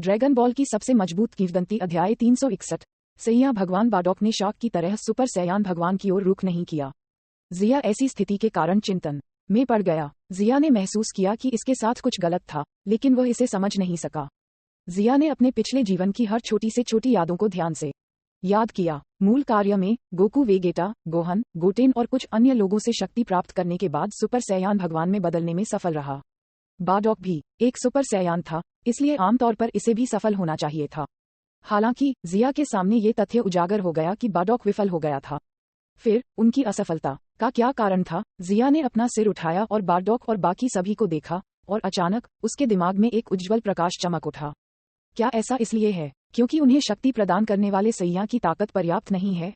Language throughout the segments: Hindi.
ड्रैगन बॉल की सबसे मजबूत किंवदंती अध्याय 361। सैया भगवान बाडॉक ने शाक की तरह सुपर सैयान भगवान की ओर रुख नहीं किया। जिया ऐसी स्थिति के कारण चिंतन में पड़ गया। जिया ने महसूस किया कि इसके साथ कुछ गलत था, लेकिन वह इसे समझ नहीं सका। जिया ने अपने पिछले जीवन की हर छोटी से छोटी यादों को ध्यान से याद किया। मूल कार्य में गोकू, वेगेटा, गोहन, गोटेन और कुछ अन्य लोगों से शक्ति प्राप्त करने के बाद सुपर सैयान भगवान में बदलने में सफल रहा। बाडॉक भी एक सुपर सैयान था, इसलिए आमतौर पर इसे भी सफल होना चाहिए था। हालांकि जिया के सामने ये तथ्य उजागर हो गया कि बाडॉक विफल हो गया था। फिर उनकी असफलता का क्या कारण था? जिया ने अपना सिर उठाया और बाडॉक और बाकी सभी को देखा, और अचानक उसके दिमाग में एक उज्ज्वल प्रकाश चमक उठा। क्या ऐसा इसलिए है क्योंकि उन्हें शक्ति प्रदान करने वाले सैया की ताकत पर्याप्त नहीं है?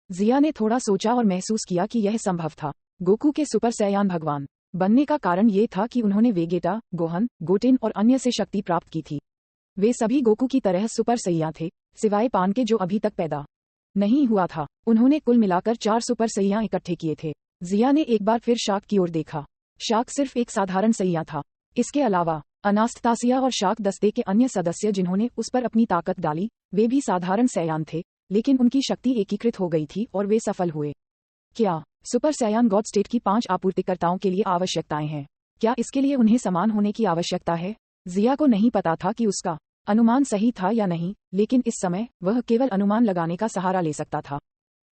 जिया ने थोड़ा सोचा और महसूस किया कि यह संभव था। गोकू के सुपर सैयान भगवान बनने का कारण ये था कि उन्होंने वेगेटा, गोहन, गोटेन और अन्य से शक्ति प्राप्त की थी। वे सभी गोकू की तरह सुपर सैया थे, सिवाय पान के जो अभी तक पैदा नहीं हुआ था। उन्होंने कुल मिलाकर 4 सुपर सैया इकट्ठे किए थे। जिया ने एक बार फिर शाक की ओर देखा। शाक सिर्फ एक साधारण सैया था। इसके अलावा अनास्तासिया और शाक दस्ते के अन्य सदस्य जिन्होंने उस पर अपनी ताकत डाली, वे भी साधारण सैयान थे, लेकिन उनकी शक्ति एकीकृत हो गई थी और वे सफल हुए। क्या सुपर सैयान गॉड स्टेट की 5 आपूर्तिकर्ताओं के लिए आवश्यकताएं हैं? क्या इसके लिए उन्हें समान होने की आवश्यकता है? जिया को नहीं पता था कि उसका अनुमान सही था या नहीं, लेकिन इस समय वह केवल अनुमान लगाने का सहारा ले सकता था।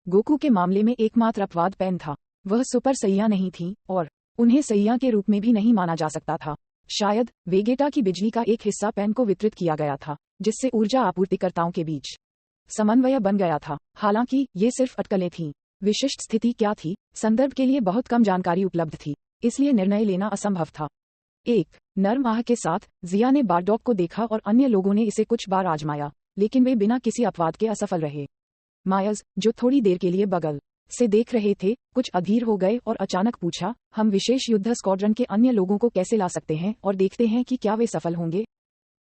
गोकू के मामले में एकमात्र अपवाद पैन था। वह सुपर सैया नहीं थी और उन्हें सैया के रूप में भी नहीं माना जा सकता था। शायद वेगेटा की बिजली का एक हिस्सा पैन को वितरित किया गया था, जिससे ऊर्जा आपूर्तिकर्ताओं के बीच समन्वय बन गया था। हालांकि ये सिर्फ अटकलें थीं। विशिष्ट स्थिति क्या थी? संदर्भ के लिए बहुत कम जानकारी उपलब्ध थी, इसलिए निर्णय लेना असंभव था। एक नर्म आह के साथ जिया ने बाडॉक को देखा और अन्य लोगों ने इसे कुछ बार आजमाया, लेकिन वे बिना किसी अपवाद के असफल रहे। मायज, जो थोड़ी देर के लिए बगल से देख रहे थे, कुछ अधीर हो गए और अचानक पूछा, हम विशेष युद्ध स्क्वाड्रन के अन्य लोगों को कैसे ला सकते हैं और देखते हैं कि क्या वे सफल होंगे?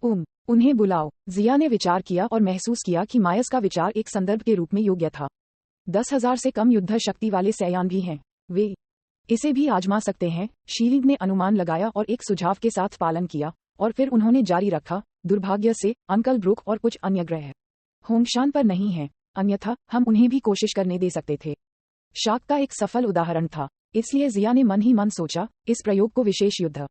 उन्हें बुलाओ। जिया ने विचार किया और महसूस किया कि मायज का विचार एक संदर्भ के रूप में योग्य था। 10,000 से कम युद्ध शक्ति वाले सैयान भी हैं, वे इसे भी आजमा सकते हैं। शीलिंग ने अनुमान लगाया और एक सुझाव के साथ पालन किया, और फिर उन्होंने जारी रखा, दुर्भाग्य से अंकल ब्रुक और कुछ अन्य ग्रह होंगशान पर नहीं हैं, अन्यथा हम उन्हें भी कोशिश करने दे सकते थे। शाक का एक सफल उदाहरण था, इसलिए जिया ने मन ही मन सोचा, इस प्रयोग को विशेष युद्ध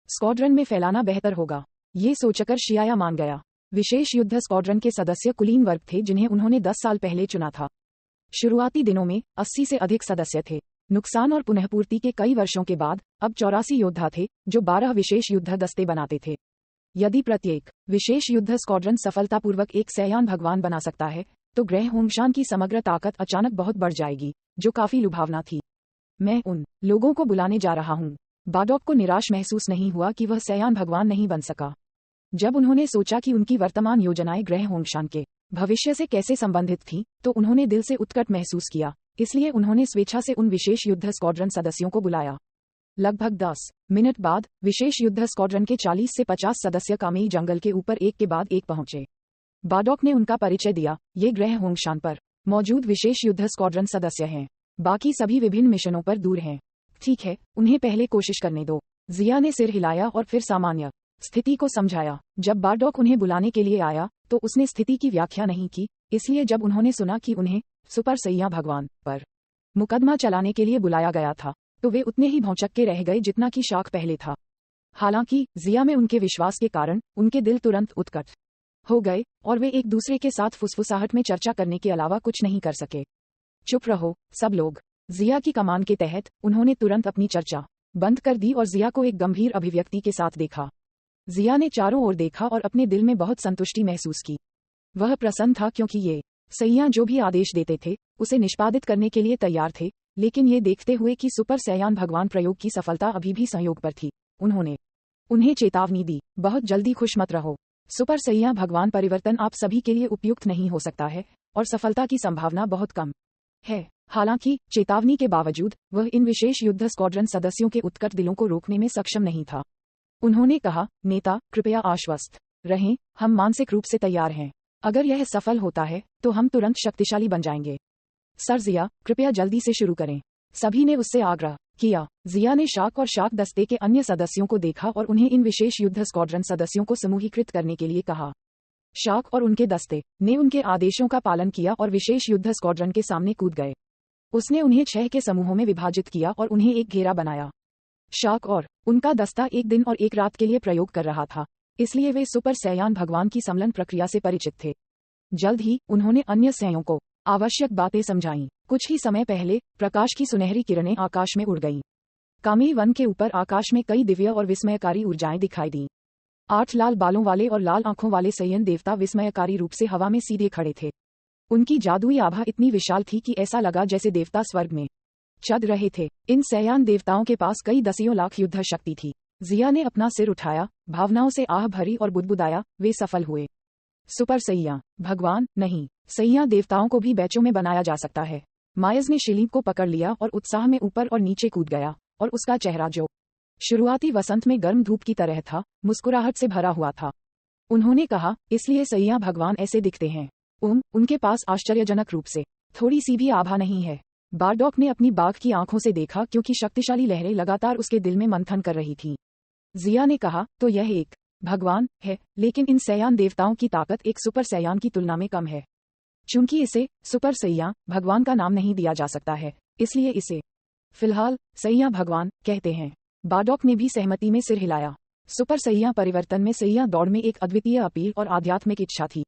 स्क्वाड्रन में फैलाना बेहतर होगा। ये सोचकर शियाया मान गया। विशेष युद्ध स्क्वाड्रन के सदस्य कुलीन वर्ग थे जिन्हें उन्होंने 10 साल पहले चुना था। शुरुआती दिनों में 80 से अधिक सदस्य थे। नुकसान और पुनःपूर्ति के कई वर्षों के बाद अब 84 योद्धा थे, जो 12 विशेष युद्ध दस्ते बनाते थे। यदि प्रत्येक विशेष युद्ध स्क्वाड्रन सफलतापूर्वक एक सैयान भगवान बना सकता है, तो ग्रह होंगशान की समग्र ताकत अचानक बहुत बढ़ जाएगी, जो काफी लुभावना थी। मैं उन लोगों को बुलाने जा रहा हूँ। बाडॉक को निराश महसूस नहीं हुआ कि वह सैयान भगवान नहीं बन सका। जब उन्होंने सोचा कि उनकी वर्तमान योजनाएं ग्रह होंगशान के भविष्य से कैसे संबंधित थीं, तो उन्होंने दिल से उत्कट महसूस किया। इसलिए उन्होंने स्वेच्छा से उन विशेष युद्ध स्क्वाड्रन सदस्यों को बुलाया। लगभग 10 मिनट बाद विशेष युद्ध स्क्वाड्रन के 40 से 50 सदस्य कामेई जंगल के ऊपर एक के बाद एक पहुंचे। बाडॉक ने उनका परिचय दिया। ये ग्रह होंगशान पर मौजूद विशेष युद्ध स्क्वाड्रन सदस्य हैं। बाकी सभी विभिन्न मिशनों पर दूर हैं। ठीक है, उन्हें पहले कोशिश करने दो। जिया ने सिर हिलाया और फिर सामान्य स्थिति को समझाया। जब बाडॉक उन्हें बुलाने के लिए आया, तो उसने स्थिति की व्याख्या नहीं की, इसलिए जब उन्होंने सुना कि उन्हें सुपर सैया भगवान पर मुकदमा चलाने के लिए बुलाया गया था, तो वे उतने ही भौंचक्के रह गए जितना कि शाक पहले था। हालांकि जिया में उनके विश्वास के कारण उनके दिल तुरंत उत्कट हो गए और वे एक दूसरे के साथ फुसफुसाहट में चर्चा करने के अलावा कुछ नहीं कर सके। चुप रहो सब लोग। जिया की कमान के तहत उन्होंने तुरंत अपनी चर्चा बंद कर दी और जिया को एक गंभीर अभिव्यक्ति के साथ देखा। जिया ने चारों ओर देखा और अपने दिल में बहुत संतुष्टि महसूस की। वह प्रसन्न था क्योंकि ये सैया जो भी आदेश देते थे, उसे निष्पादित करने के लिए तैयार थे, लेकिन ये देखते हुए कि सुपर सैयान भगवान प्रयोग की सफलता अभी भी संयोग पर थी, उन्होंने उन्हें चेतावनी दी, बहुत जल्दी खुश मत रहो। सुपर सैया भगवान परिवर्तन आप सभी के लिए उपयुक्त नहीं हो सकता है, और सफलता की संभावना बहुत कम है। हालांकि चेतावनी के बावजूद वह इन विशेष युद्ध स्क्वाड्रन सदस्यों के उत्कट दिलों को रोकने में सक्षम नहीं था। उन्होंने कहा, नेता कृपया आश्वस्त रहें, हम मानसिक रूप से तैयार हैं। अगर यह सफल होता है तो हम तुरंत शक्तिशाली बन जाएंगे। सर जिया, कृपया जल्दी से शुरू करें। सभी ने उससे आग्रह किया। जिया ने शाक और शाक दस्ते के अन्य सदस्यों को देखा और उन्हें इन विशेष युद्ध स्क्वाड्रन सदस्यों को समूहीकृत करने के लिए कहा। शाक और उनके दस्ते ने उनके आदेशों का पालन किया और विशेष युद्ध स्क्वाड्रन के सामने कूद गए। उसने उन्हें 6 के समूहों में विभाजित किया और उन्हें एक घेरा बनाया। शाक और उनका दस्ता एक दिन और एक रात के लिए प्रयोग कर रहा था, इसलिए वे सुपर सैयान भगवान की सम्मलन प्रक्रिया से परिचित थे। जल्द ही उन्होंने अन्य सैयों को आवश्यक बातें समझाईं। कुछ ही समय पहले प्रकाश की सुनहरी किरणें आकाश में उड़ गईं। कामी वन के ऊपर आकाश में कई दिव्य और विस्मयकारी ऊर्जाएं दिखाई दीं। 8 लाल बालों वाले और लाल आंखों वाले सैयन देवता विस्मयकारी रूप से हवा में सीधे खड़े थे। उनकी जादुई आभा इतनी विशाल थी कि ऐसा लगा जैसे देवता स्वर्ग में चढ़ रहे थे। इन सैयान देवताओं के पास कई दसियों लाख युद्ध शक्ति थी। जिया ने अपना सिर उठाया, भावनाओं से आह भरी और बुदबुदाया, वे सफल हुए। सुपर सैया भगवान नहीं, सैया देवताओं को भी बैचों में बनाया जा सकता है। मायज ने शिलीप को पकड़ लिया और उत्साह में ऊपर और नीचे कूद गया, और उसका चेहरा जो शुरुआती वसंत में गर्म धूप की तरह था, मुस्कुराहट से भरा हुआ था। उन्होंने कहा, इसलिए सैया भगवान ऐसे दिखते हैं। उनके पास आश्चर्यजनक रूप से थोड़ी सी भी आभा नहीं है। बारडॉक ने अपनी बाघ की आंखों से देखा, क्योंकि शक्तिशाली लहरें लगातार उसके दिल में मंथन कर रही थीं। जिया ने कहा, तो यह एक भगवान है, लेकिन इन सैयान देवताओं की ताकत एक सुपर सैयान की तुलना में कम है। चूंकि इसे सुपर सैया भगवान का नाम नहीं दिया जा सकता है, इसलिए इसे फिलहाल सैया भगवान कहते हैं। बारडॉक ने भी सहमति में सिर हिलाया। सुपर सैया परिवर्तन में सैया दौड़ में एक अद्वितीय अपील और आध्यात्मिक इच्छा थी।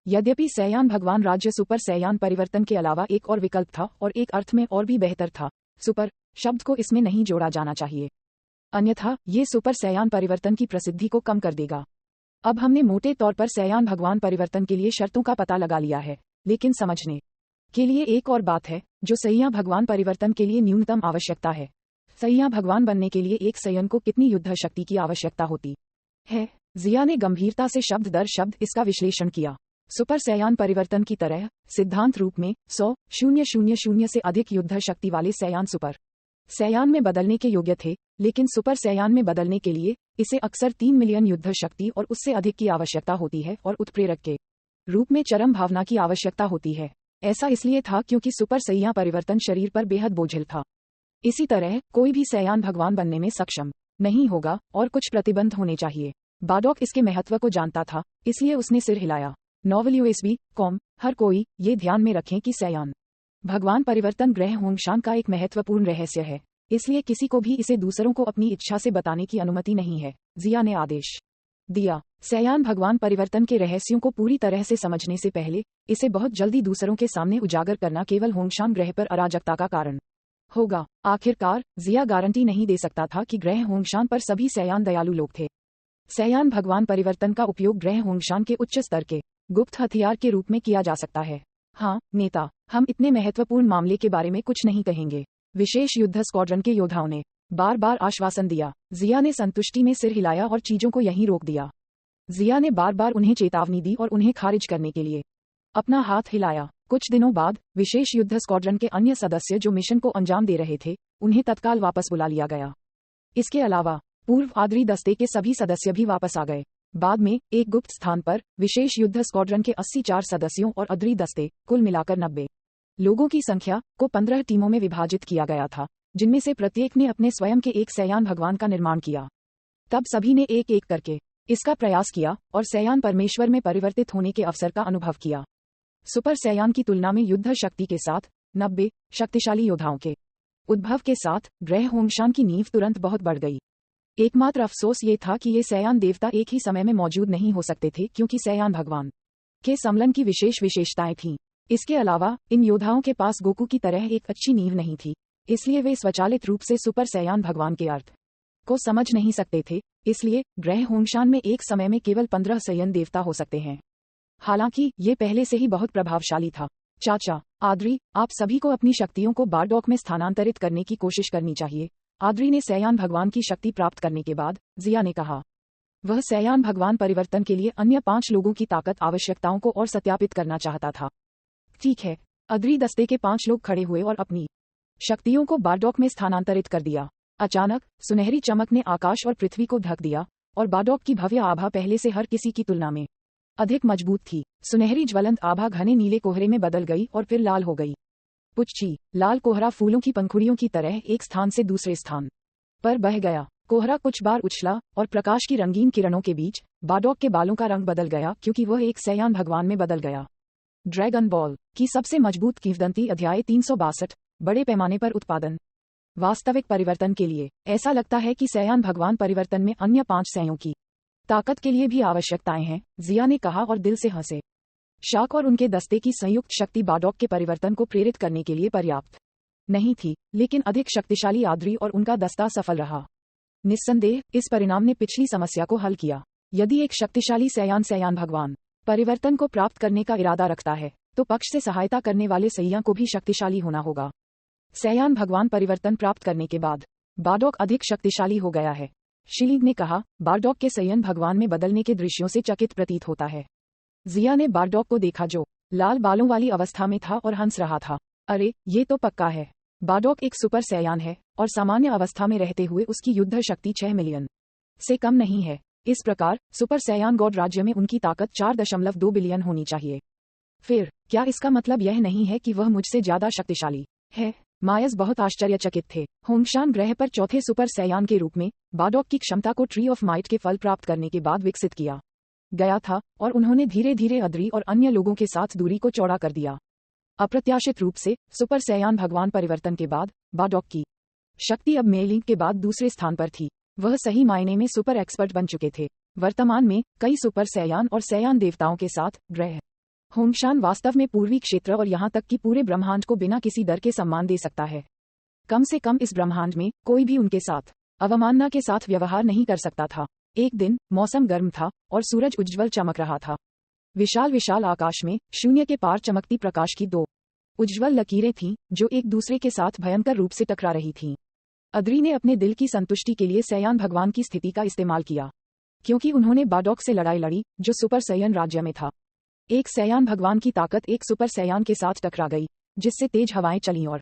यद्यपि सैयान भगवान राज्य सुपर सैयान परिवर्तन के अलावा एक और विकल्प था, और एक अर्थ में और भी बेहतर था। सुपर शब्द को इसमें नहीं जोड़ा जाना चाहिए, अन्यथा ये सुपर सैयान परिवर्तन की प्रसिद्धि को कम कर देगा। अब हमने मोटे तौर पर सैयान भगवान परिवर्तन के लिए शर्तों का पता लगा लिया है, लेकिन समझने के लिए एक और बात है जो सैया भगवान परिवर्तन के लिए न्यूनतम आवश्यकता है। सैया भगवान बनने के लिए एक सैयन को कितनी युद्ध शक्ति की आवश्यकता होती है? जिया ने गंभीरता से शब्द दर शब्द इसका विश्लेषण किया। सुपर सैयान परिवर्तन की तरह सिद्धांत रूप में 100,000 से अधिक युद्ध शक्ति वाले सैयान सुपर सैयान में बदलने के योग्य थे, लेकिन सुपर सैयान में बदलने के लिए इसे अक्सर 3 मिलियन युद्ध शक्ति और उससे अधिक की आवश्यकता होती है, और उत्प्रेरक के रूप में चरम भावना की आवश्यकता होती है। ऐसा इसलिए था क्योंकि सुपर सैया परिवर्तन शरीर पर बेहद बोझिल था। इसी तरह कोई भी सैयान भगवान बनने में सक्षम नहीं होगा, और कुछ प्रतिबंध होने चाहिए। बारडॉक इसके महत्व को जानता था, इसलिए उसने सिर हिलाया। नॉवल USB.com हर कोई ये ध्यान में रखें कि सैयान भगवान परिवर्तन ग्रह होंगशान का एक महत्वपूर्ण रहस्य है, इसलिए किसी को भी इसे दूसरों को अपनी इच्छा से बताने की अनुमति नहीं है। जिया ने आदेश दिया। सैयान भगवान परिवर्तन के रहस्यों को पूरी तरह से समझने से पहले इसे बहुत जल्दी दूसरों के सामने उजागर करना केवल होंगशान ग्रह पर अराजकता का कारण होगा। आखिरकार जिया गारंटी नहीं दे सकता था कि ग्रह होंगशान पर सभी सैयान दयालु लोग थे। सैयान भगवान परिवर्तन का उपयोग ग्रह होंगशान के उच्च स्तर के गुप्त हथियार के रूप में किया जा सकता है। हाँ नेता, हम इतने महत्वपूर्ण मामले के बारे में कुछ नहीं कहेंगे। विशेष युद्ध स्क्वाड्रन के योद्धाओं ने बार बार आश्वासन दिया। जिया ने संतुष्टि में सिर हिलाया और चीजों को यहीं रोक दिया। जिया ने बार बार उन्हें चेतावनी दी और उन्हें खारिज करने के लिए अपना हाथ हिलाया। कुछ दिनों बाद विशेष युद्ध स्क्वाड्रन के अन्य सदस्य जो मिशन को अंजाम दे रहे थे, उन्हें तत्काल वापस बुला लिया गया। इसके अलावा पूर्व आद्री दस्ते के सभी सदस्य भी वापस आ गए। बाद में एक गुप्त स्थान पर विशेष युद्ध स्क्वाड्रन के 84 सदस्यों और अद्री दस्ते कुल मिलाकर 90 लोगों की संख्या को 15 टीमों में विभाजित किया गया था, जिनमें से प्रत्येक ने अपने स्वयं के एक सैयान भगवान का निर्माण किया। तब सभी ने एक एक करके इसका प्रयास किया और सैयान परमेश्वर में परिवर्तित होने के अवसर का अनुभव किया। सुपर सैयान की तुलना में युद्ध शक्ति के साथ 90 शक्तिशाली योद्धाओं के उद्भव के साथ ग्रह होंगशान की नींव तुरंत बहुत बढ़ गई। एकमात्र अफसोस ये था कि ये सैयान देवता एक ही समय में मौजूद नहीं हो सकते थे, क्योंकि सैयान भगवान के सम्मलन की विशेष विशेषताएं थीं। इसके अलावा इन योद्धाओं के पास गोकू की तरह एक अच्छी नींव नहीं थी, इसलिए वे स्वचालित रूप से सुपर सैयान भगवान के अर्थ को समझ नहीं सकते थे। इसलिए ग्रह होंगशान में एक समय में केवल 15 सैयन देवता हो सकते हैं। हालांकि ये पहले से ही बहुत प्रभावशाली था। चाचा आद्री, आप सभी को अपनी शक्तियों को बारडॉक में स्थानांतरित करने की कोशिश करनी चाहिए। आद्री ने सैयान भगवान की शक्ति प्राप्त करने के बाद जिया ने कहा। वह सैयान भगवान परिवर्तन के लिए अन्य 5 लोगों की ताकत आवश्यकताओं को और सत्यापित करना चाहता था। ठीक है। अद्री दस्ते के 5 लोग खड़े हुए और अपनी शक्तियों को बारडॉक में स्थानांतरित कर दिया। अचानक सुनहरी चमक ने आकाश और पृथ्वी को ढक दिया, और बारडॉक की भव्य आभा पहले से हर किसी की तुलना में अधिक मजबूत थी। सुनहरी ज्वलंत आभा घने नीले कोहरे में बदल गई और फिर लाल हो गई। पुच्छी लाल कोहरा फूलों की पंखुड़ियों की तरह एक स्थान से दूसरे स्थान पर बह गया। कोहरा कुछ बार उछला और प्रकाश की रंगीन किरणों के बीच बार्डॉक के बालों का रंग बदल गया क्योंकि वह एक सयान भगवान में बदल गया। ड्रैगन बॉल की सबसे मजबूत किंवदंती अध्याय 362 बड़े पैमाने पर उत्पादन। वास्तविक परिवर्तन के लिए ऐसा लगता है कि सयान भगवान परिवर्तन में अन्य 5 सयों की ताकत के लिए भी आवश्यकताएं हैं, जिया ने कहा और दिल से हंसे। शाक और उनके दस्ते की संयुक्त शक्ति बार्डॉक के परिवर्तन को प्रेरित करने के लिए पर्याप्त नहीं थी, लेकिन अधिक शक्तिशाली आद्री और उनका दस्ता सफल रहा। निस्संदेह इस परिणाम ने पिछली समस्या को हल किया। यदि एक शक्तिशाली सयान भगवान परिवर्तन को प्राप्त करने का इरादा रखता है, तो पक्ष से सहायता करने वाले सैया को भी शक्तिशाली होना होगा। सयान भगवान परिवर्तन प्राप्त करने के बाद बार्डॉक अधिक शक्तिशाली हो गया है, शिलिंग ने कहा। बार्डॉक के सयन भगवान में बदलने के दृश्यों से चकित प्रतीत होता है। जिया ने बार्डॉक को देखा जो लाल बालों वाली अवस्था में था और हंस रहा था। अरे, ये तो पक्का है। बार्डॉक एक सुपर सयान है और सामान्य अवस्था में रहते हुए उसकी युद्ध शक्ति 6 मिलियन से कम नहीं है। इस प्रकार सुपर सयान गॉड राज्य में उनकी ताकत 4.2 बिलियन होनी चाहिए। फिर क्या इसका मतलब यह नहीं है कि वह मुझसे ज्यादा शक्तिशाली है? मायस बहुत आश्चर्यचकित थे। होंगशान ग्रह पर चौथे सुपर सयान के रूप में बार्डॉक की क्षमता को ट्री ऑफ माइट के फल प्राप्त करने के बाद विकसित किया गया था और उन्होंने धीरे धीरे अद्री और अन्य लोगों के साथ दूरी को चौड़ा कर दिया। अप्रत्याशित रूप से सुपर सयान भगवान परिवर्तन के बाद बार्डॉक की शक्ति अब मेलिंग के बाद दूसरे स्थान पर थी। वह सही मायने में सुपर एक्सपर्ट बन चुके थे। वर्तमान में कई सुपर सयान और सयान देवताओं के साथ ग्रह होंगशान वास्तव में पूर्वी क्षेत्र और यहाँ तक कि पूरे ब्रह्मांड को बिना किसी डर के सम्मान दे सकता है। कम से कम इस ब्रह्मांड में कोई भी उनके साथ अवमानना के साथ व्यवहार नहीं कर सकता था। एक दिन मौसम गर्म था और सूरज उज्ज्वल चमक रहा था। विशाल विशाल आकाश में शून्य के पार चमकती प्रकाश की 2 उज्ज्वल लकीरें थीं जो एक दूसरे के साथ भयंकर रूप से टकरा रही थीं। अद्री ने अपने दिल की संतुष्टि के लिए सयान भगवान की स्थिति का इस्तेमाल किया, क्योंकि उन्होंने बार्डॉक से लड़ाई लड़ी जो सुपर सयान राज्य में था। एक सयान भगवान की ताकत एक सुपर सयान के साथ टकरा गई, जिससे तेज हवाएं चलीं और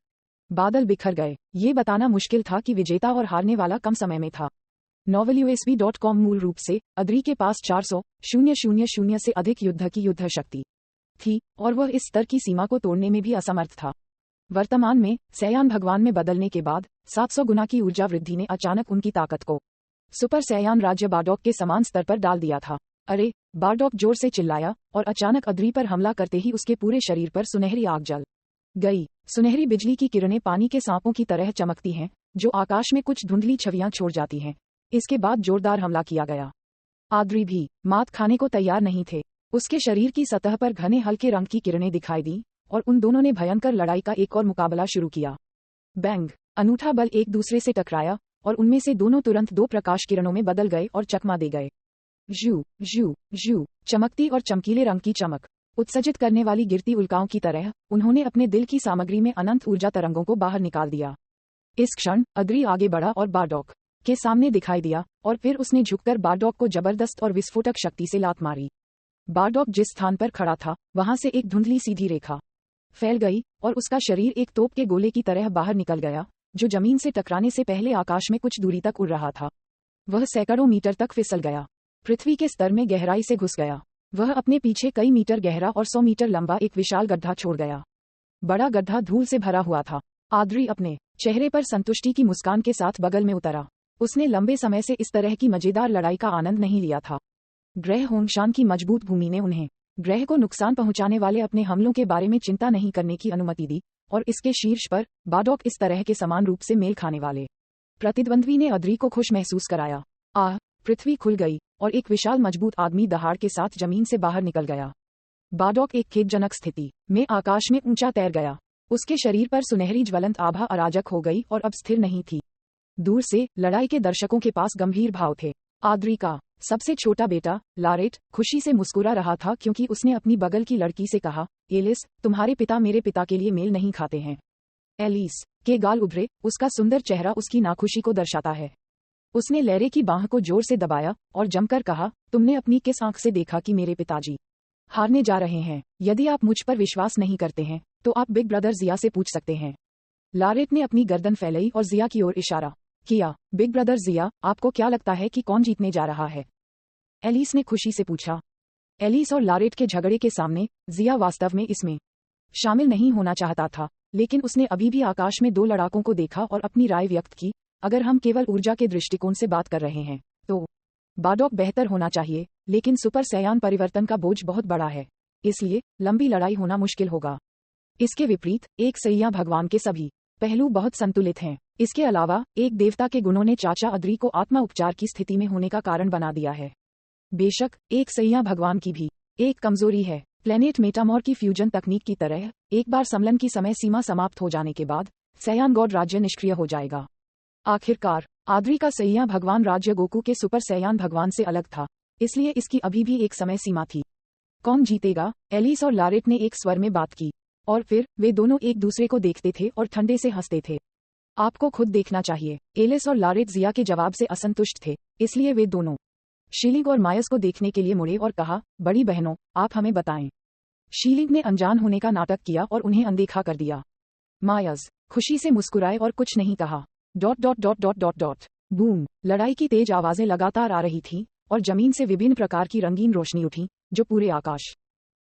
बादल बिखर गए। ये बताना मुश्किल था कि विजेता और हारने वाला कम समय में था। novelUSB.com मूल रूप से अद्री के पास 400,000 से अधिक युद्ध की युद्ध शक्ति थी और वह इस स्तर की सीमा को तोड़ने में भी असमर्थ था। वर्तमान में सयान भगवान में बदलने के बाद 700 गुना की ऊर्जा वृद्धि ने अचानक उनकी ताकत को सुपर सयान राज्य बार्डॉक के समान स्तर पर डाल दिया था। अरे, बार्डॉक जोर से चिल्लाया और अचानक अद्री पर हमला करते ही उसके पूरे शरीर पर सुनहरी आग जल गई। सुनहरी बिजली की किरणें पानी के सांपों की तरह चमकती हैं, जो आकाश में कुछ धुंधली छवियां छोड़ जाती हैं। इसके बाद जोरदार हमला किया गया। आद्री भी मात खाने को तैयार नहीं थे। उसके शरीर की सतह पर घने हल्के रंग की किरणें दिखाई दी और उन दोनों ने भयंकर लड़ाई का एक और मुकाबला शुरू किया। बैंग, अनूठा बल एक दूसरे से टकराया और उनमें से दोनों तुरंत 2 प्रकाश किरणों में बदल गए और चकमा दे गए। जू जू जू, चमकती और चमकीले रंग की चमक उत्सर्जित करने वाली गिरती उल्काओं की तरह उन्होंने अपने दिल की सामग्री में अनंत ऊर्जा तरंगों को बाहर निकाल दिया। इस क्षण अद्री आगे बढ़ा और बार्डॉक के सामने दिखाई दिया और फिर उसने झुककर बार्डॉक को जबरदस्त और विस्फोटक शक्ति से लात मारी। बार्डॉक जिस स्थान पर खड़ा था वहां से एक धुंधली सीधी रेखा फैल गई और उसका शरीर एक तोप के गोले की तरह बाहर निकल गया, जो जमीन से टकराने से पहले आकाश में कुछ दूरी तक उड़ रहा था। वह सैकड़ों मीटर तक फिसल गया, पृथ्वी के स्तर में गहराई से घुस गया। वह अपने पीछे कई मीटर गहरा और 100 मीटर लंबा एक विशाल गड्ढा छोड़ गया। बड़ा गड्ढा धूल से भरा हुआ था। आद्री अपने चेहरे पर संतुष्टि की मुस्कान के साथ बगल में उतरा। उसने लंबे समय से इस तरह की मजेदार लड़ाई का आनंद नहीं लिया था। ग्रह होंगशान की मजबूत भूमि ने उन्हें ग्रह को नुकसान पहुंचाने वाले अपने हमलों के बारे में चिंता नहीं करने की अनुमति दी और इसके शीर्ष पर बार्डॉक इस तरह के समान रूप से मेल खाने वाले प्रतिद्वंद्वी ने अद्री को खुश महसूस कराया। पृथ्वी खुल गई और एक विशाल मजबूत आदमी दहाड़ के साथ जमीन से बाहर निकल गया। बार्डॉक एक खेदजनक स्थिति में आकाश में ऊंचा तैर गया। उसके शरीर पर सुनहरी ज्वलंत आभा अराजक हो गई और अब स्थिर नहीं थी। दूर से लड़ाई के दर्शकों के पास गंभीर भाव थे। आद्री का सबसे छोटा बेटा लारेट खुशी से मुस्कुरा रहा था क्योंकि उसने अपनी बगल की लड़की से कहा, एलिस, तुम्हारे पिता मेरे पिता के लिए मेल नहीं खाते हैं। एलिस के गाल उभरे, उसका सुंदर चेहरा उसकी नाखुशी को दर्शाता है। उसने लैरे की बांह को जोर से दबाया और जमकर कहा, तुमने अपनी किस आंख से देखा कि मेरे पिताजी हारने जा रहे हैं? यदि आप मुझ पर विश्वास नहीं करते हैं तो आप बिग ब्रदर जिया से पूछ सकते हैं। लारेट ने अपनी गर्दन फैलाई और जिया की ओर इशारा किया। बिग ब्रदर जिया, आपको क्या लगता है कि कौन जीतने जा रहा है? एलिस ने खुशी से पूछा। एलिस और लारेट के झगड़े के सामने जिया वास्तव में इसमें शामिल नहीं होना चाहता था, लेकिन उसने अभी भी आकाश में 2 लड़ाकों को देखा और अपनी राय व्यक्त की। अगर हम केवल ऊर्जा के दृष्टिकोण से बात कर रहे हैं तो बाडॉक बेहतर होना चाहिए, लेकिन सुपर सैयान परिवर्तन का बोझ बहुत बड़ा है, इसलिए लंबी लड़ाई होना मुश्किल होगा। इसके विपरीत एक सैया भगवान के सभी पहलू बहुत संतुलित हैं। इसके अलावा एक देवता के गुणों ने चाचा अद्री को आत्मा उपचार की स्थिति में होने का कारण बना दिया है। बेशक एक सैया भगवान की भी एक कमजोरी है। प्लेनेट मेटामॉर की फ्यूजन तकनीक की तरह एक बार सम्मेलन की समय सीमा समाप्त हो जाने के बाद सैयान गॉड राज्य निष्क्रिय हो जाएगा। आखिरकार आद्री का सैया भगवान राज्य गोकू के सुपर सैयान भगवान से अलग था, इसलिए इसकी अभी भी एक समय सीमा थी। कौन जीतेगा? एलिस और लारेट ने एक स्वर में बात की, और फिर वे दोनों एक दूसरे को देखते थे और ठंडे से हंसते थे। आपको खुद देखना चाहिए। एलिस और लारेट जिया के जवाब से असंतुष्ट थे, इसलिए वे दोनों शीलिंग और मायस को देखने के लिए मुड़े और कहा, बड़ी बहनों, आप हमें बताएं। शीलिंग ने अनजान होने का नाटक किया और उन्हें अनदेखा कर दिया। मायस खुशी से मुस्कुराए और कुछ नहीं कहा। बूम! लड़ाई की तेज आवाजें लगातार आ रही थीं, और जमीन से विभिन्न प्रकार की रंगीन रोशनी उठी, जो पूरे आकाश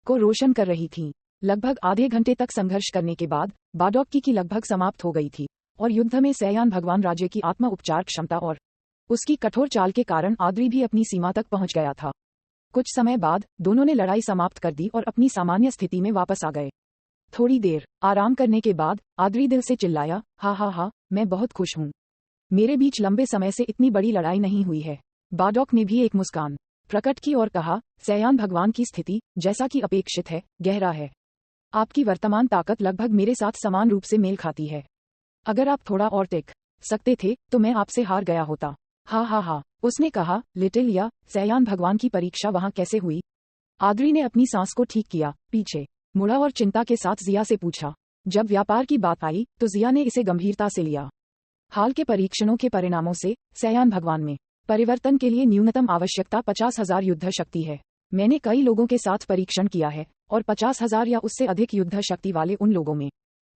को रोशन कर रही थीं। लगभग आधे घंटे तक संघर्ष करने के बाद बाडॉक की लगभग समाप्त हो गई थी, और युद्ध में सैयान भगवान राज्य की आत्मा उपचार क्षमता और उसकी कठोर चाल के कारण आद्री भी अपनी सीमा तक पहुंच गया था। कुछ समय बाद दोनों ने लड़ाई समाप्त कर दी और अपनी सामान्य स्थिति में वापस आ गए। थोड़ी देर आराम करने के बाद आद्री दिल से चिल्लाया, हा हा हा, मैं बहुत खुश हूँ। मेरे बीच लंबे समय से इतनी बड़ी लड़ाई नहीं हुई है। बाडॉक ने भी एक मुस्कान प्रकट की और कहा, सैयान भगवान की स्थिति, जैसा कि अपेक्षित है, गहरा है। आपकी वर्तमान ताकत लगभग मेरे साथ समान रूप से मेल खाती है। अगर आप थोड़ा और टिक सकते थे तो मैं आपसे हार गया होता। हा हा हा, उसने कहा। लिटिल या, सैयान भगवान की परीक्षा वहां कैसे हुई? आद्री ने अपनी सांस को ठीक किया, पीछे मुड़ा और चिंता के साथ जिया से पूछा। जब व्यापार की बात आई तो जिया ने इसे गंभीरता से लिया। हाल के परीक्षणों के परिणामों से सैयान भगवान में परिवर्तन के लिए न्यूनतम आवश्यकता 50,000 युद्ध शक्ति है। मैंने कई लोगों के साथ परीक्षण किया है, और 50,000 या उससे अधिक युद्ध शक्ति वाले उन लोगों में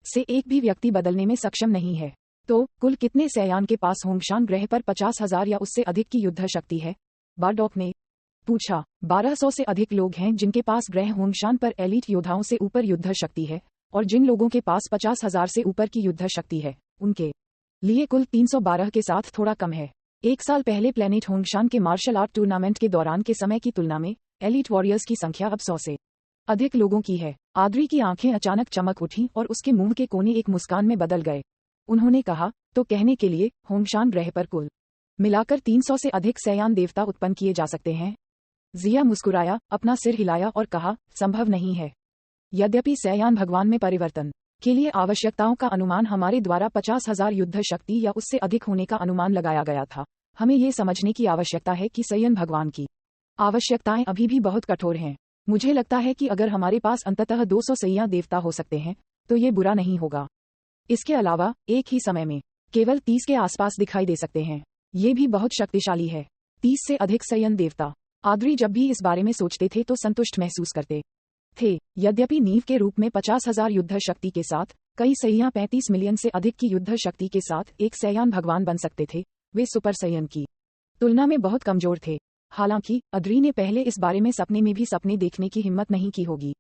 से एक भी व्यक्ति बदलने में सक्षम नहीं है। तो कुल कितने सैयान के पास होंगशान ग्रह पर 50,000 या उससे अधिक की युद्ध शक्ति है? बाडॉक ने पूछा। 1200 से अधिक लोग हैं जिनके पास ग्रह होंगशान पर एलीट योद्धाओं से ऊपर युद्ध शक्ति है, और जिन लोगों के पास 50,000 से ऊपर की युद्ध शक्ति है, उनके लिए कुल 312 के साथ थोड़ा कम है। एक साल पहले प्लेनेट होंगशान के मार्शल आर्ट टूर्नामेंट के दौरान के समय की तुलना में एलीट वॉरियर्स की संख्या अब 100 से अधिक लोगों की है। आद्री की आंखें अचानक चमक उठीं और उसके मुंह के कोने एक मुस्कान में बदल गए। उन्होंने कहा, तो कहने के लिए होंगशान ग्रह पर कुल मिलाकर 300 से अधिक सैयान देवता उत्पन्न किए जा सकते हैं? जिया मुस्कुराया, अपना सिर हिलाया और कहा, संभव नहीं है। यद्यपि सैयान भगवान में परिवर्तन के लिए आवश्यकताओं का अनुमान हमारे द्वारा 50,000 युद्ध शक्ति या उससे अधिक होने का अनुमान लगाया गया था, हमें ये समझने की आवश्यकता है कि सैयन भगवान की आवश्यकताएं अभी भी बहुत कठोर हैं। मुझे लगता है कि अगर हमारे पास अंततः 200 सैया देवता हो सकते हैं तो ये बुरा नहीं होगा। इसके अलावा एक ही समय में केवल 30 के आसपास दिखाई दे सकते हैं, ये भी बहुत शक्तिशाली है। 30 से अधिक सैयन देवता। आद्री जब भी इस बारे में सोचते थे तो संतुष्ट महसूस करते थे। यद्यपि नींव के रूप में 50,000 युद्ध शक्ति के साथ कई सैया 35 मिलियन से अधिक की युद्ध शक्ति के साथ एक सैयान भगवान बन सकते थे, वे सुपर सैयन की तुलना में बहुत कमजोर थे। हालांकि अद्री ने पहले इस बारे में सपने में भी सपने देखने की हिम्मत नहीं की होगी।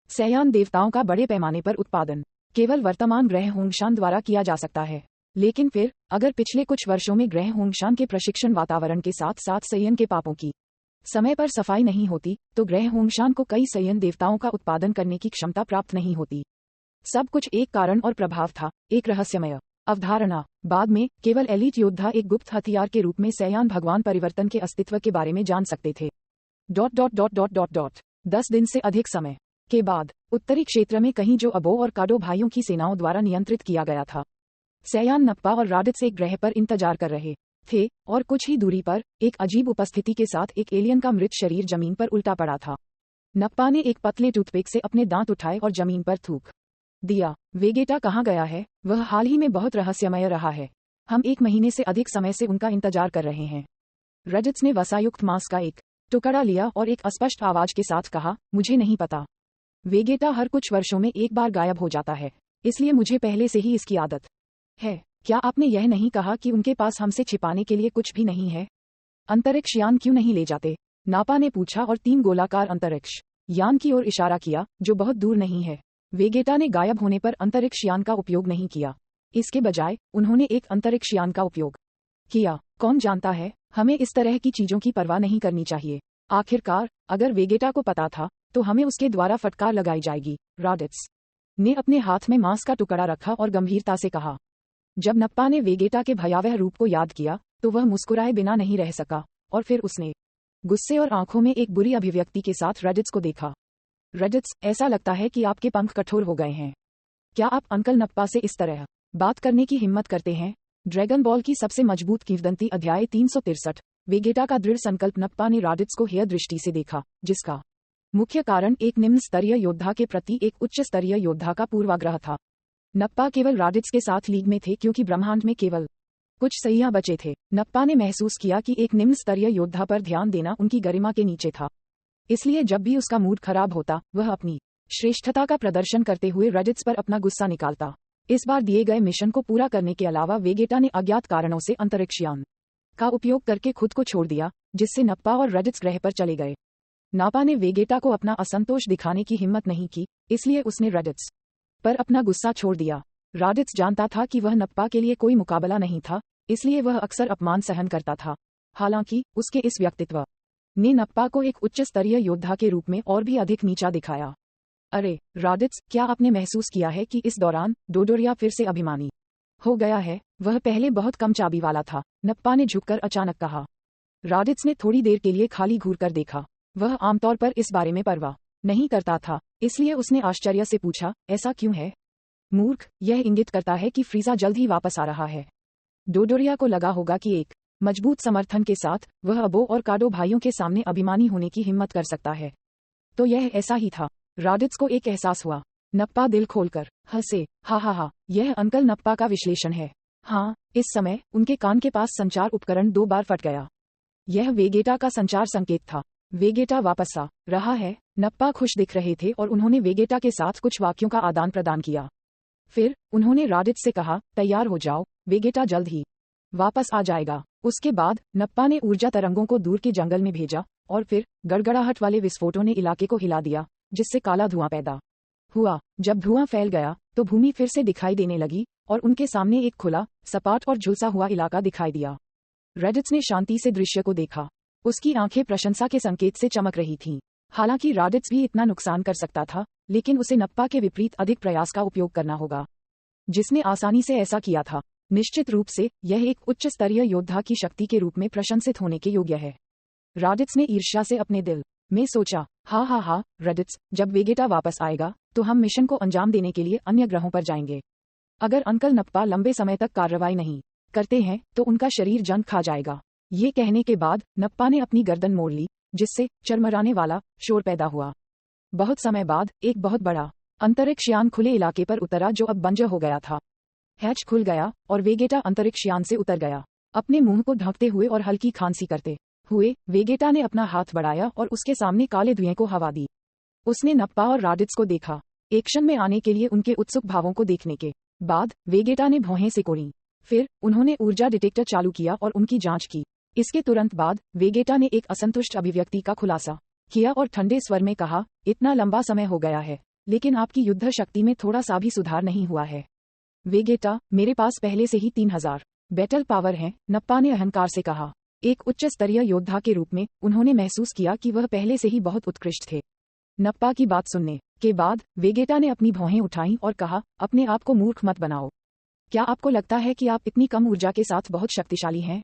सैयान देवताओं का बड़े पैमाने पर उत्पादन केवल वर्तमान ग्रह होंगशान द्वारा किया जा सकता है, लेकिन फिर अगर पिछले कुछ वर्षों में ग्रह होंगशान के प्रशिक्षण वातावरण के साथ साथ सैयन के पापों की समय पर सफाई नहीं होती तो ग्रह होंगशान को कई सैयन देवताओं का उत्पादन करने की क्षमता प्राप्त नहीं होती। सब कुछ एक कारण और प्रभाव था, एक रहस्यमय अवधारणा। बाद में केवल एलीट योद्धा एक गुप्त हथियार के रूप में सैयान भगवान परिवर्तन के अस्तित्व के बारे में जान सकते थे। 10 दिन से अधिक समय के बाद उत्तरी क्षेत्र में कहीं जो अबो और काडो भाइयों की सेनाओं द्वारा नियंत्रित किया गया था, सैयान नप्पा और राडित्स एक ग्रह पर इंतजार कर रहे थे, और कुछ ही दूरी पर एक अजीब उपस्थिति के साथ एक एलियन का मृत शरीर जमीन पर उल्टा पड़ा था। नप्पा ने एक पतले टूथपिक से अपने दांत उठाए और जमीन पर थूक दिया। वेगेटा कहाँ गया है? वह हाल ही में बहुत रहस्यमय रहा है। हम 1 महीने से अधिक समय से उनका इंतजार कर रहे हैं। राडित्स ने वसायुक्त मांस का एक टुकड़ा लिया और एक अस्पष्ट आवाज के साथ कहा, मुझे नहीं पता। वेगेटा हर कुछ वर्षों में एक बार गायब हो जाता है, इसलिए मुझे पहले से ही इसकी आदत है। क्या आपने यह नहीं कहा कि उनके पास हमसे छिपाने के लिए कुछ भी नहीं है? अंतरिक्ष यान क्यों नहीं ले जाते? नापा ने पूछा और 3 गोलाकार अंतरिक्ष यान की ओर इशारा किया, जो बहुत दूर नहीं है। वेगेटा ने गायब होने पर अंतरिक्ष यान का उपयोग नहीं किया। इसके बजाय उन्होंने एक अंतरिक्ष यान का उपयोग किया। कौन जानता है, हमें इस तरह की चीजों की परवाह नहीं करनी चाहिए। आखिरकार अगर वेगेटा को पता था तो हमें उसके द्वारा फटकार लगाई जाएगी। रॉडेट्स ने अपने हाथ में मांस का टुकड़ा रखा और गंभीरता से कहा। जब नप्पा ने वेगेटा के भयावह रूप को याद किया तो वह मुस्कुराए बिना नहीं रह सका, और फिर उसने गुस्से और आंखों में एक बुरी अभिव्यक्ति के साथ रेडिट्स को देखा। रेडिट्स, ऐसा लगता है कि आपके पंख कठोर हो गए हैं। क्या आप अंकल नप्पा से इस तरह बात करने की हिम्मत करते हैं? ड्रैगन बॉल की सबसे मजबूत किंवदंती अध्याय 363। वेगेटा का दृढ़ संकल्प। नप्पा ने रेडिट्स को हेय दृष्टि से देखा, जिसका मुख्य कारण एक निम्न स्तरीय योद्धा के प्रति एक उच्च स्तरीय योद्धा का पूर्वाग्रह था। नप्पा केवल रेडिट्स के साथ लीग में थे क्योंकि ब्रह्मांड में केवल कुछ सैया बचे थे। नप्पा ने महसूस किया कि एक निम्न स्तरीय योद्धा पर ध्यान देना उनकी गरिमा के नीचे था। इसलिए जब भी उसका मूड खराब होता, वह अपनी श्रेष्ठता का प्रदर्शन करते हुए रेडिट्स पर अपना गुस्सा निकालता। इस बार दिए गए मिशन को पूरा करने के अलावा वेगेटा ने अज्ञात कारणों से अंतरिक्षयान का उपयोग करके खुद को छोड़ दिया, जिससे नप्पा और रेडिट्स ग्रह पर चले गए। नप्पा ने वेगेटा को अपना असंतोष दिखाने की हिम्मत नहीं की, इसलिए उसने रेडिट्स पर अपना गुस्सा छोड़ दिया। रेडिट्स जानता था कि वह नप्पा के लिए कोई मुकाबला नहीं था, इसलिए वह अक्सर अपमान सहन करता था। हालांकि उसके इस व्यक्तित्व ने नप्पा को एक उच्च स्तरीय योद्धा के रूप में और भी अधिक नीचा दिखाया। अरे रेडिट्स, क्या आपने महसूस किया है कि इस दौरान डोडोरिया फिर से अभिमानी हो गया है? वह पहले बहुत कम चाबी वाला था, नप्पा ने झुककर अचानक कहा। रेडिट्स ने थोड़ी देर के लिए खाली घूरकर देखा। वह आमतौर पर इस बारे में परवाह नहीं करता था, इसलिए उसने आश्चर्य से पूछा, ऐसा क्यों है? मूर्ख, यह इंगित करता है कि फ्रीजा जल्द ही वापस आ रहा है। डोडोरिया को लगा होगा कि एक मजबूत समर्थन के साथ वह अबो और काडो भाइयों के सामने अभिमानी होने की हिम्मत कर सकता है। तो यह ऐसा ही था। रेडिट्स को एक एहसास हुआ। नप्पा दिल खोलकर हंसे। हा हा हा, यह अंकल नप्पा का विश्लेषण है। हाँ, इस समय उनके कान के पास संचार उपकरण 2 बार फट गया। यह वेगेटा का संचार संकेत था। वेगेटा वापस आ रहा है। नप्पा खुश दिख रहे थे और उन्होंने वेगेटा के साथ कुछ वाक्यों का आदान प्रदान किया। फिर उन्होंने रेडिट्स से कहा, तैयार हो जाओ, वेगेटा जल्द ही वापस आ जाएगा। उसके बाद नप्पा ने ऊर्जा तरंगों को दूर के जंगल में भेजा और फिर गड़गड़ाहट वाले विस्फोटों ने इलाके को हिला दिया, जिससे काला धुआं पैदा हुआ। जब धुआं फैल गया तो भूमि फिर से दिखाई देने लगी और उनके सामने एक खुला, सपाट और झुलसा हुआ इलाका दिखाई दिया। रेडिट्स ने शांति से दृश्य को देखा। उसकी आंखें प्रशंसा के संकेत से चमक रही थीं। हालांकि रेडिट्स भी इतना नुकसान कर सकता था, लेकिन उसे नप्पा के विपरीत अधिक प्रयास का उपयोग करना होगा, जिसने आसानी से ऐसा किया था। निश्चित रूप से यह एक उच्च स्तरीय योद्धा की शक्ति के रूप में प्रशंसित होने के योग्य है। रेडिट्स ने ईर्ष्या से अपने दिल में सोचा। हा हा हा, रेडिट्स, जब वेगेटा वापस आएगा तो हम मिशन को अंजाम देने के लिए अन्य ग्रहों पर जाएंगे। अगर अंकल नप्पा लंबे समय तक कार्रवाई नहीं करते हैं तो उनका शरीर जंग खा जाएगा। ये कहने के बाद नप्पा ने अपनी गर्दन मोड़ ली, जिससे चरमराने वाला शोर पैदा हुआ। बहुत समय बाद एक बहुत बड़ा अंतरिक्षयान खुले इलाके पर उतरा जो अब बंजर हो गया था। हैच खुल गया और वेगेटा अंतरिक्षयान से उतर गया। अपने मुंह को ढकते हुए और हल्की खांसी करते हुए वेगेटा ने अपना हाथ बढ़ाया और उसके सामने काले धुएं को हवा दी। उसने नप्पा और रेडिट्स को देखा। एक्शन में आने के लिए उनके उत्सुक भावों को देखने के बाद वेगेटा ने भौहें सिकोड़ी। फिर उन्होंने ऊर्जा डिटेक्टर चालू किया और उनकी जांच की। इसके तुरंत बाद वेगेटा ने एक असंतुष्ट अभिव्यक्ति का खुलासा किया और ठंडे स्वर में कहा, इतना लंबा समय हो गया है, लेकिन आपकी युद्ध शक्ति में थोड़ा सा भी सुधार नहीं हुआ है। वेगेटा, मेरे पास पहले से ही 3000 बैटल पावर हैं, नप्पा ने अहंकार से कहा। एक उच्च स्तरीय योद्धा के रूप में उन्होंने महसूस किया कि वह पहले से ही बहुत उत्कृष्ट थे। नप्पा की बात सुनने के बाद वेगेटा ने अपनी भौहें उठाईं और कहा, अपने आप को मूर्ख मत बनाओ। क्या आपको लगता है कि आप इतनी कम ऊर्जा के साथ बहुत शक्तिशाली हैं?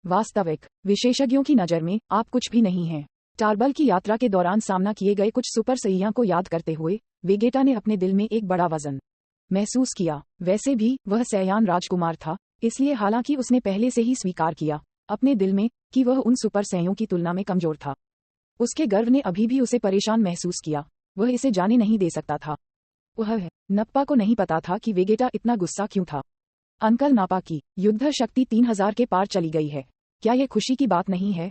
वास्तविक विशेषज्ञों की नज़र में आप कुछ भी नहीं हैं। टार्बल की यात्रा के दौरान सामना किए गए कुछ सुपर सैया को याद करते हुए वेगेटा ने अपने दिल में एक बड़ा वजन महसूस किया। वैसे भी वह सैयान राजकुमार था, इसलिए हालांकि उसने पहले से ही स्वीकार किया अपने दिल में कि वह उन सुपर सैयों की तुलना में कमजोर था। उसके गर्व ने अभी भी उसे परेशान महसूस किया। वह इसे जाने नहीं दे सकता था। वह नप्पा को नहीं पता था कि वेगेटा इतना गुस्सा क्यों था। अंकल नप्पा की युद्ध शक्ति 3000 के पार चली गई है। क्या यह खुशी की बात नहीं है?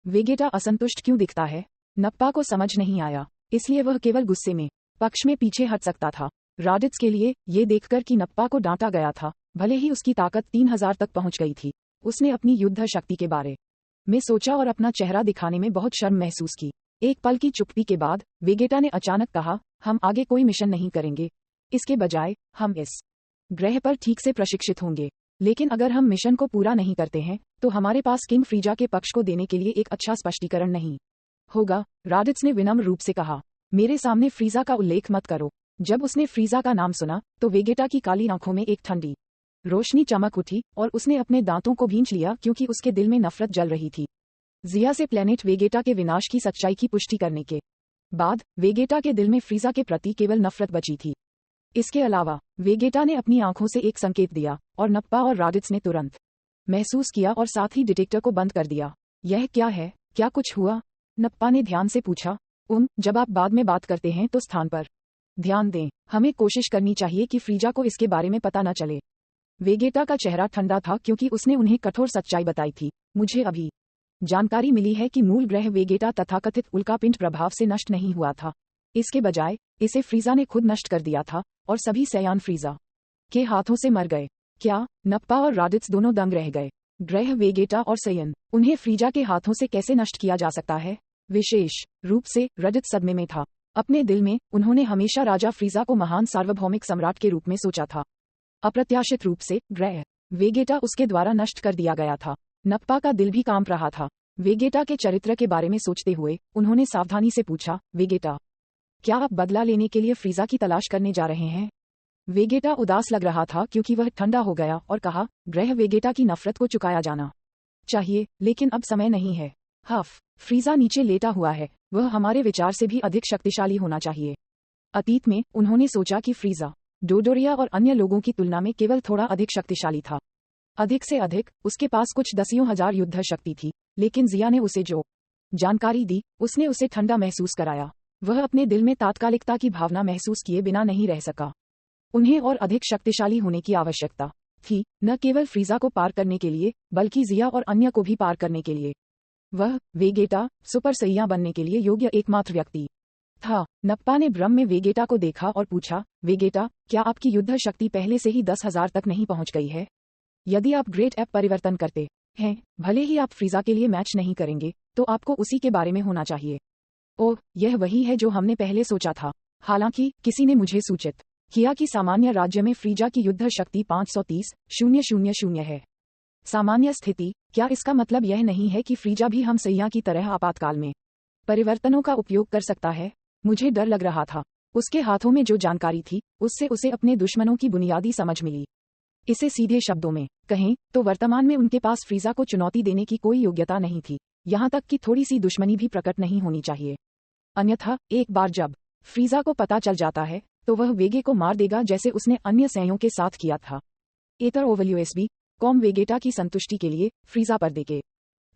वेगेटा असंतुष्ट क्यों दिखता है? नप्पा को समझ नहीं आया, इसलिए वह केवल गुस्से में पक्ष में पीछे हट सकता था। रेडिट्स के लिए ये देखकर कि नप्पा को डांटा गया था, भले ही उसकी ताकत 3000 तक पहुंच गई थी, उसने अपनी युद्ध शक्ति के बारे में सोचा और अपना चेहरा दिखाने में बहुत शर्म महसूस की। एक पल की चुप्पी के बाद वेगेटा ने अचानक कहा, हम आगे कोई मिशन नहीं करेंगे। इसके बजाय हम इस ग्रह पर ठीक से प्रशिक्षित होंगे। लेकिन अगर हम मिशन को पूरा नहीं करते हैं तो हमारे पास किंग फ्रीजा के पक्ष को देने के लिए एक अच्छा स्पष्टीकरण नहीं होगा। राडित्स ने विनम्र रूप से कहा, मेरे सामने फ्रीजा का उल्लेख मत करो। जब उसने फ्रीजा का नाम सुना तो वेगेटा की काली आंखों में एक ठंडी रोशनी चमक उठी और उसने अपने दांतों को भींच लिया क्योंकि उसके दिल में नफरत जल रही थी। जिया से प्लेनेट वेगेटा के विनाश की सच्चाई की पुष्टि करने के बाद वेगेटा के दिल में फ्रीजा के प्रति केवल नफरत बची थी। इसके अलावा वेगेटा ने अपनी आंखों से एक संकेत दिया और नप्पा और राडित्स ने तुरंत महसूस किया और साथ ही डिटेक्टर को बंद कर दिया। यह क्या है, क्या कुछ हुआ? नप्पा ने ध्यान से पूछा। जब आप बाद में बात करते हैं तो स्थान पर ध्यान दें। हमें कोशिश करनी चाहिए कि फ्रीजा को इसके बारे में पता न चले। वेगेटा का चेहरा ठंडा था क्योंकि उसने उन्हें कठोर सच्चाई बताई थी। मुझे अभी जानकारी मिली है कि मूल ग्रह वेगेटा तथाकथित उल्कापिंड प्रभाव से नष्ट नहीं हुआ था। इसके बजाय इसे फ्रीजा ने खुद नष्ट कर दिया था और सभी सयान फ्रीजा के हाथों से मर गए। क्या? नप्पा और राडित्स दोनों दंग रह गए। ग्रह वेगेटा और सयन, उन्हें फ्रीजा के हाथों से कैसे नष्ट किया जा सकता है? विशेष रूप से राडित्स सदमे में था। अपने दिल में उन्होंने हमेशा राजा फ्रीजा को महान सार्वभौमिक सम्राट के रूप में सोचा था। अप्रत्याशित रूप से ग्रह वेगेटा उसके द्वारा नष्ट कर दिया गया था। नप्पा का दिल भी कांप रहा था। वेगेटा के चरित्र के बारे में सोचते हुए उन्होंने सावधानी से पूछा, वेगेटा, क्या आप बदला लेने के लिए फ्रीजा की तलाश करने जा रहे हैं? वेगेटा उदास लग रहा था क्योंकि वह ठंडा हो गया और कहा, ग्रह वेगेटा की नफरत को चुकाया जाना चाहिए, लेकिन अब समय नहीं है। हफ, फ्रीजा नीचे लेटा हुआ है, वह हमारे विचार से भी अधिक शक्तिशाली होना चाहिए। अतीत में उन्होंने सोचा कि फ्रीजा डोडोरिया और अन्य लोगों की तुलना में केवल थोड़ा अधिक शक्तिशाली था। अधिक से अधिक उसके पास कुछ दसियों हजार युद्ध शक्ति थी, लेकिन जिया ने उसे जो जानकारी दी उसने उसे ठंडा महसूस कराया। वह अपने दिल में तात्कालिकता की भावना महसूस किए बिना नहीं रह सका। उन्हें और अधिक शक्तिशाली होने की आवश्यकता थी, न केवल फ्रीजा को पार करने के लिए बल्कि जिया और अन्य को भी पार करने के लिए। वह वेगेटा सुपर सैया बनने के लिए योग्य एकमात्र व्यक्ति था। नप्पा ने भ्रम में वेगेटा को देखा और पूछा, वेगेटा, क्या आपकी युद्ध शक्ति पहले से ही 10,000 तक नहीं पहुंच गई है? यदि आप ग्रेट ऐप परिवर्तन करते हैं, भले ही आप फ्रीजा के लिए मैच नहीं करेंगे, तो आपको उसी के बारे में होना चाहिए। ओह, यह वही है जो हमने पहले सोचा था। हालांकि किसी ने मुझे सूचित किया कि सामान्य राज्य में फ्रीजा की युद्ध शक्ति 530,000 है। सामान्य स्थिति, क्या इसका मतलब यह नहीं है कि फ्रीजा भी हम सैया की तरह आपातकाल में परिवर्तनों का उपयोग कर सकता है? मुझे डर लग रहा था। उसके हाथों में जो जानकारी थी उससे उसे अपने दुश्मनों की बुनियादी समझ मिली। इसे सीधे शब्दों में कहें तो वर्तमान में उनके पास फ्रीजा को चुनौती देने की कोई योग्यता नहीं थी, यहाँ तक कि थोड़ी सी दुश्मनी भी प्रकट नहीं होनी चाहिए। अन्यथा एक बार जब फ्रीजा को पता चल जाता है तो वह वेगे को मार देगा जैसे उसने अन्य सैयों के साथ किया था। एतर ओवल्यूएसबी कॉम वेगेटा की संतुष्टि के लिए फ्रीजा पर्दे के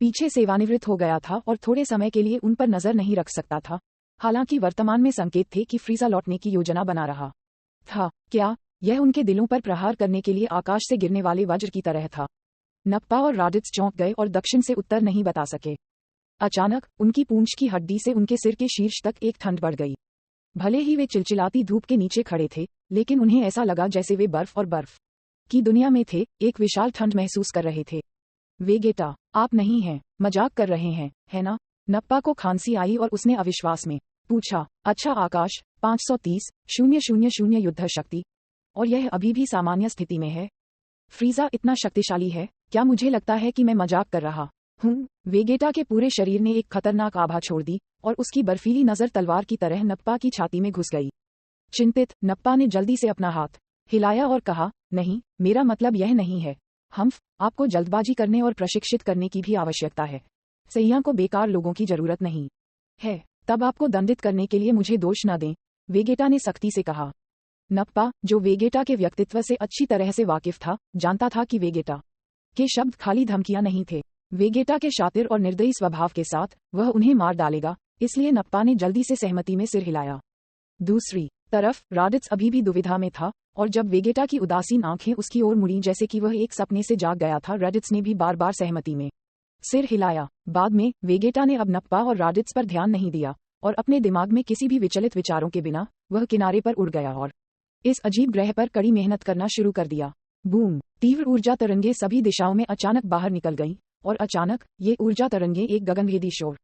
पीछे सेवानिवृत्त हो गया था और थोड़े समय के लिए उन पर नजर नहीं रख सकता था। हालांकि वर्तमान में संकेत थे कि फ्रीजा लौटने की योजना बना रहा था। क्या यह उनके दिलों पर प्रहार करने के लिए आकाश से गिरने वाले वज्र की तरह था? नप्पा और राडित्स चौंक गए और दक्षिण से उत्तर नहीं बता सके। अचानक उनकी पूंछ की हड्डी से उनके सिर के शीर्ष तक एक ठंड बढ़ गई। भले ही वे चिलचिलाती धूप के नीचे खड़े थे, लेकिन उन्हें ऐसा लगा जैसे वे बर्फ और बर्फ की दुनिया में थे, एक विशाल ठंड महसूस कर रहे थे। वेगेटा, आप नहीं हैं, मजाक कर रहे हैं, है ना? नप्पा को खांसी आई और उसने अविश्वास में पूछा, अच्छा आकाश, 530,000 युद्ध शक्ति, और यह अभी भी सामान्य स्थिति में है? फ्रीजा इतना शक्तिशाली है? क्या मुझे लगता है कि मैं मजाक कर रहा हूँ? वेगेटा के पूरे शरीर ने एक खतरनाक आभा छोड़ दी और उसकी बर्फीली नजर तलवार की तरह नप्पा की छाती में घुस गई। चिंतित नप्पा ने जल्दी से अपना हाथ हिलाया और कहा, नहीं, मेरा मतलब यह नहीं है। आपको जल्दबाजी करने और प्रशिक्षित करने की भी आवश्यकता है। सैया को बेकार लोगों की जरूरत नहीं है। तब आपको दंडित करने के लिए मुझे दोष न दें, वेगेटा ने सख्ती से कहा। नप्पा, जो वेगेटा के व्यक्तित्व से अच्छी तरह से वाकिफ था, जानता था कि वेगेटा के शब्द खाली धमकियां नहीं थे। वेगेटा के शातिर और निर्दयी स्वभाव के साथ वह उन्हें मार डालेगा, इसलिए नप्पा ने जल्दी से सहमति में सिर हिलाया। दूसरी तरफ राडित्स अभी भी दुविधा में था, और जब वेगेटा की उदासीन आंखें उसकी ओर मुड़ी जैसे कि वह एक सपने से जाग गया था, राडित्स ने भी बार बार सहमति में सिर हिलाया। बाद में वेगेटा ने अब नप्पा और राडित्स पर ध्यान नहीं दिया, और अपने दिमाग में किसी भी विचलित विचारों के बिना वह किनारे पर उड़ गया और इस अजीब ग्रह पर कड़ी मेहनत करना शुरू कर दिया। बूम! तीव्र ऊर्जा तरंगे सभी दिशाओं में अचानक बाहर निकल गईं, और अचानक ये ऊर्जा तरंगे एक गगनभेदी शोर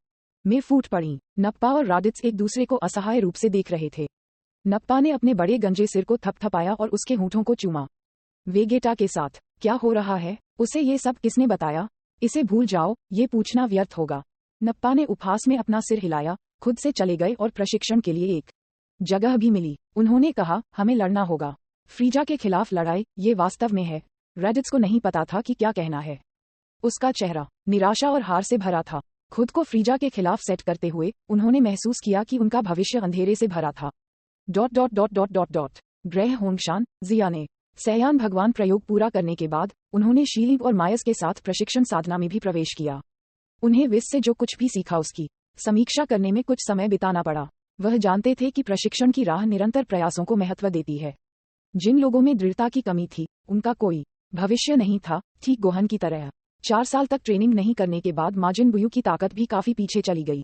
में फूट पड़ी। नप्पा और राडित्स एक दूसरे को असहाय रूप से देख रहे थे। नप्पा ने अपने बड़े गंजे सिर को थपथपाया और उसके होंठों को चूमा। वेगेटा के साथ क्या हो रहा है, उसे ये सब किसने बताया? इसे भूल जाओ, ये पूछना व्यर्थ होगा। नप्पा ने उपहास में अपना सिर हिलाया, खुद से चले गए और प्रशिक्षण के लिए एक जगह भी मिली। उन्होंने कहा, हमें लड़ना होगा। फ्रीजा के खिलाफ लड़ाई, ये वास्तव में है। रेडिट्स को नहीं पता था कि क्या कहना है। उसका चेहरा निराशा और हार से भरा था। खुद को फ्रीजा के खिलाफ सेट करते हुए उन्होंने महसूस किया कि उनका भविष्य अंधेरे से भरा था। ... ग्रह होंगशान, जिया ने सैयान भगवान प्रयोग पूरा करने के बाद उन्होंने शीलिंग और मायस के साथ प्रशिक्षण साधना में भी प्रवेश किया। उन्हें विस से जो कुछ भी सीखा उसकी समीक्षा करने में कुछ समय बिताना पड़ा। वह जानते थे कि प्रशिक्षण की राह निरंतर प्रयासों को महत्व देती है। जिन लोगों में दृढ़ता की कमी थी, उनका कोई भविष्य नहीं था, ठीक गोहन की तरह। 4 साल तक ट्रेनिंग नहीं करने के बाद माजिन बुयू की ताकत भी काफी पीछे चली गई।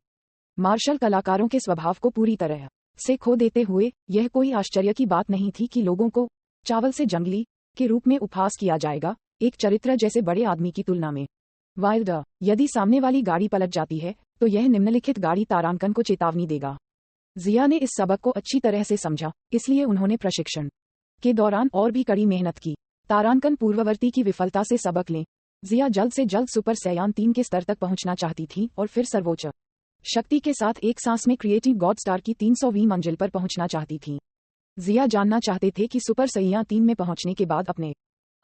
मार्शल कलाकारों के स्वभाव को पूरी तरह से खो देते हुए यह कोई आश्चर्य की बात नहीं थी कि लोगों को चावल से जंगली के रूप में उपहास किया जाएगा, एक चरित्र जैसे बड़े आदमी की तुलना में। वाइल्डर, यदि सामने वाली गाड़ी पलट जाती है तो यह निम्नलिखित गाड़ी तारांकन को चेतावनी देगा। जिया ने इस सबक को अच्छी तरह से समझा, इसलिए उन्होंने प्रशिक्षण के दौरान और भी कड़ी मेहनत की। तारांकन पूर्ववर्ती की विफलता से सबक लें। जिया जल्द से जल्द सुपर सैयान 3 के स्तर तक पहुंचना चाहती थी और फिर सर्वोच्च शक्ति के साथ एक सांस में क्रिएटिव गॉड स्टार की 300वीं मंजिल पर पहुंचना चाहती थी। जिया जानना चाहते थे कि सुपर सैयान 3 में पहुंचने के बाद अपने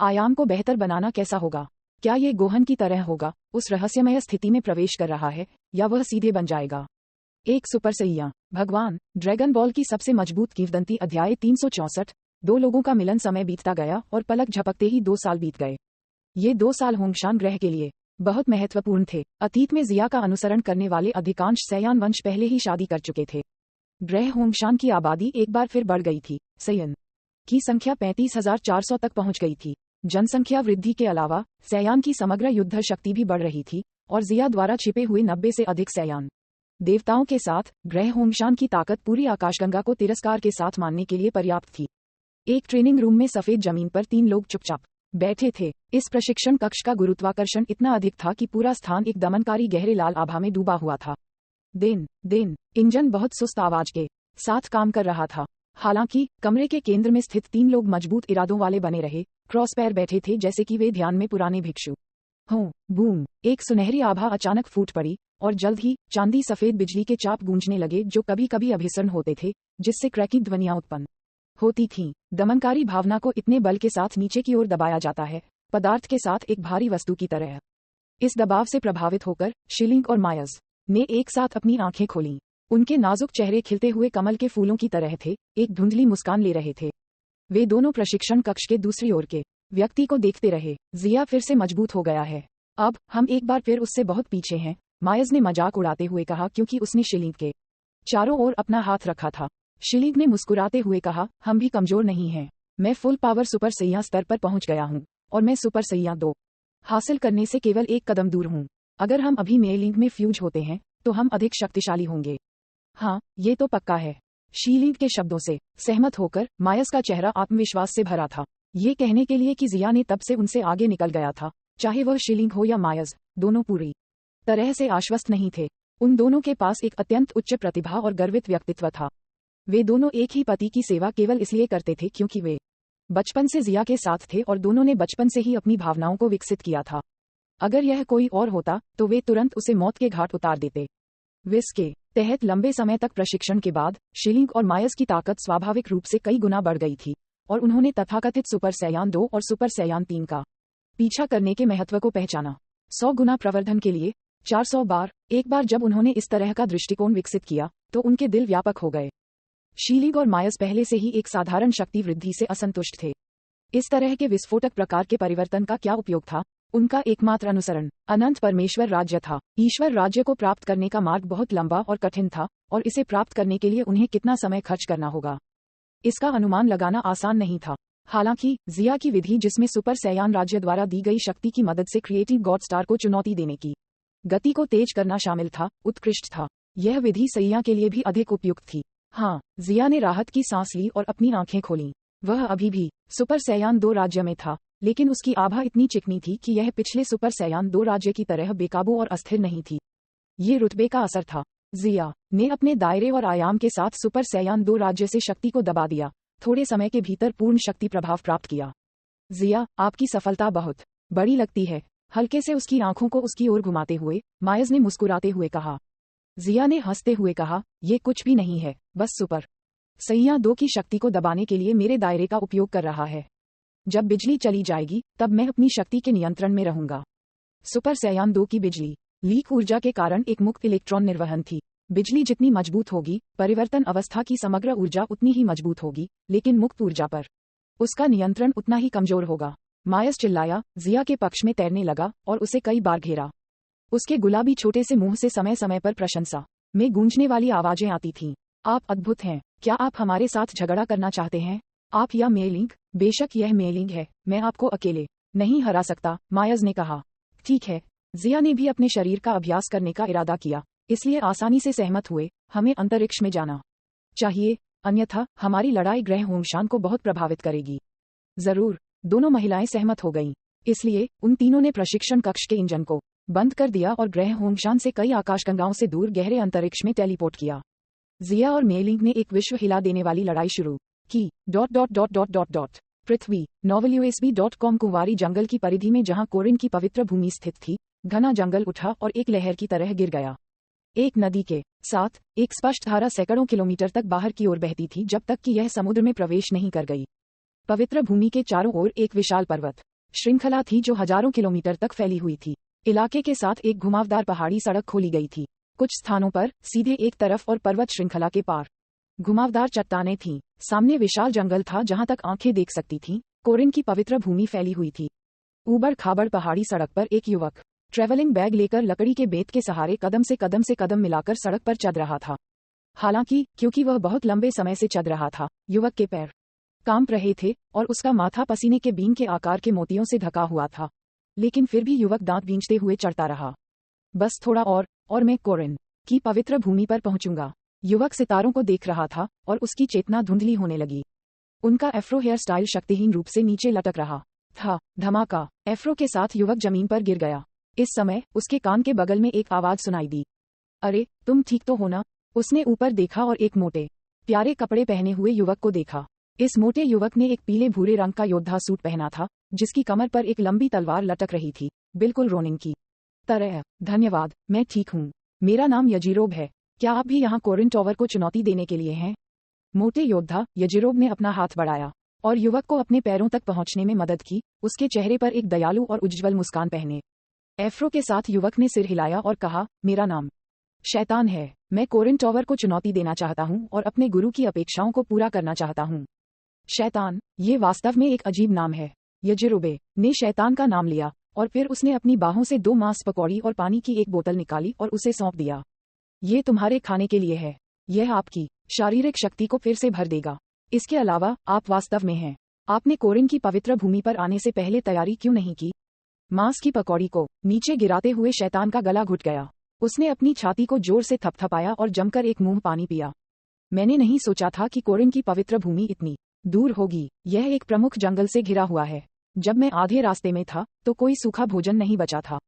आयाम को बेहतर बनाना कैसा होगा। क्या ये गोहन की तरह होगा, उस रहस्यमय स्थिति में प्रवेश कर रहा है, या वह सीधे बन जाएगा एक सुपर सैयान भगवान। ड्रैगन बॉल की सबसे मजबूत किंवदंती अध्याय 364। 2 लोगों का मिलन। समय बीतता गया और पलक झपकते ही 2 साल बीत गए। ये 2 साल होंगशान ग्रह के लिए बहुत महत्वपूर्ण थे। अतीत में जिया का अनुसरण करने वाले अधिकांश सैयान वंश पहले ही शादी कर चुके थे। ग्रह होंगशान की आबादी एक बार फिर बढ़ गई थी। सैयन की संख्या 35,400 तक पहुंच गई थी। जनसंख्या वृद्धि के अलावा सैयान की समग्र युद्ध शक्ति भी बढ़ रही थी और जिया द्वारा छिपे हुए 90 से अधिक सैयान देवताओं के साथ ग्रह होंगशान की ताकत पूरी आकाशगंगा को तिरस्कार के साथ मानने के लिए पर्याप्त थी। एक ट्रेनिंग रूम में सफेद जमीन पर 3 लोग चुपचाप बैठे थे। इस प्रशिक्षण कक्ष का गुरुत्वाकर्षण इतना अधिक था कि पूरा स्थान एक दमनकारी गहरे लाल आभा में डूबा हुआ था। दिन इंजन बहुत सुस्त आवाज के साथ काम कर रहा था। हालांकि कमरे के केंद्र में स्थित 3 लोग मजबूत इरादों वाले बने रहे, क्रॉस पैर बैठे थे जैसे कि वे ध्यान में पुराने भिक्षु हों। बूम, एक सुनहरी आभा अचानक फूट पड़ी और जल्द ही चांदी सफेद बिजली के चाप गूंजने लगे जो कभी कभी अभिसरण होते थे, जिससे क्रैकिंग ध्वनियां उत्पन्न होती थीं। दमनकारी भावना को इतने बल के साथ नीचे की ओर दबाया जाता है, पदार्थ के साथ एक भारी वस्तु की तरह। इस दबाव से प्रभावित होकर शीलिंग और मायस ने एक साथ अपनी आंखें खोलीं। उनके नाजुक चेहरे खिलते हुए कमल के फूलों की तरह थे, एक धुंधली मुस्कान ले रहे थे। वे दोनों प्रशिक्षण कक्ष के दूसरी ओर के व्यक्ति को देखते रहे। जिया फिर से मजबूत हो गया है। अब हम एक बार फिर उससे बहुत पीछे हैं, मायस ने मजाक उड़ाते हुए कहा, क्योंकि उसने शीलिंग के चारों ओर अपना हाथ रखा था। शीलिंग ने मुस्कुराते हुए कहा, हम भी कमजोर नहीं हैं। मैं फुल पावर सुपर सैया स्तर पर पहुंच गया हूं और मैं सुपर सैया 2 हासिल करने से केवल एक कदम दूर हूं। अगर हम अभी मेलिंग में फ्यूज होते हैं तो हम अधिक शक्तिशाली होंगे। हाँ, ये तो पक्का है। शीलिंग के शब्दों से सहमत होकर मायस का चेहरा आत्मविश्वास से भरा था। ये कहने के लिए कि जिया ने तब से उनसे आगे निकल गया था, चाहे वह शीलिंग हो या मायस, दोनों पूरी तरह से आश्वस्त नहीं थे। उन दोनों के पास एक अत्यंत उच्च प्रतिभा और गर्वित व्यक्तित्व था। वे दोनों एक ही पति की सेवा केवल इसलिए करते थे क्योंकि वे बचपन से जिया के साथ थे और दोनों ने बचपन से ही अपनी भावनाओं को विकसित किया था। अगर यह कोई और होता तो वे तुरंत उसे मौत के घाट उतार देते। विस के तहत लंबे समय तक प्रशिक्षण के बाद शीलिंग और मायस की ताकत स्वाभाविक रूप से कई गुना बढ़ गई थी और उन्होंने तथाकथित सुपर सैयान 2 और सुपर सैयान 3 का पीछा करने के महत्व को पहचाना। 100 गुना प्रवर्धन के लिए 400 बार। एक बार जब उन्होंने इस तरह का दृष्टिकोण विकसित किया तो उनके दिल व्यापक हो गए। शीलिंग और मायस पहले से ही एक साधारण शक्ति वृद्धि से असंतुष्ट थे। इस तरह के विस्फोटक प्रकार के परिवर्तन का क्या उपयोग था? उनका एकमात्र अनुसरण अनंत परमेश्वर राज्य था। ईश्वर राज्य को प्राप्त करने का मार्ग बहुत लंबा और कठिन था और इसे प्राप्त करने के लिए उन्हें कितना समय खर्च करना होगा, इसका अनुमान लगाना आसान नहीं था। हालांकि जिया की विधि, जिसमें सुपर सैयान राज्य द्वारा दी गई शक्ति की मदद से क्रिएटिव गॉड स्टार को चुनौती देने की गति को तेज करना शामिल था, उत्कृष्ट था। यह विधि सैया के लिए भी अधिक उपयुक्त थी। हाँ, जिया ने राहत की सांस ली और अपनी आंखें खोलीं। वह अभी भी सुपर सैयान 2 राज्य में था, लेकिन उसकी आभा इतनी चिकनी थी कि यह पिछले सुपर सैयान 2 राज्य की तरह बेकाबू और अस्थिर नहीं थी। ये रुतबे का असर था। जिया ने अपने दायरे और आयाम के साथ सुपर सैयान 2 राज्य से शक्ति को दबा दिया, थोड़े समय के भीतर पूर्ण शक्ति प्रभाव प्राप्त किया। जिया, आपकी सफलता बहुत बड़ी लगती है। हल्के से उसकी आंखों को उसकी ओर घुमाते हुए मायज ने मुस्कुराते हुए कहा। जिया ने हंसते हुए कहा, ये कुछ भी नहीं है, बस सुपर सैयान 2 की शक्ति को दबाने के लिए मेरे दायरे का उपयोग कर रहा है। जब बिजली चली जाएगी तब मैं अपनी शक्ति के नियंत्रण में रहूंगा। सुपर सैयान 2 की बिजली लीक ऊर्जा के कारण एक मुक्त इलेक्ट्रॉन निर्वहन थी। बिजली जितनी मजबूत होगी, परिवर्तन अवस्था की समग्र ऊर्जा उतनी ही मजबूत होगी, लेकिन मुक्त ऊर्जा पर उसका नियंत्रण उतना ही कमजोर होगा। मायस चिल्लाया, जिया के पक्ष में तैरने लगा और उसे कई बार घेरा। उसके गुलाबी छोटे से मुंह से समय समय पर प्रशंसा में गूंजने वाली आवाजें आती थीं। आप अद्भुत हैं। क्या आप हमारे साथ झगड़ा करना चाहते हैं? आप या मेलिंग? बेशक यह मेलिंग है, मैं आपको अकेले नहीं हरा सकता, मायस ने कहा। ठीक है। जिया ने भी अपने शरीर का अभ्यास करने का इरादा किया, इसलिए आसानी से सहमत हुए। हमें अंतरिक्ष में जाना चाहिए, अन्यथा हमारी लड़ाई ग्रह होंगशान को बहुत प्रभावित करेगी। जरूर, दोनों महिलाएं सहमत हो गईं। इसलिए उन तीनों ने प्रशिक्षण कक्ष के इंजन को बंद कर दिया और ग्रह होंगशान से कई आकाशगंगाओं से दूर गहरे अंतरिक्ष में टेलीपोर्ट किया। जिया और मेलिंग ने एक विश्व हिला देने वाली लड़ाई शुरू की। पृथ्वी novelUSB.com कुंवारी जंगल की परिधि में जहां कोरिन की पवित्र भूमि स्थित थी, घना जंगल उठा और एक लहर की तरह गिर गया। एक नदी के साथ एक स्पष्ट धारा सैकड़ों किलोमीटर तक बाहर की ओर बहती थी जब तक कि यह समुद्र में प्रवेश नहीं कर गई। पवित्र भूमि के चारों ओर एक विशाल पर्वत श्रृंखला थी जो हजारों किलोमीटर तक फैली हुई थी। इलाके के साथ एक घुमावदार पहाड़ी सड़क खोली गई थी। कुछ स्थानों पर सीधे एक तरफ और पर्वत श्रृंखला के पार घुमावदार चट्टानें थीं। सामने विशाल जंगल था जहां तक आंखें देख सकती थीं। कोरिन की पवित्र भूमि फैली हुई थी। ऊबड़ खाबड़ पहाड़ी सड़क पर एक युवक ट्रेवलिंग बैग लेकर लकड़ी के बेत के सहारे कदम से कदम मिलाकर सड़क पर चल रहा था। हालांकि क्योंकि वह बहुत लंबे समय से चल रहा था, युवक के पैर कांप रहे थे और उसका माथा पसीने के बीन के आकार के मोतियों से ढका हुआ था। लेकिन फिर भी युवक दांत बींचते हुए चढ़ता रहा। बस थोड़ा और मैं कोरिन की पवित्र भूमि पर पहुंचूंगा। युवक सितारों को देख रहा था और उसकी चेतना धुंधली होने लगी। उनका एफ्रो हेयर स्टाइल शक्तिहीन रूप से नीचे लटक रहा था। धमाका! एफ्रो के साथ युवक जमीन पर गिर गया। इस समय उसके कान के बगल में एक आवाज सुनाई दी। अरे, तुम ठीक तो हो ना? उसने ऊपर देखा और एक मोटे प्यारे कपड़े पहने हुए युवक को देखा। इस मोटे युवक ने एक पीले भूरे रंग का योद्धा सूट पहना था, जिसकी कमर पर एक लंबी तलवार लटक रही थी, बिल्कुल रोनिंग की तरह। धन्यवाद, मैं ठीक हूँ। मेरा नाम यजीरोब है। क्या आप भी यहाँ कोरिन टॉवर को चुनौती देने के लिए हैं? मोटे योद्धा यजीरोब ने अपना हाथ बढ़ाया और युवक को अपने पैरों तक पहुंचने में मदद की। उसके चेहरे पर एक दयालु और उज्ज्वल मुस्कान पहने एफ्रो के साथ युवक ने सिर हिलाया और कहा, मेरा नाम शैतान है। मैं कोरिन टॉवर को चुनौती देना चाहता हूँ और अपने गुरु की अपेक्षाओं को पूरा करना चाहता हूँ। शैतान, ये वास्तव में एक अजीब नाम है। यजीरोबे ने शैतान का नाम लिया और फिर उसने अपनी बाहों से 2 मांस पकौड़ी और पानी की एक बोतल निकाली और उसे सौंप दिया। ये तुम्हारे खाने के लिए है। यह आपकी शारीरिक शक्ति को फिर से भर देगा। इसके अलावा आप वास्तव में हैं। आपने कोरिन की पवित्र भूमि पर आने से पहले तैयारी क्यों नहीं की? मांस की पकौड़ी को नीचे गिराते हुए शैतान का गला घुट गया। उसने अपनी छाती को जोर से थपथपाया और जमकर एक मुंह पानी पिया। मैंने नहीं सोचा था कि कोरिन की पवित्र भूमि इतनी दूर होगी। यह एक प्रमुख जंगल से घिरा हुआ है। जब मैं आधे रास्ते में था तो कोई सूखा भोजन नहीं बचा था।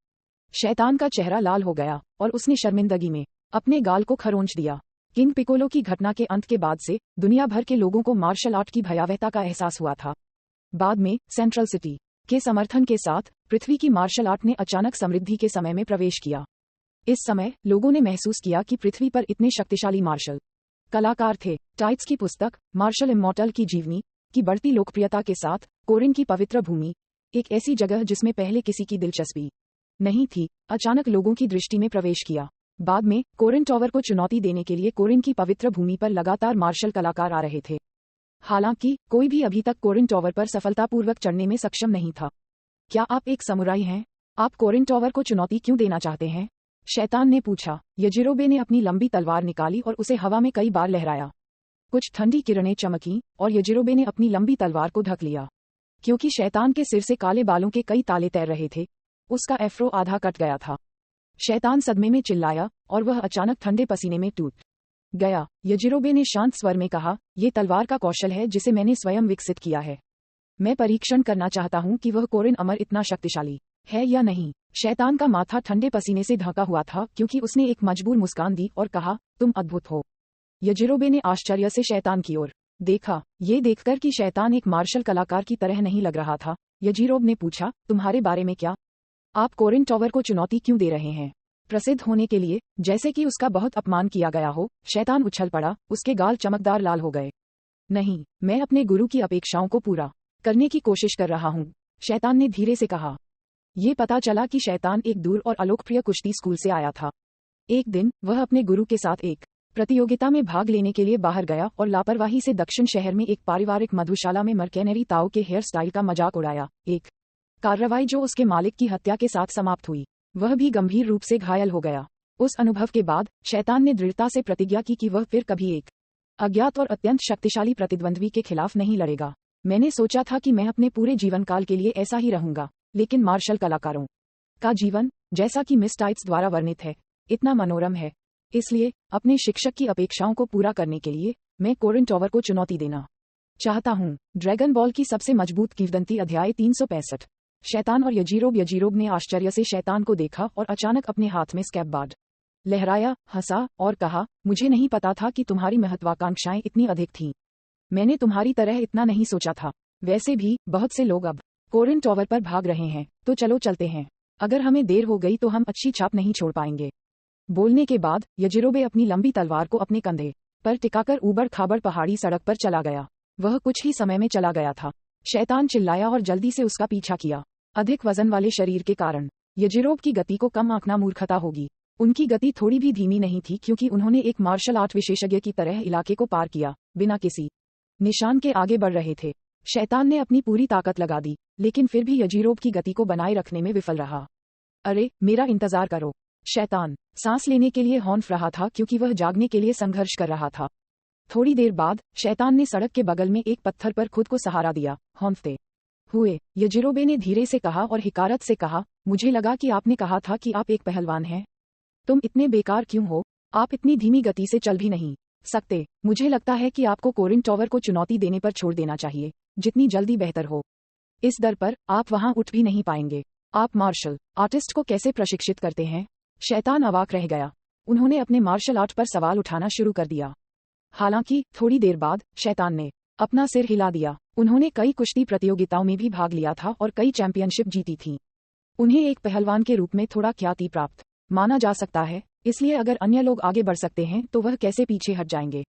शैतान का चेहरा लाल हो गया और उसने शर्मिंदगी में अपने गाल को खरोंच दिया। किंग पिकोलो की घटना के अंत के बाद से दुनिया भर के लोगों को मार्शल आर्ट की भयावहता का एहसास हुआ था। बाद में सेंट्रल सिटी के समर्थन के साथ पृथ्वी की मार्शल आर्ट ने अचानक समृद्धि के समय में प्रवेश किया। इस समय लोगों ने महसूस किया कि पृथ्वी पर इतने शक्तिशाली मार्शल कलाकार थे। टाइट्स की पुस्तक मार्शल इमॉर्टल की जीवनी की बढ़ती लोकप्रियता के साथ कोरिन की पवित्र भूमि, एक ऐसी जगह जिसमें पहले किसी की दिलचस्पी नहीं थी, अचानक लोगों की दृष्टि में प्रवेश किया। बाद में कोरिन टॉवर को चुनौती देने के लिए कोरिन की पवित्र भूमि पर लगातार मार्शल कलाकार आ रहे थे। हालांकि कोई भी अभी तक कोरिन टॉवर पर सफलतापूर्वक चढ़ने में सक्षम नहीं था। क्या आप एक समुराई हैं? आप कोरिन टॉवर को चुनौती क्यों देना चाहते हैं? शैतान ने पूछा। यजीरोबे ने अपनी लंबी तलवार निकाली और उसे हवा में कई बार लहराया। कुछ ठंडी किरणें चमकीं और यजीरोबे ने अपनी लंबी तलवार को ढक लिया। क्योंकि शैतान के सिर से काले बालों के कई ताले तैर रहे थे, उसका एफ्रो आधा कट गया था। शैतान सदमे में चिल्लाया और वह अचानक ठंडे पसीने में टूट गया। यजीरोबे ने शांत स्वर में कहा, ये तलवार का कौशल है जिसे मैंने स्वयं विकसित किया है। मैं परीक्षण करना चाहता हूँ कि वह कोरिन अमर इतना शक्तिशाली है या नहीं। शैतान का माथा ठंडे पसीने से ढका हुआ था क्योंकि उसने एक मजबूर मुस्कान दी और कहा, तुम अद्भुत हो। यजीरोबे ने आश्चर्य से शैतान की ओर देखा। ये देखकर कि शैतान एक मार्शल कलाकार की तरह नहीं लग रहा था, यजीरोब ने पूछा, तुम्हारे बारे में क्या? आप कोरिन टॉवर को चुनौती क्यों दे रहे हैं? प्रसिद्ध होने के लिए, जैसे कि उसका बहुत अपमान किया गया हो? शैतान उछल पड़ा, उसके गाल चमकदार लाल हो गए। नहीं, मैं अपने गुरु की अपेक्षाओं को पूरा करने की कोशिश कर रहा हूँ, शैतान ने धीरे से कहा। ये पता चला कि शैतान एक दूर और अलोकप्रिय कुश्ती स्कूल से आया था। एक दिन वह अपने गुरु के साथ एक प्रतियोगिता में भाग लेने के लिए बाहर गया और लापरवाही से दक्षिण शहर में एक पारिवारिक मधुशाला में मर्केनरी ताओ के हेयर स्टाइल का मजाक उड़ाया। एक कार्रवाई जो उसके मालिक की हत्या के साथ समाप्त हुई। वह भी गंभीर रूप से घायल हो गया। उस अनुभव के बाद शैतान ने दृढ़ता से प्रतिज्ञा की कि वह फिर कभी एक अज्ञात और अत्यंत शक्तिशाली प्रतिद्वंद्वी के खिलाफ नहीं लड़ेगा। मैंने सोचा था कि मैं अपने पूरे जीवन काल के लिए ऐसा ही रहूंगा, लेकिन मार्शल कलाकारों का जीवन, जैसा कि मिस टाइट्स द्वारा वर्णित है, इतना मनोरम है। इसलिए अपने शिक्षक की अपेक्षाओं को पूरा करने के लिए मैं कोरिन टॉवर को चुनौती देना चाहता हूँ। ड्रैगन बॉल की सबसे मजबूत किंवदंती अध्याय 365। शैतान और यजीरोब ने आश्चर्य से शैतान को देखा और अचानक अपने हाथ में स्कैबबार्ड लहराया, हंसा और कहा, मुझे नहीं पता था कि तुम्हारी महत्वाकांक्षाएं इतनी अधिक थीं। मैंने तुम्हारी तरह इतना नहीं सोचा था। वैसे भी बहुत से लोग अब कोरिन टॉवर पर भाग रहे हैं, तो चलो चलते हैं। अगर हमें देर हो गई तो हम अच्छी छाप नहीं छोड़ पाएंगे। बोलने के बाद यजीरोबे अपनी लंबी तलवार को अपने कंधे पर टिकाकर ऊबड़ खाबड़ पहाड़ी सड़क पर चला गया। वह कुछ ही समय में चला गया था। शैतान चिल्लाया और जल्दी से उसका पीछा किया। अधिक वजन वाले शरीर के कारण यजीरोब की गति को कम आंकना मूर्खता होगी। उनकी गति थोड़ी भी धीमी नहीं थी, क्योंकि उन्होंने एक मार्शल आर्ट विशेषज्ञ की तरह इलाके को पार किया, बिना किसी निशान के आगे बढ़ रहे थे। शैतान ने अपनी पूरी ताकत लगा दी, लेकिन फिर भी यजीरोब की गति को बनाए रखने में विफल रहा। अरे, मेरा इंतजार करो। शैतान सांस लेने के लिए हौंफ रहा था, क्योंकि वह जागने के लिए संघर्ष कर रहा था। थोड़ी देर बाद शैतान ने सड़क के बगल में एक पत्थर पर खुद को सहारा दिया, हौंफते हुए। यजीरोबे ने धीरे से कहा और हिकारत से कहा, मुझे लगा कि आपने कहा था कि आप एक पहलवान हैं। तुम इतने बेकार क्यों हो? आप इतनी धीमी गति से चल भी नहीं सकते। मुझे लगता है कि आपको कोरिन टॉवर को चुनौती देने पर छोड़ देना चाहिए, जितनी जल्दी बेहतर हो। इस दर पर आप वहां उठ भी नहीं पाएंगे। आप मार्शल आर्टिस्ट को कैसे प्रशिक्षित करते हैं? शैतान अवाक रह गया। उन्होंने अपने मार्शल आर्ट पर सवाल उठाना शुरू कर दिया। हालांकि थोड़ी देर बाद शैतान ने अपना सिर हिला दिया। उन्होंने कई कुश्ती प्रतियोगिताओं में भी भाग लिया था और कई चैंपियनशिप जीती थी। उन्हें एक पहलवान के रूप में थोड़ा ख्याति प्राप्त माना जा सकता है, इसलिए अगर अन्य लोग आगे बढ़ सकते हैं तो वह कैसे पीछे हट जाएंगे।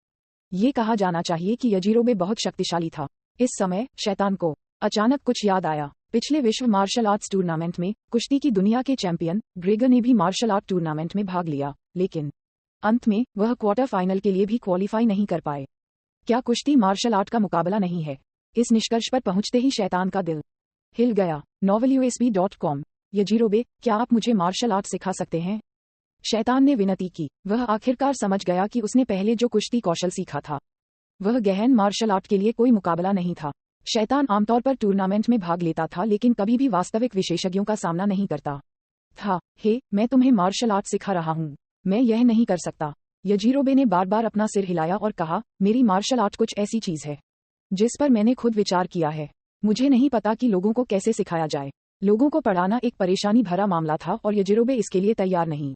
ये कहा जाना चाहिए कि यजीरोबे बहुत शक्तिशाली था। इस समय शैतान को अचानक कुछ याद आया। पिछले विश्व मार्शल आर्ट्स टूर्नामेंट में कुश्ती की दुनिया के चैंपियन ग्रेगर ने भी मार्शल आर्ट टूर्नामेंट में भाग लिया, लेकिन अंत में वह क्वार्टर फाइनल के लिए भी क्वालिफाई नहीं कर पाए। क्या कुश्ती मार्शल आर्ट का मुकाबला नहीं है? इस निष्कर्ष पर पहुंचते ही शैतान का दिल हिल गया। novelUSB.com। यजीरोबे, क्या आप मुझे मार्शल आर्ट सिखा सकते हैं? शैतान ने विनती की। वह आखिरकार समझ गया कि उसने पहले जो कुश्ती कौशल सीखा था वह गहन मार्शल आर्ट के लिए कोई मुकाबला नहीं था। शैतान आमतौर पर टूर्नामेंट में भाग लेता था, लेकिन कभी भी वास्तविक विशेषज्ञों का सामना नहीं करता था। हे, मैं तुम्हें मार्शल आर्ट सिखा रहा हूँ। मैं यह नहीं कर सकता। यजीरोबे ने बार बार अपना सिर हिलाया और कहा, मेरी मार्शल आर्ट कुछ ऐसी चीज है जिस पर मैंने खुद विचार किया है। मुझे नहीं पता कि लोगों को कैसे सिखाया जाए। लोगों को पढ़ाना एक परेशानी भरा मामला था और यजीरोबे इसके लिए तैयार नहीं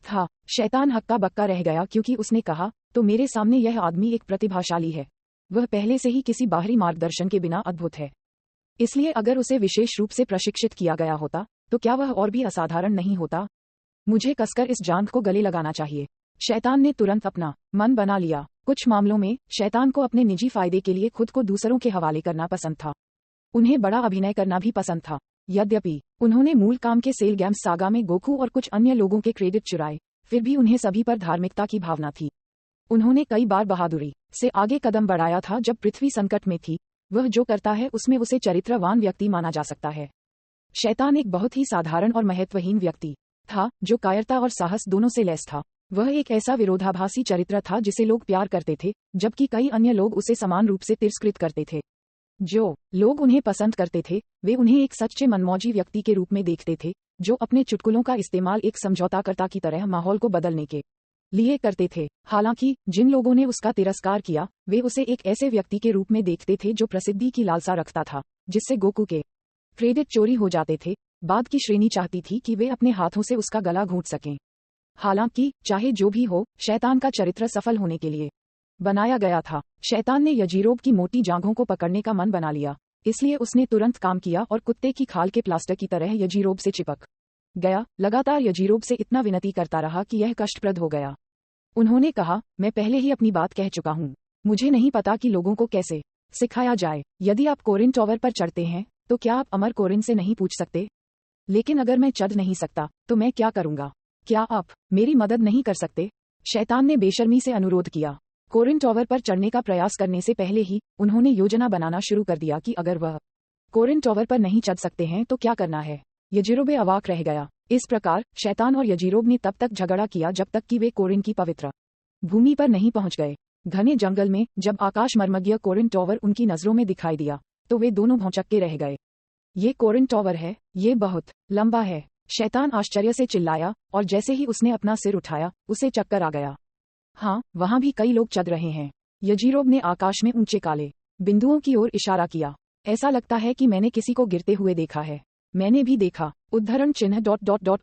था। शैतान हक्का बक्का रह गया, क्योंकि उसने कहा, तो मेरे सामने यह आदमी एक प्रतिभाशाली है। वह पहले से ही किसी बाहरी मार्गदर्शन के बिना अद्भुत है। इसलिए अगर उसे विशेष रूप से प्रशिक्षित किया गया होता तो क्या वह और भी असाधारण नहीं होता? मुझे कसकर इस जांघ को गले लगाना चाहिए। शैतान ने तुरंत अपना मन बना लिया। कुछ मामलों में शैतान को अपने निजी फायदे के लिए खुद को दूसरों के हवाले करना पसंद था। उन्हें बड़ा अभिनय करना भी पसंद था। यद्यपि उन्होंने मूल काम के सेल गेम्स सागा में गोकू और कुछ अन्य लोगों के क्रेडिट चुराए, फिर भी उन्हें सभी पर धार्मिकता की भावना थी। उन्होंने कई बार बहादुरी से आगे कदम बढ़ाया था जब पृथ्वी संकट में थी। वह जो करता है उसमें उसे चरित्रवान व्यक्ति माना जा सकता है। शैतान एक बहुत ही साधारण और महत्वहीन व्यक्ति था, जो कायरता और साहस दोनों से लैस था। वह एक ऐसा विरोधाभासी चरित्र था जिसे लोग प्यार करते थे, जबकि कई अन्य लोग उसे समान रूप से तिरस्कृत करते थे। जो लोग उन्हें पसंद करते थे वे उन्हें एक सच्चे मनमौजी व्यक्ति के रूप में देखते थे, जो अपने चुटकुलों का इस्तेमाल एक समझौताकर्ता की तरह माहौल को बदलने के लिए करते थे। हालांकि जिन लोगों ने उसका तिरस्कार किया वे उसे एक ऐसे व्यक्ति के रूप में देखते थे जो प्रसिद्धि की लालसा रखता था, जिससे गोकू के क्रेडिट चोरी हो जाते थे। बाद की श्रेणी चाहती थी कि वे अपने हाथों से उसका गला घोंट सकें। हालांकि चाहे जो भी हो, शैतान का चरित्र सफल होने के लिए बनाया गया था। शैतान ने यजीरोब की मोटी जांघों को पकड़ने का मन बना लिया, इसलिए उसने तुरंत काम किया और कुत्ते की खाल के प्लास्टर की तरह यजीरोब से चिपक गया। लगातार यजीरोब से इतना विनती करता रहा कि यह कष्टप्रद हो गया। उन्होंने कहा, मैं पहले ही अपनी बात कह चुका हूँ, मुझे नहीं पता कि लोगों को कैसे सिखाया जाए। यदि आप कोरिन टॉवर पर चढ़ते हैं तो क्या आप अमर कोरिन से नहीं पूछ सकते? लेकिन अगर मैं चढ़ नहीं सकता तो मैं क्या करूंगा? क्या आप मेरी मदद नहीं कर सकते? शैतान ने बेशर्मी से अनुरोध किया। कोरिन टॉवर पर चढ़ने का प्रयास करने से पहले ही उन्होंने योजना बनाना शुरू कर दिया कि अगर वह कोरिन टॉवर पर नहीं चढ़ सकते हैं तो क्या करना है। यजीरोब अवाक रह गया। इस प्रकार शैतान और यजीरोब ने तब तक झगड़ा किया जब तक कि वे कोरिन की पवित्र भूमि पर नहीं पहुंच गए। घने जंगल में जब आकाश मर्मज्ञ कोरिन टॉवर उनकी नजरों में दिखाई दिया तो वे दोनों भौंचक्के रह गए। ये कोरिन टॉवर है, ये बहुत लंबा है। शैतान आश्चर्य से चिल्लाया और जैसे ही उसने अपना सिर उठाया उसे चक्कर आ गया। हाँ, वहाँ भी कई लोग चढ़ रहे हैं। यजीरोब ने आकाश में ऊंचे काले बिंदुओं की ओर इशारा किया। ऐसा लगता है कि मैंने किसी को गिरते हुए देखा है। मैंने भी देखा। उद्धरण चिन्ह ...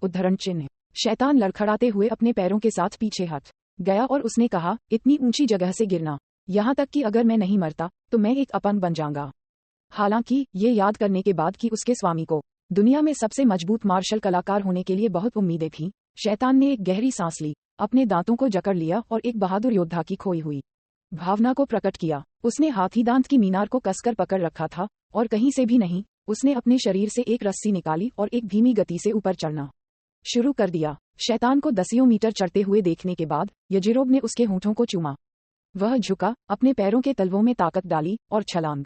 उद्धरण चिन्ह। शैतान लड़खड़ाते हुए अपने पैरों के साथ पीछे हट गया और उसने कहा, इतनी ऊंची जगह से गिरना, यहाँ तक कि अगर मैं नहीं मरता तो मैं एक अपंग बन जाऊंगा। हालांकि ये याद करने के बाद कि उसके स्वामी को दुनिया में सबसे मजबूत मार्शल कलाकार होने के लिए बहुत उम्मीदें थीं, शैतान ने एक गहरी सांस ली, अपने दांतों को जकड़ लिया और एक बहादुर योद्धा की खोई हुई भावना को प्रकट किया। उसने हाथी दांत की मीनार को कसकर पकड़ रखा था और कहीं से भी नहीं, उसने अपने शरीर से एक रस्सी निकाली और एक धीमी गति से ऊपर चढ़ना शुरू कर दिया। शैतान को दसियों मीटर चढ़ते हुए देखने के बाद यजीरोब ने उसके होठों को चूमा। वह झुका, अपने पैरों के तलवों में ताकत डाली और छलांग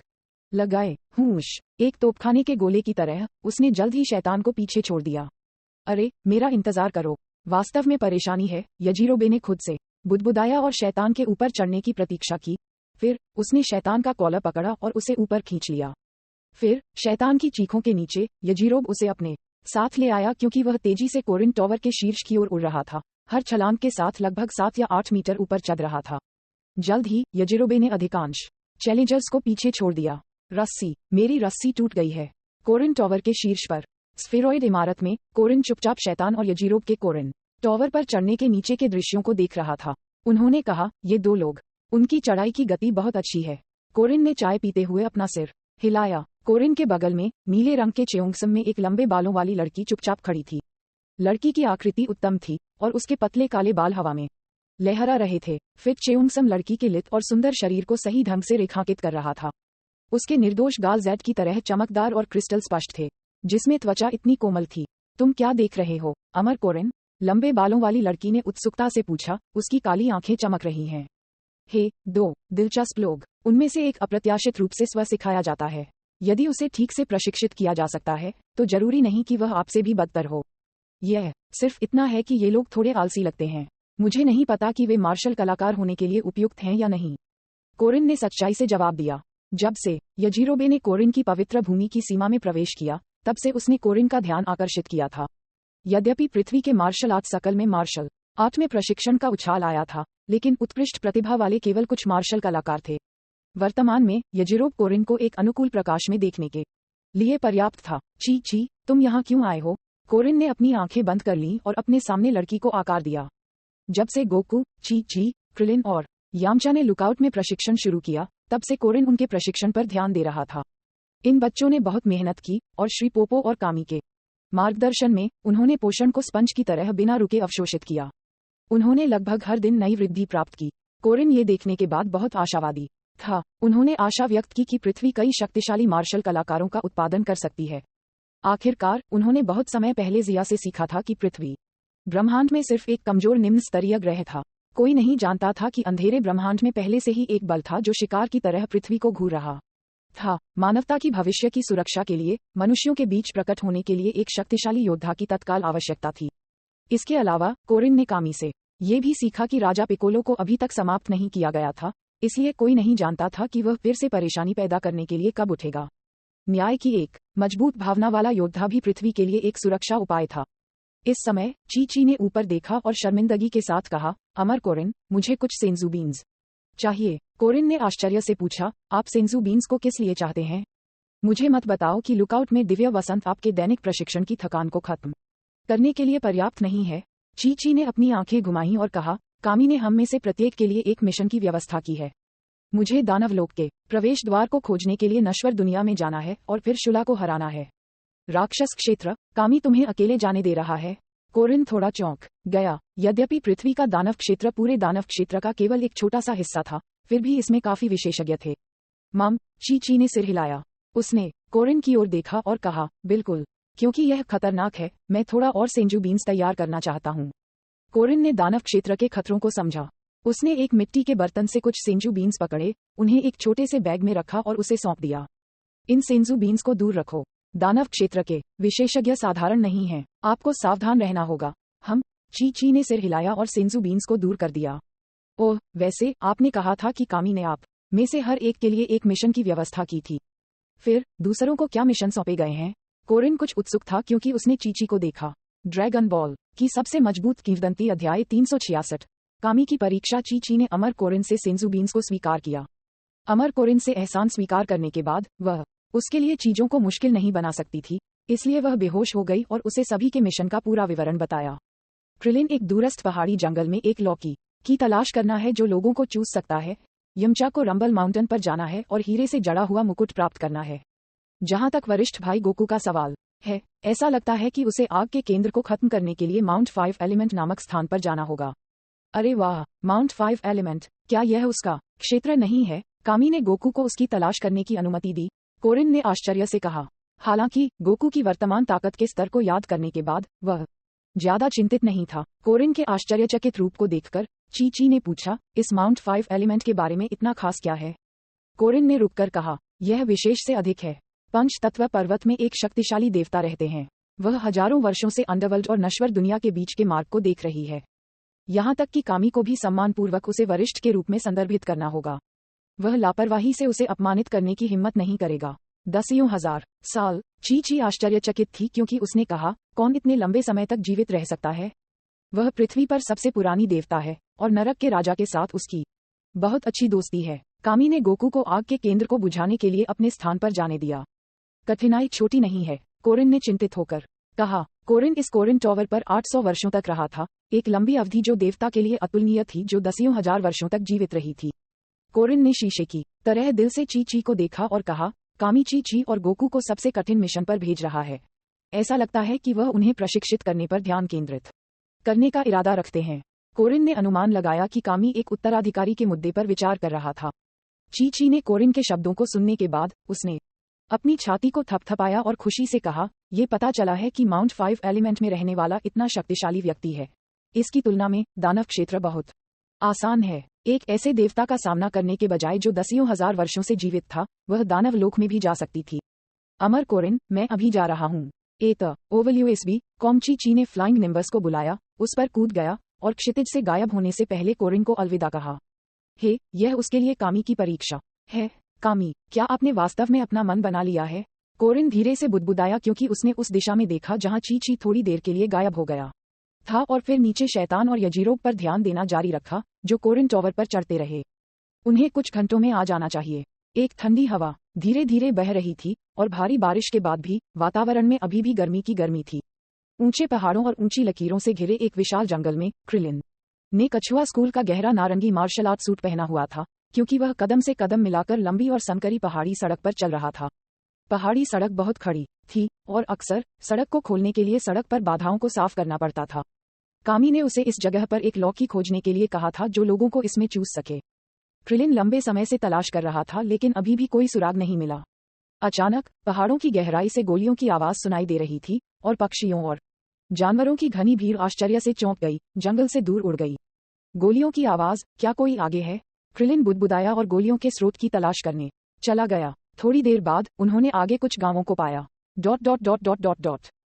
लगाए। हूश! एक तोपखाने के गोले की तरह उसने जल्द ही शैतान को पीछे छोड़ दिया। अरे, मेरा इंतजार करो, वास्तव में परेशानी है, यजीरोबे ने खुद से बुदबुदाया और शैतान के ऊपर चढ़ने की प्रतीक्षा की। फिर उसने शैतान का कॉलर पकड़ा और उसे ऊपर खींच लिया। फिर शैतान की चीखों के नीचे यजीरोब उसे अपने साथ ले आया क्योंकि वह तेजी से कोरिन टॉवर के शीर्ष की ओर उड़ रहा था, हर छलांग के साथ लगभग 7 या 8 मीटर ऊपर चढ़ रहा था। जल्द ही यजीरोबे ने अधिकांश चैलेंजर्स को पीछे छोड़ दिया। रस्सी! मेरी रस्सी टूट गई है। कोरिन टॉवर के शीर्ष पर स्फेरॉइड इमारत में कोरिन चुपचाप शैतान और यजीरोब के कोरिन टॉवर पर चढ़ने के नीचे के दृश्यों को देख रहा था। उन्होंने कहा, ये दो लोग, उनकी चढ़ाई की गति बहुत अच्छी है। कोरिन ने चाय पीते हुए अपना सिर हिलाया। कोरिन के बगल में नीले रंग के चेयोंगसम में एक लंबे बालों वाली लड़की चुपचाप खड़ी थी। लड़की की आकृति उत्तम थी और उसके पतले काले बाल हवा में लहरा रहे थे। फिट चेयोंगसम लड़की के लित और सुंदर शरीर को सही ढंग से रेखांकित कर रहा था। उसके निर्दोष गाल जेड की तरह चमकदार और क्रिस्टल स्पष्ट थे, जिसमें त्वचा इतनी कोमल थी। तुम क्या देख रहे हो, अमर कोरिन? लंबे बालों वाली लड़की ने उत्सुकता से पूछा, उसकी काली आंखें चमक रही हैं। हे, दो दिलचस्प लोग, उनमें से एक अप्रत्याशित रूप से स्व सिखाया जाता है। यदि उसे ठीक से प्रशिक्षित किया जा सकता है तो जरूरी नहीं कि वह आपसे भी बदतर हो। यह सिर्फ इतना है कि ये लोग थोड़े आलसी लगते हैं। मुझे नहीं पता कि वे मार्शल कलाकार होने के लिए उपयुक्त हैं या नहीं। कोरिन ने सच्चाई से जवाब दिया। जब से यजीरोबे ने कोरिन की पवित्र भूमि की सीमा में प्रवेश किया, तब से उसने कोरिन का ध्यान आकर्षित किया था। यद्यपि पृथ्वी के मार्शल आर्ट सकल में मार्शल आर्ट में प्रशिक्षण का उछाल आया था, लेकिन उत्कृष्ट प्रतिभा वाले केवल कुछ मार्शल कलाकार थे। वर्तमान में यजीरोब कोरिन को एक अनुकूल प्रकाश में देखने के लिए पर्याप्त था। ची ची, तुम यहाँ क्यों आए हो? कोरिन ने अपनी आंखें बंद कर लीं और अपने सामने लड़की को आकार दिया। जब से गोकू, ची ची, क्रिलिन और यामचा ने लुकआउट में प्रशिक्षण शुरू किया, तब से कोरिन उनके प्रशिक्षण पर ध्यान दे रहा था। इन बच्चों ने बहुत मेहनत की और श्री पोपो और कामी के मार्गदर्शन में उन्होंने पोषण को स्पंज की तरह बिना रुके अवशोषित किया। उन्होंने लगभग हर दिन नई वृद्धि प्राप्त की। कोरिन ये देखने के बाद बहुत आशावादी था। उन्होंने आशा व्यक्त की कि पृथ्वी कई शक्तिशाली मार्शल कलाकारों का उत्पादन कर सकती है। आखिरकार उन्होंने बहुत समय पहले जिया से सीखा था कि पृथ्वी ब्रह्मांड में सिर्फ एक कमजोर निम्न स्तरीय ग्रह था। कोई नहीं जानता था कि अंधेरे ब्रह्मांड में पहले से ही एक बल था जो शिकार की तरह पृथ्वी को घूर रहा था। मानवता की भविष्य की सुरक्षा के लिए मनुष्यों के बीच प्रकट होने के लिए एक शक्तिशाली योद्धा की तत्काल आवश्यकता थी। इसके अलावा कोरिन ने कामी से ये भी सीखा कि राजा पिकोलो को अभी तक समाप्त नहीं किया गया था, इसलिए कोई नहीं जानता था कि वह फिर से परेशानी पैदा करने के लिए कब उठेगा। न्याय की एक मजबूत भावना वाला योद्धा भी पृथ्वी के लिए एक सुरक्षा उपाय था। इस समय ची ची ने ऊपर देखा और शर्मिंदगी के साथ कहा, अमर कोरिन, मुझे कुछ सेंजू बीन्स चाहिए। कोरिन ने आश्चर्य से पूछा, आप सेंजू बीन्स को किस लिए चाहते हैं? मुझे मत बताओ कि लुकआउट में दिव्य वसंत आपके दैनिक प्रशिक्षण की थकान को खत्म करने के लिए पर्याप्त नहीं है। ची ची ने अपनी आंखें घुमाईं और कहा, कामी ने हम में से प्रत्येक के लिए एक मिशन की व्यवस्था की है। मुझे दानवलोक के प्रवेश द्वार को खोजने के लिए नश्वर दुनिया में जाना है और फिर शुला को हराना है। राक्षस क्षेत्र, कामी तुम्हें अकेले जाने दे रहा है? कोरिन थोड़ा चौंक गया। यद्यपि पृथ्वी का दानव क्षेत्र पूरे दानव क्षेत्र का केवल एक छोटा सा हिस्सा था, फिर भी इसमें काफी विशेषज्ञ थे। माम, ची ने सिर हिलाया। उसने कोरिन की ओर देखा और कहा, बिल्कुल, क्योंकि यह खतरनाक है, मैं थोड़ा और सेंजू बीन्स तैयार करना चाहता हूँ। कोरिन ने दानव क्षेत्र के खतरों को समझा। उसने एक मिट्टी के बर्तन से कुछ सेंजू बीन्स पकड़े, उन्हें एक छोटे से बैग में रखा और उसे सौंप दिया। इन सेंजू बीन्स को दूर रखो। दानव क्षेत्र के विशेषज्ञ साधारण नहीं हैं, आपको सावधान रहना होगा। हम, ची ने सिर हिलाया और सेंजू बीन्स को दूर कर दिया। ओह, वैसे आपने कहा था कि कामी ने आप में से हर एक के लिए एक मिशन की व्यवस्था की थी। फिर दूसरों को क्या मिशन सौंपे गए हैं? कोरिन कुछ उत्सुक था क्योंकि उसने चीची को देखा। ड्रैगन बॉल की सबसे मजबूत किंवदंती अध्याय 366। कामी की परीक्षा। चीची ने अमर कोरिन से सेंजू बीन्स को स्वीकार किया। अमर कोरिन से एहसान स्वीकार करने के बाद वह उसके लिए चीजों को मुश्किल नहीं बना सकती थी, इसलिए वह बेहोश हो गई और उसे सभी के मिशन का पूरा विवरण बताया। क्रिलिन, एक दूरस्थ पहाड़ी जंगल में एक लौकी की तलाश करना है जो लोगों को चूस सकता है। यमचा को रंबल माउंटेन पर जाना है और हीरे से जड़ा हुआ मुकुट प्राप्त करना है। जहां तक वरिष्ठ भाई गोकू का सवाल है, ऐसा लगता है कि उसे आग के केंद्र को खत्म करने के लिए माउंट 5 एलिमेंट नामक स्थान पर जाना होगा। अरे वाह, माउंट 5 एलिमेंट, क्या यह उसका क्षेत्र नहीं है? कामी ने गोकू को उसकी तलाश करने की अनुमति दी। कोरिन ने आश्चर्य से कहा। हालांकि गोकू की वर्तमान ताकत के स्तर को याद करने के बाद वह ज्यादा चिंतित नहीं था। कोरिन के आश्चर्यचकित रूप को देखकर ची ने पूछा, इस माउंट 5 एलिमेंट के बारे में इतना खास क्या है? कोरिन ने रुककर कहा, यह विशेष से अधिक है। पंच तत्व पर्वत में एक शक्तिशाली देवता रहते हैं। वह हजारों वर्षों से अंडरवर्ल्ड और नश्वर दुनिया के बीच के मार्ग को देख रही है। यहाँ तक कि कामी को भी सम्मानपूर्वक उसे वरिष्ठ के रूप में संदर्भित करना होगा। वह लापरवाही से उसे अपमानित करने की हिम्मत नहीं करेगा। दसियों हजार साल। ची आश्चर्यचकित थी क्योंकि उसने कहा, कौन इतने लंबे समय तक जीवित रह सकता है? वह पृथ्वी पर सबसे पुरानी देवता है और नरक के राजा के साथ उसकी बहुत अच्छी दोस्ती है। कामी ने गोकू को आग के केंद्र को बुझाने के लिए अपने स्थान पर जाने दिया। कठिनाई छोटी नहीं है, कोरिन ने चिंतित होकर कहा। कोरिन इस कोरिन टॉवर पर 800 वर्षों तक रहा था, एक लंबी अवधि जो देवता के लिए अतुलनीय थी, जो दसियों हजार वर्षों तक जीवित रही थी। कोरिन ने शीशे की तरह दिल से ची को देखा और कहा, कामी ची और गोकू को सबसे कठिन मिशन पर भेज रहा है। ऐसा लगता है कि वह उन्हें प्रशिक्षित करने पर ध्यान केंद्रित करने का इरादा रखते हैं। कोरिन ने अनुमान लगाया कि कामी एक उत्तराधिकारी के मुद्दे पर विचार कर रहा था। ची ने कोरिन के शब्दों को सुनने के बाद उसने अपनी छाती को थपथपाया और खुशी से कहा, ये पता चला है कि माउंट 5 एलिमेंट में रहने वाला इतना शक्तिशाली व्यक्ति है। इसकी तुलना में दानव क्षेत्र बहुत आसान है। एक ऐसे देवता का सामना करने के बजाय जो दसियों हजार वर्षों से जीवित था, वह दानव लोक में भी जा सकती थी। अमर कोरिन, मैं अभी जा रहा हूँ। OWSB com. ची ने फ्लाइंग निम्बस को बुलाया, उस पर कूद गया और क्षितिज से गायब होने से पहले कोरिन को अलविदा कहा। हे, यह उसके लिए कामी की परीक्षा है। कामी, क्या आपने वास्तव में अपना मन बना लिया है? कोरिन धीरे से बुदबुदाया क्योंकि उसने उस दिशा में देखा जहां ची थोड़ी देर के लिए गायब हो गया था और फिर नीचे शैतान और यजीरोग पर ध्यान देना जारी रखा, जो कोरिन टॉवर पर चढ़ते रहे। उन्हें कुछ घंटों में आ जाना चाहिए। एक ठंडी हवा धीरे धीरे बह रही थी और भारी बारिश के बाद भी वातावरण में अभी भी गर्मी की गर्मी थी। ऊंचे पहाड़ों और ऊंची लकीरों से घिरे एक विशाल जंगल में क्रिलिन ने कछुआ स्कूल का गहरा नारंगी मार्शल आर्ट सूट पहना हुआ था, क्योंकि वह कदम से कदम मिलाकर लंबी और संकरी पहाड़ी सड़क पर चल रहा था। पहाड़ी सड़क बहुत खड़ी थी और अक्सर सड़क को खोलने के लिए सड़क पर बाधाओं को साफ करना पड़ता था। कामी ने उसे इस जगह पर एक लौकी खोजने के लिए कहा था जो लोगों को इसमें चूस सके। क्रिलिन लंबे समय से तलाश कर रहा था, लेकिन अभी भी कोई सुराग नहीं मिला। अचानक पहाड़ों की गहराई से गोलियों की आवाज सुनाई दे रही थी और पक्षियों और जानवरों की घनी भीड़ आश्चर्य से चौंक गई, जंगल से दूर उड़ गई। गोलियों की आवाज, क्या कोई आगे है? क्रिलिन बुदबुदाया और गोलियों के स्रोत की तलाश करने चला गया। थोड़ी देर बाद उन्होंने आगे कुछ गांवों को पाया। ...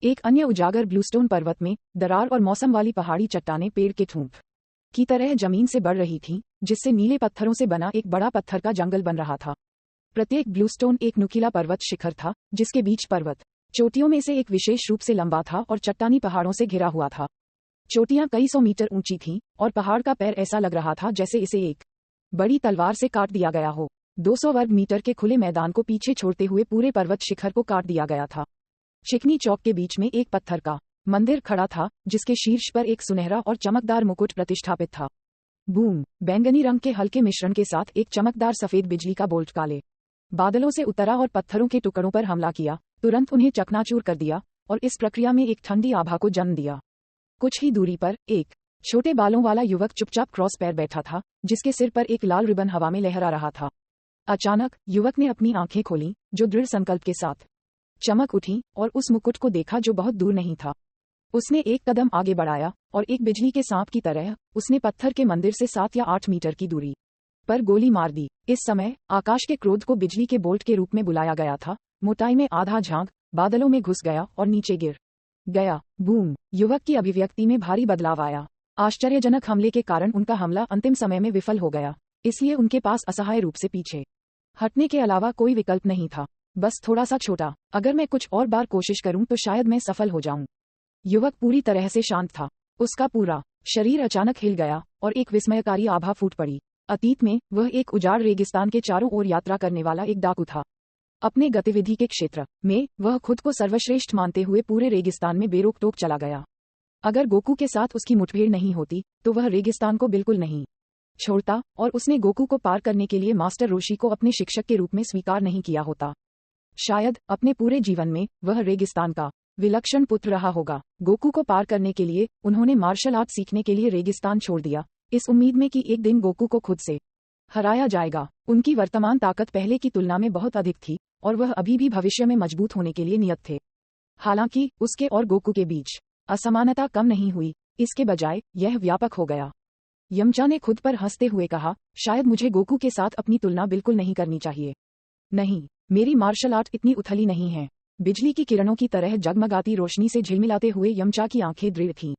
एक अन्य उजागर ब्लूस्टोन पर्वत में दरार और मौसम वाली पहाड़ी चट्टानें पेड़ के ठूंठ की तरह जमीन से बढ़ रही थीं, जिससे नीले पत्थरों से बना एक बड़ा पत्थर का जंगल बन रहा था। प्रत्येक ब्लूस्टोन एक नुकीला पर्वत शिखर था, जिसके बीच पर्वत चोटियों में से एक विशेष रूप से लंबा था और चट्टानी पहाड़ों से घिरा हुआ था। चोटियां कई सौ मीटर ऊंची थीं और पहाड़ का पैर ऐसा लग रहा था जैसे इसे एक बड़ी तलवार से काट दिया गया हो। 200 वर्ग मीटर के खुले मैदान को पीछे छोड़ते हुए पूरे पर्वत शिखर को काट दिया गया था। चिकनी चौक के बीच में एक पत्थर का मंदिर खड़ा था, जिसके शीर्ष पर एक सुनहरा और चमकदार मुकुट प्रतिष्ठापित था। बूम, बैंगनी रंग के हल्के मिश्रण के साथ एक चमकदार सफेद बिजली का बोल्ट काले बादलों से उतरा और पत्थरों के टुकड़ों पर हमला किया, तुरंत उन्हें चकनाचूर कर दिया और इस प्रक्रिया में एक ठंडी आभा को जन्म दिया। कुछ ही दूरी पर एक छोटे बालों वाला युवक चुपचाप क्रॉस पैर बैठा था, जिसके सिर पर एक लाल रिबन हवा में लहरा रहा था। अचानक युवक ने अपनी आंखें खोलीं, जो दृढ़ संकल्प के साथ चमक उठी, और उस मुकुट को देखा जो बहुत दूर नहीं था। उसने एक कदम आगे बढ़ाया और एक बिजली के सांप की तरह उसने पत्थर के मंदिर से 7 या 8 मीटर की दूरी पर गोली मार दी। इस समय आकाश के क्रोध को बिजली के बोल्ट के रूप में बुलाया गया था। मोटाई में आधा झांक बादलों में घुस गया और नीचे गिर गया। बूम, युवक की अभिव्यक्ति में भारी बदलाव आया। आश्चर्यजनक हमले के कारण उनका हमला अंतिम समय में विफल हो गया, इसलिए उनके पास असहाय रूप से पीछे हटने के अलावा कोई विकल्प नहीं था। बस थोड़ा सा छोटा, अगर मैं कुछ और बार कोशिश करूं तो शायद मैं सफल हो जाऊं। युवक पूरी तरह से शांत था। उसका पूरा शरीर अचानक हिल गया और एक विस्मयकारी आभा फूट पड़ी। अतीत में वह एक उजाड़ रेगिस्तान के चारों ओर यात्रा करने वाला एक डाकू था। अपने गतिविधि के क्षेत्र में वह खुद को सर्वश्रेष्ठ मानते हुए पूरे रेगिस्तान में बेरोक-टोक चला गया। अगर गोकू के साथ उसकी मुठभेड़ नहीं होती तो वह रेगिस्तान को बिल्कुल नहीं छोड़ता, और उसने गोकू को पार करने के लिए मास्टर रोशी को अपने शिक्षक के रूप में स्वीकार नहीं किया होता। शायद अपने पूरे जीवन में वह रेगिस्तान का विलक्षण पुत्र रहा होगा। गोकू को पार करने के लिए उन्होंने मार्शल आर्ट सीखने के लिए रेगिस्तान छोड़ दिया, इस उम्मीद में कि एक दिन गोकू को खुद से हराया जाएगा। उनकी वर्तमान ताकत पहले की तुलना में बहुत अधिक थी और वह अभी भी भविष्य में मजबूत होने के लिए नियत थे। हालांकि उसके और गोकू के बीच असमानता कम नहीं हुई, इसके बजाय यह व्यापक हो गया। यमचा ने खुद पर हंसते हुए कहा, शायद मुझे गोकू के साथ अपनी तुलना बिल्कुल नहीं करनी चाहिए। नहीं, मेरी मार्शल आर्ट इतनी उथली नहीं है। बिजली की किरणों की तरह जगमगाती रोशनी से झिलमिलाते हुए यमचा की आंखें दृढ़ थीं।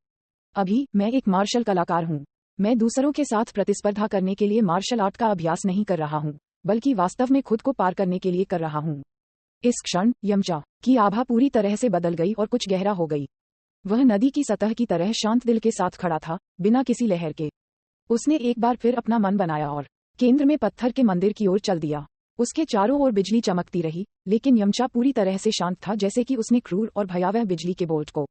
अभी मैं एक मार्शल कलाकार हूँ। मैं दूसरों के साथ प्रतिस्पर्धा करने के लिए मार्शल आर्ट का अभ्यास नहीं कर रहा हूँ, बल्कि वास्तव में खुद को पार करने के लिए कर रहा हूँ। इस क्षण यमचा की आभा पूरी तरह से बदल गई और कुछ गहरा हो गई। वह नदी की सतह की तरह शांत दिल के साथ खड़ा था, बिना किसी लहर के। उसने एक बार फिर अपना मन बनाया और केंद्र में पत्थर के मंदिर की ओर चल दिया। उसके चारों ओर बिजली चमकती रही, लेकिन यमचा पूरी तरह से शांत था, जैसे कि उसने क्रूर और भयावह बिजली के बोल्ट को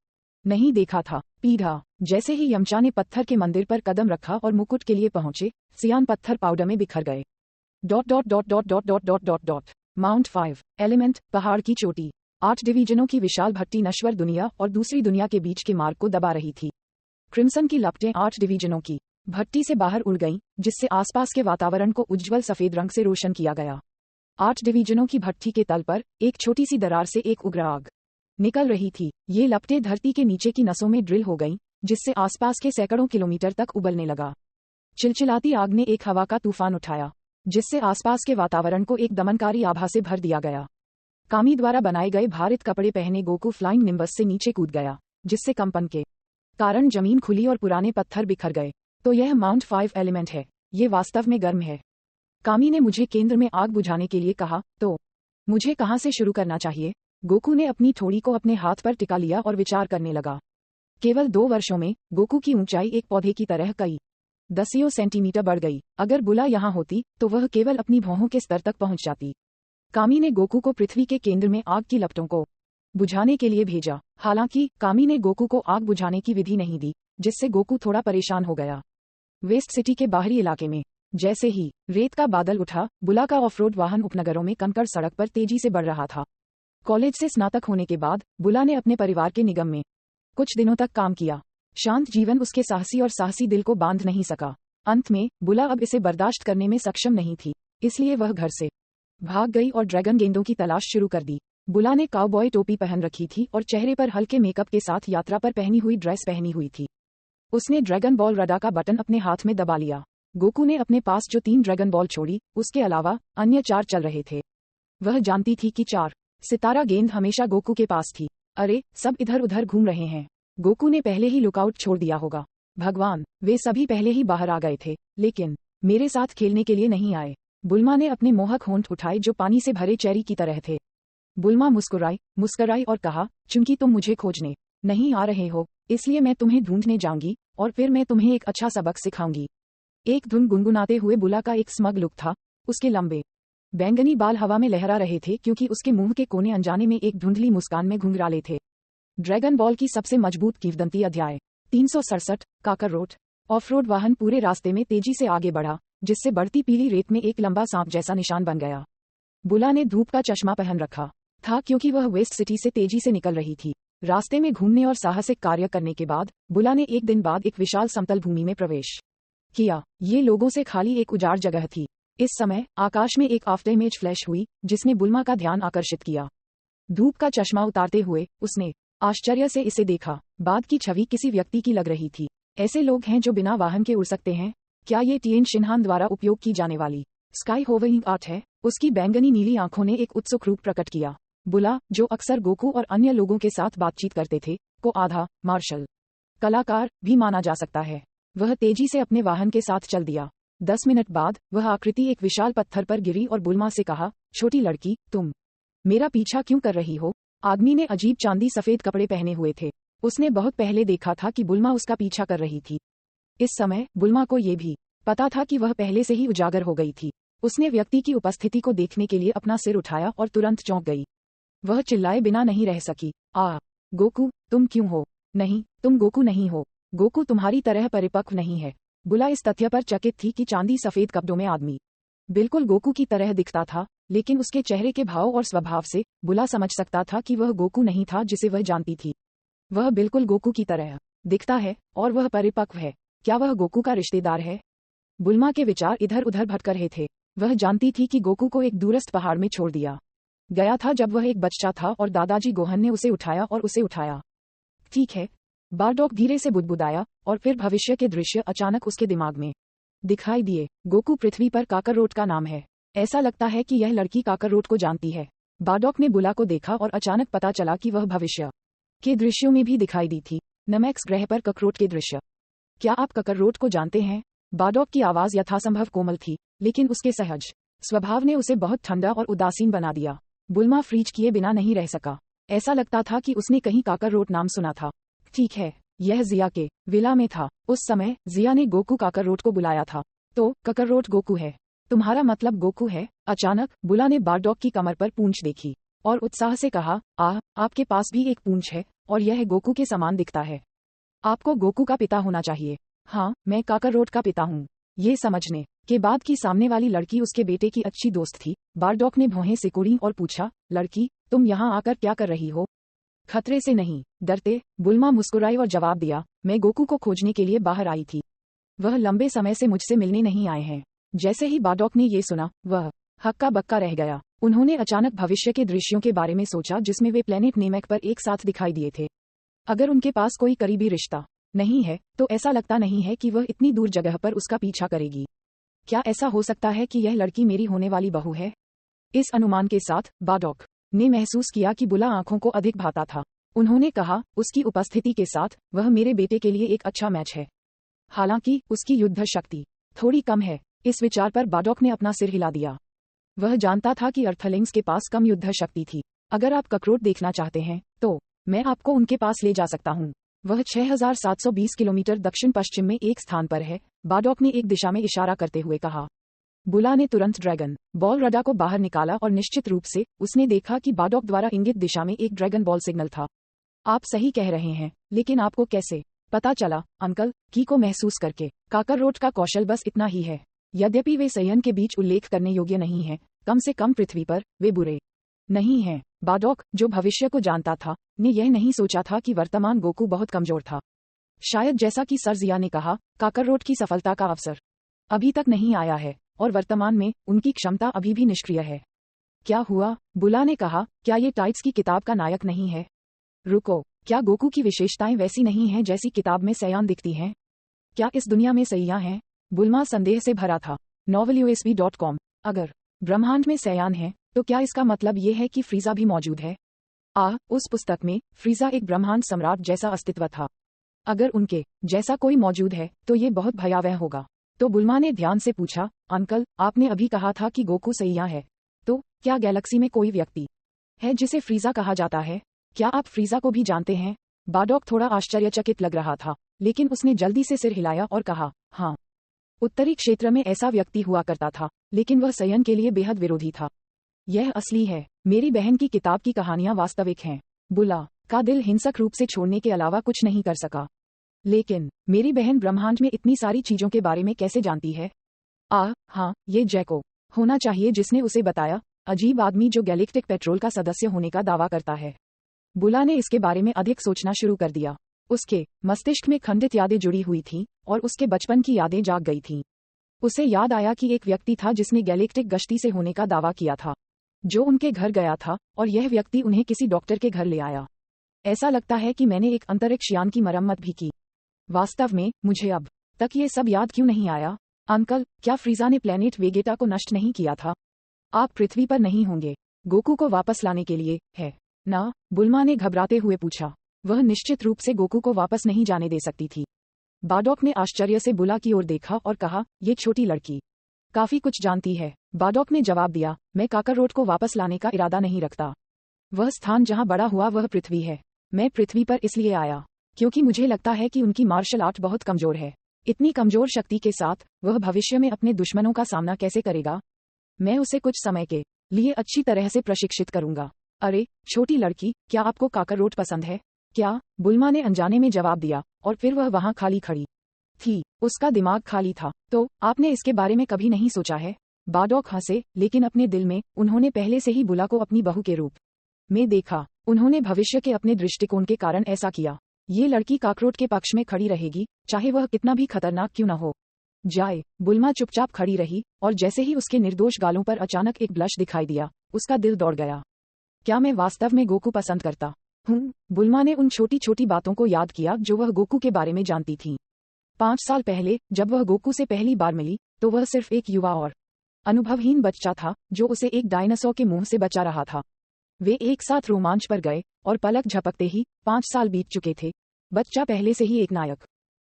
नहीं देखा था। पीढ़ा, जैसे ही यमचा ने पत्थर के मंदिर पर कदम रखा और मुकुट के लिए पहुंचे, सियान पत्थर पाउडर में बिखर गए। माउंट 5 एलिमेंट, पहाड़ की चोटी। 8 डिवीजनों की विशाल भट्टी नश्वर दुनिया और दूसरी दुनिया के बीच के मार्ग को दबा रही थी। क्रिम्सन की लपटें 8 डिवीजनों की भट्टी से बाहर उड़ गईं, जिससे आसपास के वातावरण को उज्ज्वल सफेद रंग से रोशन किया गया। 8 डिवीजनों की भट्टी के तल पर एक छोटी सी दरार से एक उग्र आग निकल रही थी। ये लपटें धरती के नीचे की नसों में ड्रिल हो गईं, जिससे आसपास के सैकड़ों किलोमीटर तक उबलने लगा। चिलचिलाती आग ने एक हवा का तूफान उठाया, जिससे आसपास के वातावरण को एक दमनकारी आभा से भर दिया गया। कामी द्वारा बनाए गए भारित कपड़े पहने गोकू फ्लाइंग निम्बस से नीचे कूद गया, जिससे कंपन के कारण जमीन खुली और पुराने पत्थर बिखर गए। तो यह माउंट 5 एलिमेंट है। ये वास्तव में गर्म है। कामी ने मुझे केंद्र में आग बुझाने के लिए कहा, तो मुझे कहां से शुरू करना चाहिए? गोकू ने अपनी थोड़ी को अपने हाथ पर टिका लिया और विचार करने लगा। केवल 2 वर्षों में गोकू की ऊंचाई एक पौधे की तरह कई दसियों सेंटीमीटर बढ़ गई। अगर बुला यहाँ होती तो वह केवल अपनी भौहों के स्तर तक पहुंच जाती। कामी ने गोकू को पृथ्वी के केंद्र में आग की लपटों को बुझाने के लिए भेजा। हालांकि कामी ने गोकू को आग बुझाने की विधि नहीं दी, जिससे गोकू थोड़ा परेशान हो गया। वेस्ट सिटी के बाहरी इलाके में जैसे ही रेत का बादल उठा, बुला का ऑफरोड वाहन उपनगरों में कंकड़ सड़क पर तेजी से बढ़ रहा था। कॉलेज से स्नातक होने के बाद बुला ने अपने परिवार के निगम में कुछ दिनों तक काम किया। शांत जीवन उसके साहसी और साहसी दिल को बांध नहीं सका। अंत में बुला अब इसे बर्दाश्त करने में सक्षम नहीं थी, इसलिए वह घर से भाग गई और ड्रैगन गेंदों की तलाश शुरू कर दी। बुला ने काउबॉय टोपी पहन रखी थी और चेहरे पर हल्के मेकअप के साथ यात्रा पर पहनी हुई ड्रेस पहनी हुई थी। उसने ड्रैगन बॉल रडा का बटन अपने हाथ में दबा लिया। गोकू ने अपने पास जो 3 ड्रैगन बॉल छोड़ी, उसके अलावा अन्य 4 चल रहे थे। वह जानती थी कि 4 सितारा गेंद हमेशा गोकू के पास थी। अरे, सब इधर उधर घूम रहे हैं। गोकू ने पहले ही लुकआउट छोड़ दिया होगा। भगवान, वे सभी पहले ही बाहर आ गए थे, लेकिन मेरे साथ खेलने के लिए नहीं आए। बुल्मा ने अपने मोहक होंठ उठाए जो पानी से भरे चेरी की तरह थे। बुल्मा मुस्कुराई और कहा, चूंकि तुम मुझे खोजने नहीं आ रहे हो, इसलिए मैं तुम्हें ढूंढने जाऊंगी और फिर मैं तुम्हें एक अच्छा सबक सिखाऊंगी। एक धुन गुनगुनाते हुए बुला का एक स्मग लुक था। उसके लंबे बैंगनी बाल हवा में लहरा रहे थे, क्योंकि उसके मुंह के कोने अनजाने में एक धुंधली मुस्कान में घुंघराले थे। ड्रैगन बॉल की सबसे मजबूत किंवदंती अध्याय 367 काकररोट। ऑफ-रोड वाहन पूरे रास्ते में तेजी से आगे बढ़ा, जिससे बढ़ती पीली रेत में एक लंबा सांप जैसा निशान बन गया। बुला ने धूप का चश्मा पहन रखा था क्योंकि वह वेस्ट सिटी से तेजी से निकल रही थी। रास्ते में घूमने और साहसिक कार्य करने के बाद बुला ने एक दिन बाद एक विशाल समतल भूमि में प्रवेश किया। ये लोगों से खाली एक उजाड़ जगह थी। इस समय आकाश में एक आफ्टर इमेज फ्लैश हुई जिसने बुल्मा का ध्यान आकर्षित किया। धूप का चश्मा उतारते हुए उसने आश्चर्य से इसे देखा। बाद की छवि किसी व्यक्ति की लग रही थी। ऐसे लोग हैं जो बिना वाहन के उड़ सकते हैं? क्या ये टिएन शिनहान द्वारा उपयोग की जाने वाली स्काई होवरिंग आर्ट है? उसकी बैंगनी नीली आंखों ने एक उत्सुक रूप प्रकट किया। बुला, जो अक्सर गोकू और अन्य लोगों के साथ बातचीत करते थे, को आधा मार्शल कलाकार भी माना जा सकता है। वह तेजी से अपने वाहन के साथ चल दिया। 10 मिनट बाद वह आकृति एक विशाल पत्थर पर गिरी और बुल्मा से कहा, छोटी लड़की, तुम मेरा पीछा क्यों कर रही हो? आदमी ने अजीब चांदी सफेद कपड़े पहने हुए थे। उसने बहुत पहले देखा था कि बुल्मा उसका पीछा कर रही थी। इस समय बुल्मा को ये भी पता था कि वह पहले से ही उजागर हो गई थी। उसने व्यक्ति की उपस्थिति को देखने के लिए अपना सिर उठाया और तुरंत चौंक गई। वह चिल्लाए बिना नहीं रह सकी, आ गोकू, तुम क्यों हो? नहीं, तुम गोकू नहीं हो। गोकू तुम्हारी तरह परिपक्व नहीं है। बुला इस तथ्य पर चकित थी कि चांदी सफेद कपड़ों में आदमी बिल्कुल गोकू की तरह दिखता था, लेकिन उसके चेहरे के भाव और स्वभाव से बुला समझ सकता था कि वह गोकू नहीं था जिसे वह जानती थी। वह बिल्कुल गोकू की तरह दिखता है और वह परिपक्व है। क्या वह गोकू का रिश्तेदार है? बुल्मा के विचार इधर उधर भटक रहे थे। वह जानती थी कि गोकू को एक दूरस्थ पहाड़ में छोड़ दिया गया था जब वह एक बच्चा था और दादाजी गोहन ने उसे उठाया और उसे उठाया। ठीक है, बारडॉक धीरे से बुदबुदाया और फिर भविष्य के दृश्य अचानक उसके दिमाग में दिखाई दिए। गोकू पृथ्वी पर काकरोट का नाम है। ऐसा लगता है कि यह लड़की काकरोट को जानती है। बारडॉक ने बुला को देखा और अचानक पता चला कि वह भविष्य के दृश्यों में भी दिखाई दी थी। नमैक्स ग्रह पर ककरोट के दृश्य। क्या आप ककरोट को जानते हैं? बारडॉक की आवाज यथासंभव कोमल थी, लेकिन उसके सहज स्वभाव ने उसे बहुत ठंडा और उदासीन बना दिया। बुल्मा फ्रीज किए बिना नहीं रह सका। ऐसा लगता था कि उसने कहीं काकरोट नाम सुना था। ठीक है, यह जिया के विला में था। उस समय जिया ने गोकू काकरोट को बुलाया था। तो ककरोट गोकू है? तुम्हारा मतलब गोकू है? अचानक बुला ने बारडॉक की कमर पर पूंछ देखी और उत्साह से कहा, आपके पास भी एक पूंछ है और यह गोकू के समान दिखता है। आपको गोकू का पिता होना चाहिए। हाँ, मैं काकरोट का पिता हूँ। ये समझने के बाद कि सामने वाली लड़की उसके बेटे की अच्छी दोस्त थी, बारडॉक ने भौहें सिकोड़ी और पूछा, लड़की, तुम यहाँ आकर क्या कर रही हो? खतरे से नहीं डरते? बुल्मा मुस्कुराई और जवाब दिया, मैं गोकू को खोजने के लिए बाहर आई थी। वह लंबे समय से मुझसे मिलने नहीं आए हैं। जैसे ही बारडॉक ने ये सुना, वह हक्का बक्का रह गया। उन्होंने अचानक भविष्य के दृश्यों के बारे में सोचा जिसमें वे प्लेनेट नेमेक पर एक साथ दिखाई दिए थे। अगर उनके पास कोई करीबी रिश्ता नहीं है तो ऐसा लगता नहीं है कि वह इतनी दूर जगह पर उसका पीछा करेगी। क्या ऐसा हो सकता है कि यह लड़की मेरी होने वाली बहू है? इस अनुमान के साथ बारडॉक ने महसूस किया कि बुला आंखों को अधिक भाता था। उन्होंने कहा, उसकी उपस्थिति के साथ वह मेरे बेटे के लिए एक अच्छा मैच है। हालांकि उसकी युद्ध शक्ति थोड़ी कम है। इस विचार पर बारडॉक ने अपना सिर हिला दिया। वह जानता था कि अर्थलिंग्स के पास कम युद्ध शक्ति थी। अगर आप ककरोट देखना चाहते हैं तो मैं आपको उनके पास ले जा सकता हूँ। वह 6720 किलोमीटर दक्षिण पश्चिम में एक स्थान पर है, बारडॉक ने एक दिशा में इशारा करते हुए कहा। बुला ने तुरंत ड्रैगन बॉल रडार को बाहर निकाला और निश्चित रूप से उसने देखा कि बारडॉक द्वारा इंगित दिशा में एक ड्रैगन बॉल सिग्नल था। आप सही कह रहे हैं, लेकिन आपको कैसे पता चला? अंकल, की को महसूस करके। काकरोट का कौशल बस इतना ही है। यद्यपि वे सयन के बीच उल्लेख करने योग्य नहीं है, कम से कम पृथ्वी पर वे बुरे नहीं हैं। बारडॉक, जो भविष्य को जानता था, ने यह नहीं सोचा था कि वर्तमान गोकू बहुत कमजोर था। शायद जैसा कि सर जिया ने कहा, काकरोट की सफलता का अवसर अभी तक नहीं आया है और वर्तमान में उनकी क्षमता अभी भी निष्क्रिय है। क्या हुआ? बुला ने कहा, क्या ये टाइट्स की किताब का नायक नहीं है? रुको, क्या गोकू की विशेषताएं वैसी नहीं हैं जैसी किताब में सयान दिखती हैं? क्या इस दुनिया में सैया हैं? बुल्मा संदेह से भरा था। novelUSB.com। अगर ब्रह्मांड में सयान है तो क्या इसका मतलब ये है कि फ्रीजा भी मौजूद है? उस पुस्तक में फ्रीजा एक ब्रह्मांड सम्राट जैसा अस्तित्व था। अगर उनके जैसा कोई मौजूद है तो ये बहुत भयावह होगा। तो बुल्मा ने ध्यान से पूछा, अंकल, आपने अभी कहा था कि गोकू सैया है, तो क्या गैलेक्सी में कोई व्यक्ति है जिसे फ्रीजा कहा जाता है? क्या आप फ्रीजा को भी जानते हैं? बारडॉक थोड़ा आश्चर्यचकित लग रहा था, लेकिन उसने जल्दी से सिर हिलाया और कहा, हाँ, उत्तरी क्षेत्र में ऐसा व्यक्ति हुआ करता था, लेकिन वह सयन के लिए बेहद विरोधी था। यह असली है। मेरी बहन की किताब की कहानियां वास्तविक हैं। बुला का दिल हिंसक रूप से छोड़ने के अलावा कुछ नहीं कर सका। लेकिन मेरी बहन ब्रह्मांड में इतनी सारी चीजों के बारे में कैसे जानती है? हाँ, ये जैको होना चाहिए जिसने उसे बताया, अजीब आदमी जो गैलेक्टिक पेट्रोल का सदस्य होने का दावा करता है। बुला ने इसके बारे में अधिक सोचना शुरू कर दिया। उसके मस्तिष्क में खंडित यादें जुड़ी हुई थीं और उसके बचपन की यादें जाग गई थीं। उसे याद आया कि एक व्यक्ति था जिसने गैलेक्टिक गश्ती से होने का दावा किया था, जो उनके घर गया था और यह व्यक्ति उन्हें किसी डॉक्टर के घर ले आया। ऐसा लगता है कि मैंने एक अंतरिक्ष यान की मरम्मत भी की। वास्तव में मुझे अब तक ये सब याद क्यों नहीं आया? अंकल, क्या फ्रीजा ने प्लेनेट वेगेटा को नष्ट नहीं किया था? आप पृथ्वी पर नहीं होंगे गोकू को वापस लाने के लिए, है ना? बुल्मा ने घबराते हुए पूछा। वह निश्चित रूप से गोकू को वापस नहीं जाने दे सकती थी। बाडॉक ने आश्चर्य से बुला की ओर देखा और कहा, ये छोटी लड़की काफी कुछ जानती है। बाडॉक ने जवाब दिया, मैं काकरोट को वापस लाने का इरादा नहीं रखता। वह स्थान जहां बड़ा हुआ वह पृथ्वी है। मैं पृथ्वी पर इसलिए आया क्योंकि मुझे लगता है कि उनकी मार्शल आर्ट बहुत कमजोर है। इतनी कमजोर शक्ति के साथ वह भविष्य में अपने दुश्मनों का सामना कैसे करेगा? मैं उसे कुछ समय के लिए अच्छी तरह से प्रशिक्षित करूंगा। अरे छोटी लड़की, क्या आपको काकरोट पसंद है क्या? बुल्मा ने अनजाने में जवाब दिया और फिर वह वहां खाली खड़ी थी। उसका दिमाग खाली था। तो आपने इसके बारे में कभी नहीं सोचा है? बाडॉक हंसे, लेकिन अपने दिल में उन्होंने पहले से ही बुला को अपनी बहू के रूप में देखा। उन्होंने भविष्य के अपने दृष्टिकोण के कारण ऐसा किया। ये लड़की काकरोट के पक्ष में खड़ी रहेगी, चाहे वह कितना भी खतरनाक क्यों न हो जाए। बुल्मा चुपचाप खड़ी रही और जैसे ही उसके निर्दोष गालों पर अचानक एक ब्लश दिखाई दिया, उसका दिल दौड़ गया। क्या मैं वास्तव में गोकू पसंद करता हूँ? बुल्मा ने उन छोटी छोटी बातों को याद किया जो वह गोकू के बारे में जानती थी। 5 साल पहले जब वह गोकू से पहली बार मिली तो वह सिर्फ एक युवा और अनुभवहीन बच्चा था जो उसे एक डायनासोर के मुंह से बचा रहा था। वे एक साथ रोमांच पर गए और पलक झपकते ही 5 साल बीत चुके थे। बच्चा पहले से ही एक नायक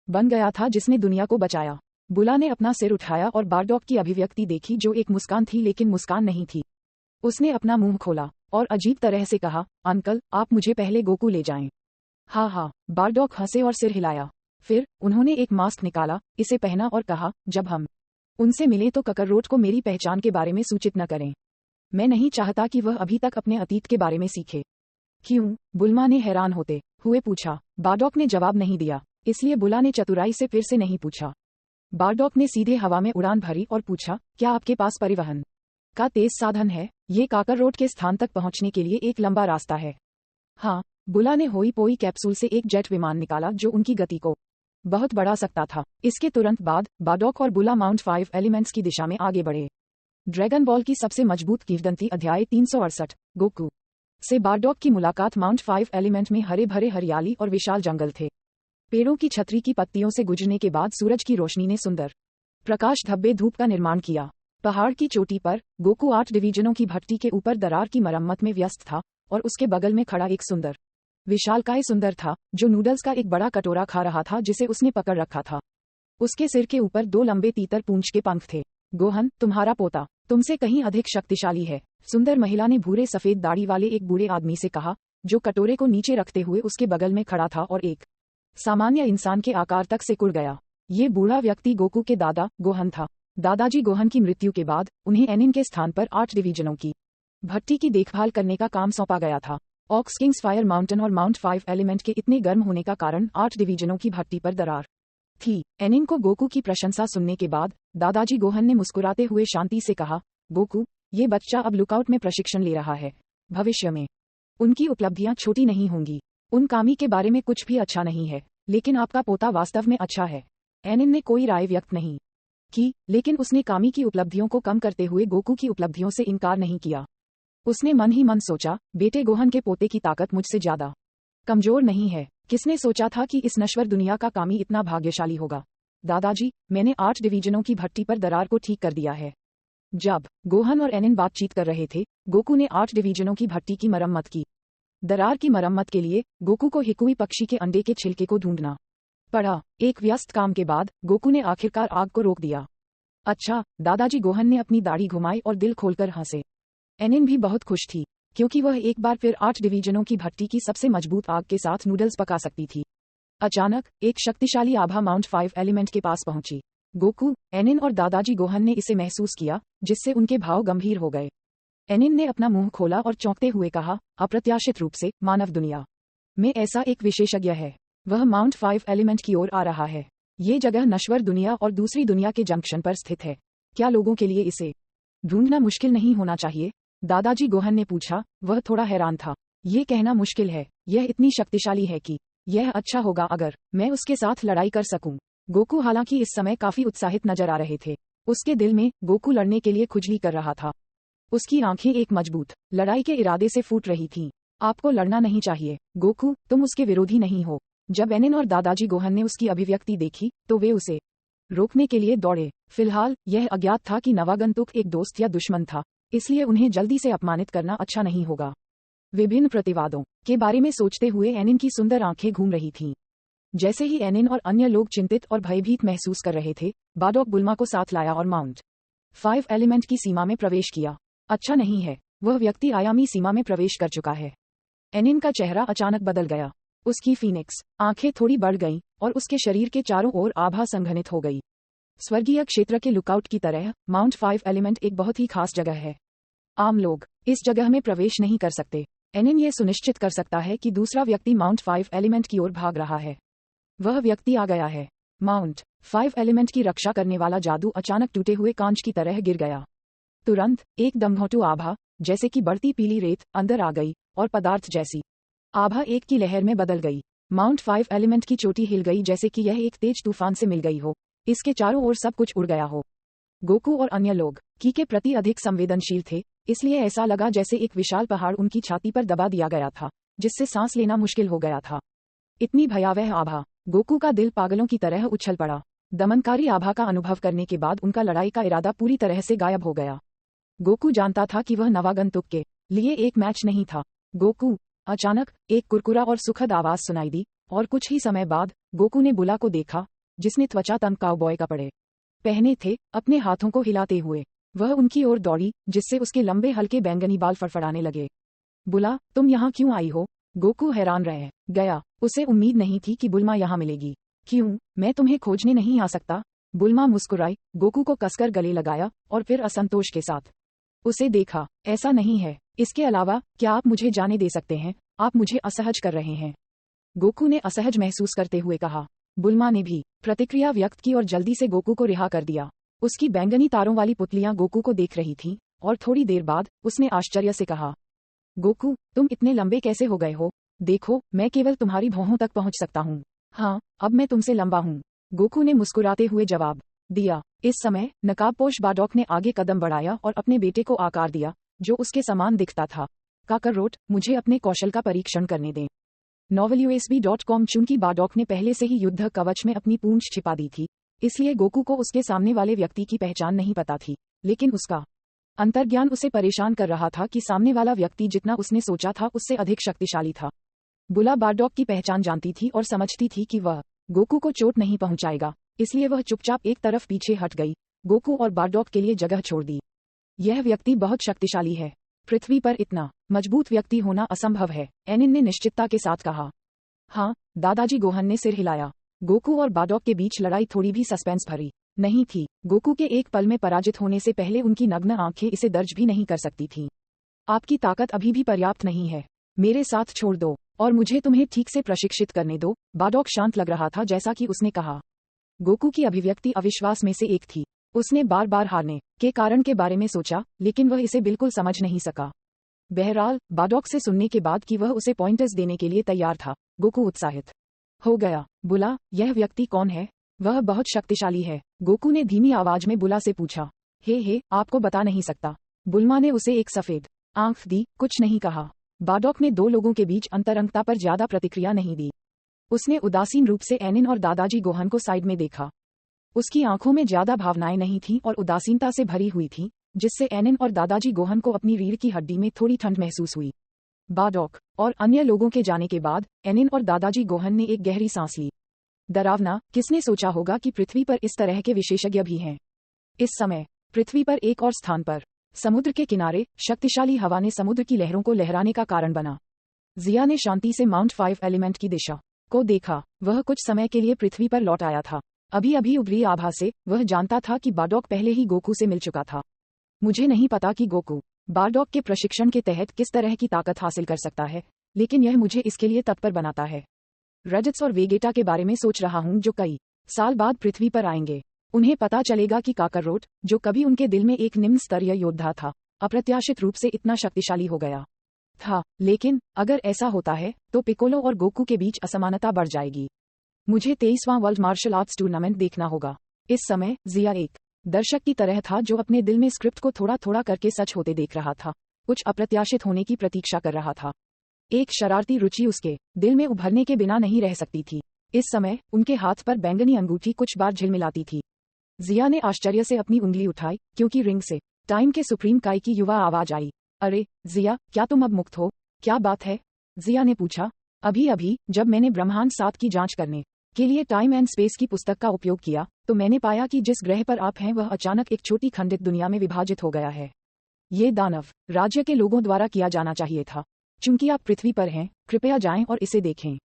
बन गया था जिसने दुनिया को बचाया। बुला ने अपना सिर उठाया और बारडॉक की अभिव्यक्ति देखी जो एक मुस्कान थी लेकिन मुस्कान नहीं थी। उसने अपना मुंह खोला और अजीब तरह से कहा, अंकल, आप मुझे पहले गोकू ले जाएं। हाँ, बारडॉक हंसे और सिर हिलाया। फिर उन्होंने एक मास्क निकाला, इसे पहना और कहा, जब हम उनसे मिले तो ककरोट को मेरी पहचान के बारे में सूचित न करें। मैं नहीं चाहता कि वह अभी तक अपने अतीत के बारे में सीखे। क्यों? बुल्मा ने हैरान होते हुए पूछा। बारडॉक ने जवाब नहीं दिया, इसलिए बुला ने चतुराई से फिर से नहीं पूछा। बारडॉक ने सीधे हवा में उड़ान भरी और पूछा, क्या आपके पास परिवहन का तेज साधन है? ये काकरोट के स्थान तक पहुंचने के लिए एक लंबा रास्ता है। हाँ, बुला ने होई पोई कैप्सूल से एक जेट विमान निकाला जो उनकी गति को बहुत बढ़ा सकता था। इसके तुरंत बाद बारडॉक और बुला माउंट 5 एलिमेंट्स की दिशा में आगे बढ़े। ड्रैगन बॉल की सबसे मजबूत किंवदंती अध्याय 368। गोकू से बारडॉक की मुलाकात माउंट 5 एलिमेंट में हरे भरे हरियाली और विशाल जंगल थे। पेड़ों की छतरी की पत्तियों से गुजरने के बाद सूरज की रोशनी ने सुंदर प्रकाश धब्बे धूप का निर्माण किया। पहाड़ की चोटी पर गोकू 8 डिवीजनों की भट्टी के ऊपर दरार की मरम्मत में व्यस्त था और उसके बगल में खड़ा एक सुंदर विशालकाय सुंदर था जो नूडल्स का एक बड़ा कटोरा खा रहा था जिसे उसने पकड़ रखा था। उसके सिर के ऊपर 2 लंबे तीतर पूंछ के पंख थे। गोहन, तुम्हारा पोता तुमसे कहीं अधिक शक्तिशाली है, सुंदर महिला ने भूरे सफेद दाढ़ी वाले एक बूढ़े आदमी से कहा, जो कटोरे को नीचे रखते हुए उसके बगल में खड़ा था और एक सामान्य इंसान के आकार तक सिकुड़ गया। ये बूढ़ा व्यक्ति गोकू के दादा गोहन था। दादाजी गोहन की मृत्यु के बाद उन्हें एनिन के स्थान पर 8 डिवीजनों की भट्टी की देखभाल करने का काम सौंपा गया था। ऑक्स किंग्स फायर माउंटेन और माउंट 5 एलिमेंट के इतने गर्म होने का कारण 8 डिवीजनों की भट्टी पर दरार थी। एनिन को गोकू की प्रशंसा सुनने के बाद दादाजी गोहन ने मुस्कुराते हुए शांति से कहा, गोकू, ये बच्चा अब लुकआउट में प्रशिक्षण ले रहा है। भविष्य में उनकी उपलब्धियां छोटी नहीं होंगी। उन कामी के बारे में कुछ भी अच्छा नहीं है, लेकिन आपका पोता वास्तव में अच्छा है। एनिन ने कोई राय व्यक्त नहीं की, लेकिन उसने कामी की उपलब्धियों को कम करते हुए गोकू की उपलब्धियों से इनकार नहीं किया। उसने मन ही मन सोचा, बेटे गोहन के पोते की ताकत मुझसे ज्यादा कमजोर नहीं है। किसने सोचा था कि इस नश्वर दुनिया का कामी इतना भाग्यशाली होगा? दादाजी, मैंने 8 डिवीजनों की भट्टी पर दरार को ठीक कर दिया है। जब गोहन और एनिन बातचीत कर रहे थे, गोकू ने 8 डिवीजनों की भट्टी की मरम्मत की। दरार की मरम्मत के लिए गोकू को हिकुई पक्षी के अंडे के छिलके को ढूंढना पड़ा। एक व्यस्त काम के बाद गोकू ने आखिरकार आग को रोक दिया। अच्छा, दादाजी गोहन ने अपनी दाढ़ी घुमाई और दिल खोलकर हंसे। एनिन भी बहुत खुश थी, क्योंकि वह एक बार फिर 8 डिवीजनों की भट्टी की सबसे मजबूत आग के साथ नूडल्स पका सकती थी। अचानक एक शक्तिशाली आभा माउंट 5 एलिमेंट के पास पहुंची। गोकू, एनिन और दादाजी गोहन ने इसे महसूस किया, जिससे उनके भाव गंभीर हो गए। एनिन ने अपना मुंह खोला और चौंकते हुए कहा, अप्रत्याशित रूप से मानव दुनिया में ऐसा एक विशेषज्ञ है। वह माउंट 5 एलिमेंट की ओर आ रहा है। ये जगह नश्वर दुनिया और दूसरी दुनिया के जंक्शन पर स्थित है। क्या लोगों के लिए इसे ढूंढना मुश्किल नहीं होना चाहिए? दादाजी गोहन ने पूछा। वह थोड़ा हैरान था। ये कहना मुश्किल है। यह इतनी शक्तिशाली है कि यह अच्छा होगा अगर मैं उसके साथ लड़ाई कर सकूं। गोकू हालांकि इस समय काफी उत्साहित नजर आ रहे थे। उसके दिल में गोकू लड़ने के लिए खुजली कर रहा था। उसकी आंखें एक मजबूत लड़ाई के इरादे से फूट रही थीं। आपको लड़ना नहीं चाहिए गोकू, तुम उसके विरोधी नहीं हो। जब एनिन और दादाजी गोहन ने उसकी अभिव्यक्ति देखी तो वे उसे रोकने के लिए दौड़े। फिलहाल यह अज्ञात था कि नवागंतुक एक दोस्त या दुश्मन था, इसलिए उन्हें जल्दी से अपमानित करना अच्छा नहीं होगा। विभिन्न प्रतिवादों के बारे में सोचते हुए एनिन की सुंदर आंखें घूम रही थीं। जैसे ही एनिन और अन्य लोग चिंतित और भयभीत महसूस कर रहे थे, बाडोक बुल्मा को साथ लाया और माउंट 5 एलिमेंट की सीमा में प्रवेश किया। अच्छा नहीं है, वह व्यक्ति आयामी सीमा में प्रवेश कर चुका है। एनिन का चेहरा अचानक बदल गया। उसकी फीनिक्स आंखें थोड़ी बढ़ गईं और उसके शरीर के चारों ओर आभा संघनित हो गई। स्वर्गीय क्षेत्र के लुकआउट की तरह माउंट 5 एलिमेंट एक बहुत ही खास जगह है। आम लोग इस जगह में प्रवेश नहीं कर सकते। एनिन ये सुनिश्चित कर सकता है कि दूसरा व्यक्ति माउंट 5 एलिमेंट की ओर भाग रहा है। वह व्यक्ति आ गया है। माउंट 5 एलिमेंट की रक्षा करने वाला जादू अचानक टूटे हुए कांच की तरह गिर गया। तुरंत एक दमघोंटू आभा, जैसे कि बढ़ती पीली रेत, अंदर आ गई और पदार्थ जैसी आभा एक की लहर में बदल गई। माउंट 5 एलिमेंट की चोटी हिल गई जैसे कि यह एक तेज तूफान से मिल गई हो। इसके चारों ओर सब कुछ उड़ गया हो। गोकू और अन्य लोग की के प्रति अधिक संवेदनशील थे, इसलिए ऐसा लगा जैसे एक विशाल पहाड़ उनकी छाती पर दबा दिया गया था, जिससे सांस लेना मुश्किल हो गया था। इतनी भयावह आभा, गोकू का दिल पागलों की तरह उछल पड़ा। दमनकारी आभा का अनुभव करने के बाद उनका लड़ाई का इरादा पूरी तरह से गायब हो गया। गोकू जानता था कि वह नवागंतुक के लिए एक मैच नहीं था। गोकू, अचानक एक कुरकुरा और सुखद आवाज सुनाई दी, और कुछ ही समय बाद गोकू ने बुला को देखा, जिसने त्वचा तम काउबॉय कपड़े पहने थे। अपने हाथों को हिलाते हुए वह उनकी ओर दौड़ी, जिससे उसके लंबे हल्के बैंगनी बाल फड़फड़ाने लगे। बुला, तुम यहाँ क्यों आई हो? गोकू हैरान रह गया। उसे उम्मीद नहीं थी कि बुल्मा यहाँ मिलेगी। क्यों, मैं तुम्हें खोजने नहीं आ सकता? बुल्मा मुस्कुराई, गोकू को कसकर गले लगाया और फिर असंतोष के साथ उसे देखा। ऐसा नहीं है। इसके अलावा क्या आप मुझे जाने दे सकते हैं? आप मुझे असहज कर रहे हैं। गोकू ने असहज महसूस करते हुए कहा। बुल्मा ने भी प्रतिक्रिया व्यक्त की और जल्दी से गोकू को रिहा कर दिया। उसकी बैंगनी तारों वाली पुतलियां गोकू को देख रही थीं, और थोड़ी देर बाद उसने आश्चर्य से कहा, गोकू, तुम इतने लंबे कैसे हो गए हो? देखो, मैं केवल तुम्हारी भौहों तक पहुंच सकता हूँ। हाँ, अब मैं तुमसे लंबा हूँ, गोकू ने मुस्कुराते हुए जवाब दिया। इस समय नकाबपोश बाडोक ने आगे कदम बढ़ाया और अपने बेटे को आकार दिया, जो उसके समान दिखता था। काकरोट, मुझे अपने कौशल का परीक्षण करने दें। novelUSB.com। चूंकि बाडोक ने पहले से ही युद्ध कवच में अपनी पूंछ छिपा दी थी, इसलिए गोकू को उसके सामने वाले व्यक्ति की पहचान नहीं पता थी, लेकिन उसका अंतर्ज्ञान उसे परेशान कर रहा था कि सामने वाला व्यक्ति जितना उसने सोचा था उससे अधिक शक्तिशाली था। बुला बाडोक की पहचान जानती थी और समझती थी कि वह गोकू को चोट नहीं पहुंचाएगा, इसलिए वह चुपचाप एक तरफ पीछे हट गई। गोकू और बाडोक के लिए जगह छोड़ दी। यह व्यक्ति बहुत शक्तिशाली है। पृथ्वी पर इतना मजबूत व्यक्ति होना असंभव है, एनिन ने निश्चितता के साथ कहा। हाँ, दादाजी गोहन ने सिर हिलाया। गोकू और बाडोक के बीच लड़ाई थोड़ी भी सस्पेंस भरी नहीं थी। गोकू के एक पल में पराजित होने से पहले उनकी नग्न आंखें इसे दर्ज भी नहीं कर सकती थीं। आपकी ताकत अभी भी पर्याप्त नहीं है, मेरे साथ छोड़ दो और मुझे तुम्हें ठीक से प्रशिक्षित करने दो। बाडोक शांत लग रहा था जैसा कि उसने कहा। गोकू की अभिव्यक्ति अविश्वास में से एक थी। उसने बार बार हारने के कारण के बारे में सोचा, लेकिन वह इसे बिल्कुल समझ नहीं सका। बहरहाल, बाडोक से सुनने के बाद कि वह उसे पॉइंटर्स देने के लिए तैयार था, गोकू उत्साहित हो गया। बुला, यह व्यक्ति कौन है? वह बहुत शक्तिशाली है, गोकू ने धीमी आवाज में बुला से पूछा। हे, आपको बता नहीं सकता। बुल्मा ने उसे एक सफेद आंख दी, कुछ नहीं कहा। बाडोक ने दो लोगों के बीच अंतरंगता पर ज्यादा प्रतिक्रिया नहीं दी। उसने उदासीन रूप से एनिन और दादाजी गोहन को साइड में देखा। उसकी आंखों में ज्यादा भावनाएं नहीं थीं और उदासीनता से भरी हुई थी, जिससे एनिन और दादाजी गोहन को अपनी रीढ़ की हड्डी में थोड़ी ठंड महसूस हुई। बाडोक और अन्य लोगों के जाने के बाद एनिन और दादाजी गोहन ने एक गहरी सांस ली। डरावना, किसने सोचा होगा कि पृथ्वी पर इस तरह के विशेषज्ञ भी हैं। इस समय पृथ्वी पर एक और स्थान पर समुद्र के किनारे शक्तिशाली हवा ने समुद्र की लहरों को लहराने का कारण बना। जिया ने शांति से माउंट 5 एलिमेंट की दिशा को देखा। वह कुछ समय के लिए पृथ्वी पर लौट आया था। अभी अभी उभरी आभा से वह जानता था कि बाडोक पहले ही गोकू से मिल चुका था। मुझे नहीं पता कि गोकू बाडोक के प्रशिक्षण के तहत किस तरह की ताकत हासिल कर सकता है, लेकिन यह मुझे इसके लिए तत्पर बनाता है। रजत्स और वेगेटा के बारे में सोच रहा हूँ जो कई साल बाद पृथ्वी पर आएंगे। उन्हें पता चलेगा कि काकरोट, जो कभी उनके दिल में एक निम्न स्तरीय योद्धा था, अप्रत्याशित रूप से इतना शक्तिशाली हो गया था। लेकिन अगर ऐसा होता है तो पिकोलो और गोकू के बीच असमानता बढ़ जाएगी। मुझे 23वां वर्ल्ड मार्शल आर्ट्स टूर्नामेंट देखना होगा। इस समय जिया एक दर्शक की तरह था जो अपने दिल में स्क्रिप्ट को थोड़ा थोड़ा करके सच होते देख रहा था, कुछ अप्रत्याशित होने की प्रतीक्षा कर रहा था। एक शरारती रुचि उसके दिल में उभरने के बिना नहीं रह सकती थी। इस समय उनके हाथ पर बैंगनी अंगूठी कुछ बार झिलमिलाती थी। जिया ने आश्चर्य से अपनी उंगली उठाई क्योंकि रिंग से टाइम के सुप्रीम काई की युवा आवाज आई। अरे जिया, क्या तुम अब मुक्त हो? क्या बात है? जिया ने पूछा। अभी अभी जब मैंने ब्रह्मांड 7 की जांच करने के लिए टाइम एंड स्पेस की पुस्तक का उपयोग किया तो मैंने पाया कि जिस ग्रह पर आप हैं वह अचानक एक छोटी खंडित दुनिया में विभाजित हो गया है। ये दानव राज्य के लोगों द्वारा किया जाना चाहिए था। चूंकि आप पृथ्वी पर हैं, कृपया जाएं और इसे देखें।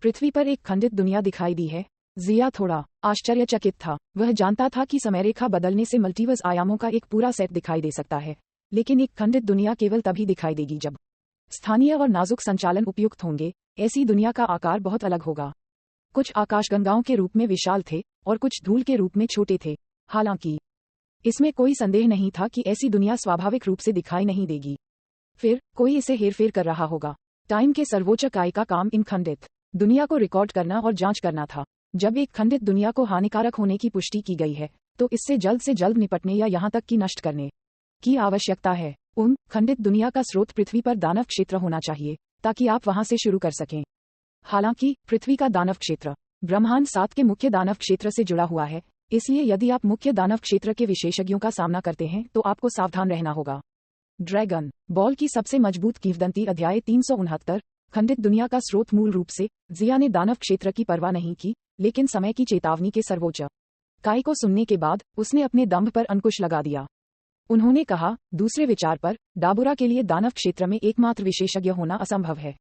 पृथ्वी पर एक खंडित दुनिया दिखाई दी है। जिया थोड़ा आश्चर्यचकित था। वह जानता था कि समयरेखा बदलने से मल्टीवर्स आयामों का एक पूरा सेट दिखाई दे सकता है, लेकिन एक खंडित दुनिया केवल तभी दिखाई देगी जब स्थानीय और नाजुक संचालन उपयुक्त होंगे। ऐसी दुनिया का आकार बहुत अलग होगा। कुछ आकाशगंगाओं के रूप में विशाल थे और कुछ धूल के रूप में छोटे थे। हालांकि इसमें कोई संदेह नहीं था कि ऐसी दुनिया स्वाभाविक रूप से दिखाई नहीं देगी। फिर कोई इसे हेरफेर कर रहा होगा। टाइम के सर्वोच्च काय का काम इन खंडित दुनिया को रिकॉर्ड करना और जांच करना था। जब एक खंडित दुनिया को हानिकारक होने की पुष्टि की गई है तो इससे जल्द से जल्द निपटने या यहां तक कि नष्ट करने की आवश्यकता है। खंडित दुनिया का स्रोत पृथ्वी पर दानव क्षेत्र होना चाहिए ताकि आप वहां से शुरू कर सकें। हालांकि पृथ्वी का दानव क्षेत्र ब्रह्मांड 7 के मुख्य दानव क्षेत्र से जुड़ा हुआ है, इसलिए यदि आप मुख्य दानव क्षेत्र के विशेषज्ञों का सामना करते हैं तो आपको सावधान रहना होगा। ड्रैगन बॉल की सबसे मजबूत किंवदंती अध्याय 369। खंडित दुनिया का स्रोत। मूल रूप से जिया ने दानव क्षेत्र की परवाह नहीं की, लेकिन समय की चेतावनी के सर्वोच्च काय को सुनने के बाद उसने अपने दंभ पर अंकुश लगा दिया। उन्होंने कहा, दूसरे विचार पर डाबुरा के लिए दानव क्षेत्र में एकमात्र विशेषज्ञ होना असंभव है।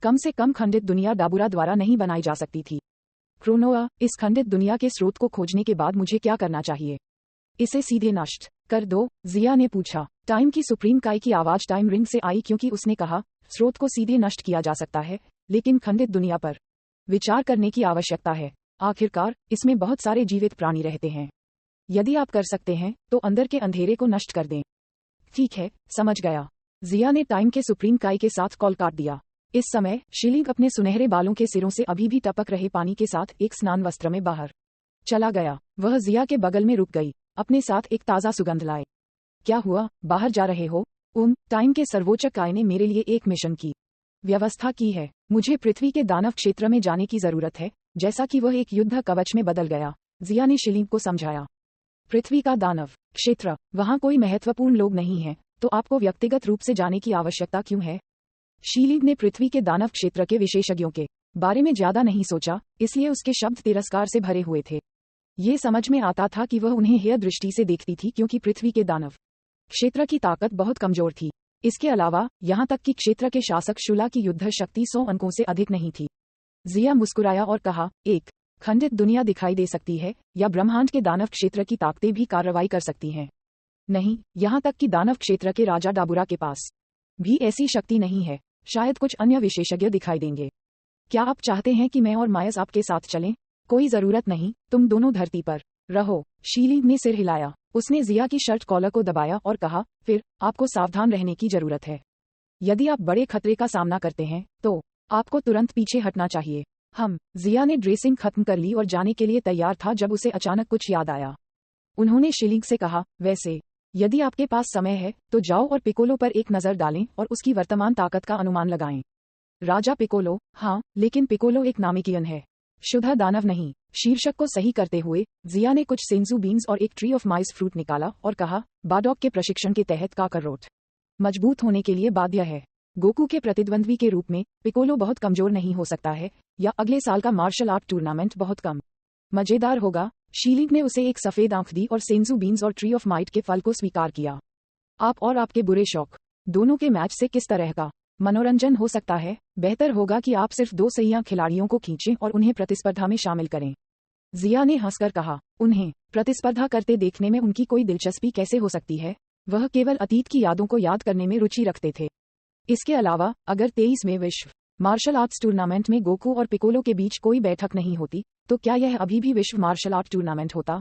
कम से कम खंडित दुनिया डाबुरा द्वारा नहीं बनाई जा सकती थी। क्रोनोआ, इस खंडित दुनिया के स्रोत को खोजने के बाद मुझे क्या करना चाहिए? इसे सीधे नष्ट कर दो, जिया ने पूछा। टाइम की सुप्रीम काय की आवाज टाइम रिंग से आई क्योंकि उसने कहा, स्रोत को सीधे नष्ट किया जा सकता है, लेकिन खंडित दुनिया पर विचार करने की आवश्यकता है। आखिरकार इसमें बहुत सारे जीवित प्राणी रहते हैं। यदि आप कर सकते हैं तो अंदर के अंधेरे को नष्ट कर दें। ठीक है, समझ गया। जिया ने टाइम के सुप्रीम काय के साथ कॉल काट दिया। इस समय शिलिंग अपने सुनहरे बालों के सिरों से अभी भी टपक रहे पानी के साथ एक स्नान वस्त्र में बाहर चला गया। वह जिया के बगल में रुक गई, अपने साथ एक ताज़ा सुगंध लाए। क्या हुआ, बाहर जा रहे हो? टाइम के सर्वोच्च काय ने मेरे लिए एक मिशन की व्यवस्था की है। मुझे पृथ्वी के दानव क्षेत्र में जाने की जरूरत है, जैसा कि वह एक युद्ध कवच में बदल गया, जिया ने शिलिंग को समझाया। पृथ्वी का दानव क्षेत्र, वहां कोई महत्वपूर्ण लोग नहीं है, तो आपको व्यक्तिगत रूप से जाने की आवश्यकता क्यों है? शीलिंग ने पृथ्वी के दानव क्षेत्र के विशेषज्ञों के बारे में ज्यादा नहीं सोचा, इसलिए उसके शब्द तिरस्कार से भरे हुए थे। ये समझ में आता था कि वह उन्हें हेय दृष्टि से देखती थी क्योंकि पृथ्वी के दानव क्षेत्र की ताकत बहुत कमजोर थी। इसके अलावा यहाँ तक कि क्षेत्र के शासक शुला की युद्ध शक्ति 100 अंकों से अधिक नहीं थी। जिया मुस्कुराया और कहा, एक खंडित दुनिया दिखाई दे सकती है या ब्रह्मांड के दानव क्षेत्र की ताकतें भी कार्रवाई कर सकती हैं। नहीं, यहाँ तक कि दानव क्षेत्र के राजा डाबुरा के पास भी ऐसी शक्ति नहीं है। शायद कुछ अन्य विशेषज्ञ दिखाई देंगे। क्या आप चाहते हैं कि मैं और मायस आपके साथ चलें? कोई जरूरत नहीं, तुम दोनों धरती पर रहो। शीलिंग ने सिर हिलाया। उसने जिया की शर्ट कॉलर को दबाया और कहा, फिर आपको सावधान रहने की जरूरत है। यदि आप बड़े खतरे का सामना करते हैं तो आपको तुरंत पीछे हटना चाहिए। जिया ने ड्रेसिंग खत्म कर ली और जाने के लिए तैयार था जब उसे अचानक कुछ याद आया। उन्होंने शीलिंग से कहा, वैसे यदि आपके पास समय है तो जाओ और पिकोलो पर एक नजर डालें और उसकी वर्तमान ताकत का अनुमान लगाएं। राजा पिकोलो? हाँ, लेकिन पिकोलो एक नामिकियन है, शुद्ध दानव नहीं। शीर्षक को सही करते हुए जिया ने कुछ सेंजू बीन्स और एक ट्री ऑफ माइस फ्रूट निकाला और कहा, बाडॉक के प्रशिक्षण के तहत काकरोट मजबूत होने के लिए बाध्य है। गोकू के प्रतिद्वंद्वी के रूप में पिकोलो बहुत कमजोर नहीं हो सकता है, या अगले साल का मार्शल आर्ट टूर्नामेंट बहुत कम मजेदार होगा। शीलिंग ने उसे एक सफेद आंख दी और सेंजू बीन्स और ट्री ऑफ माइट के फल को स्वीकार किया। आप और आपके बुरे शौक दोनों के मैच से किस तरह का मनोरंजन हो सकता है? बेहतर होगा कि आप सिर्फ 2 सैया खिलाड़ियों को खींचें और उन्हें प्रतिस्पर्धा में शामिल करें। जिया ने हंसकर कहा, उन्हें प्रतिस्पर्धा करते देखने में उनकी कोई दिलचस्पी कैसे हो सकती है? वह केवल अतीत की यादों को याद करने में रुचि रखते थे। इसके अलावा अगर 23वें विश्व मार्शल आर्ट्स टूर्नामेंट में गोकू और पिकोलो के बीच कोई बैठक नहीं होती तो क्या यह अभी भी विश्व मार्शल आर्ट टूर्नामेंट होता?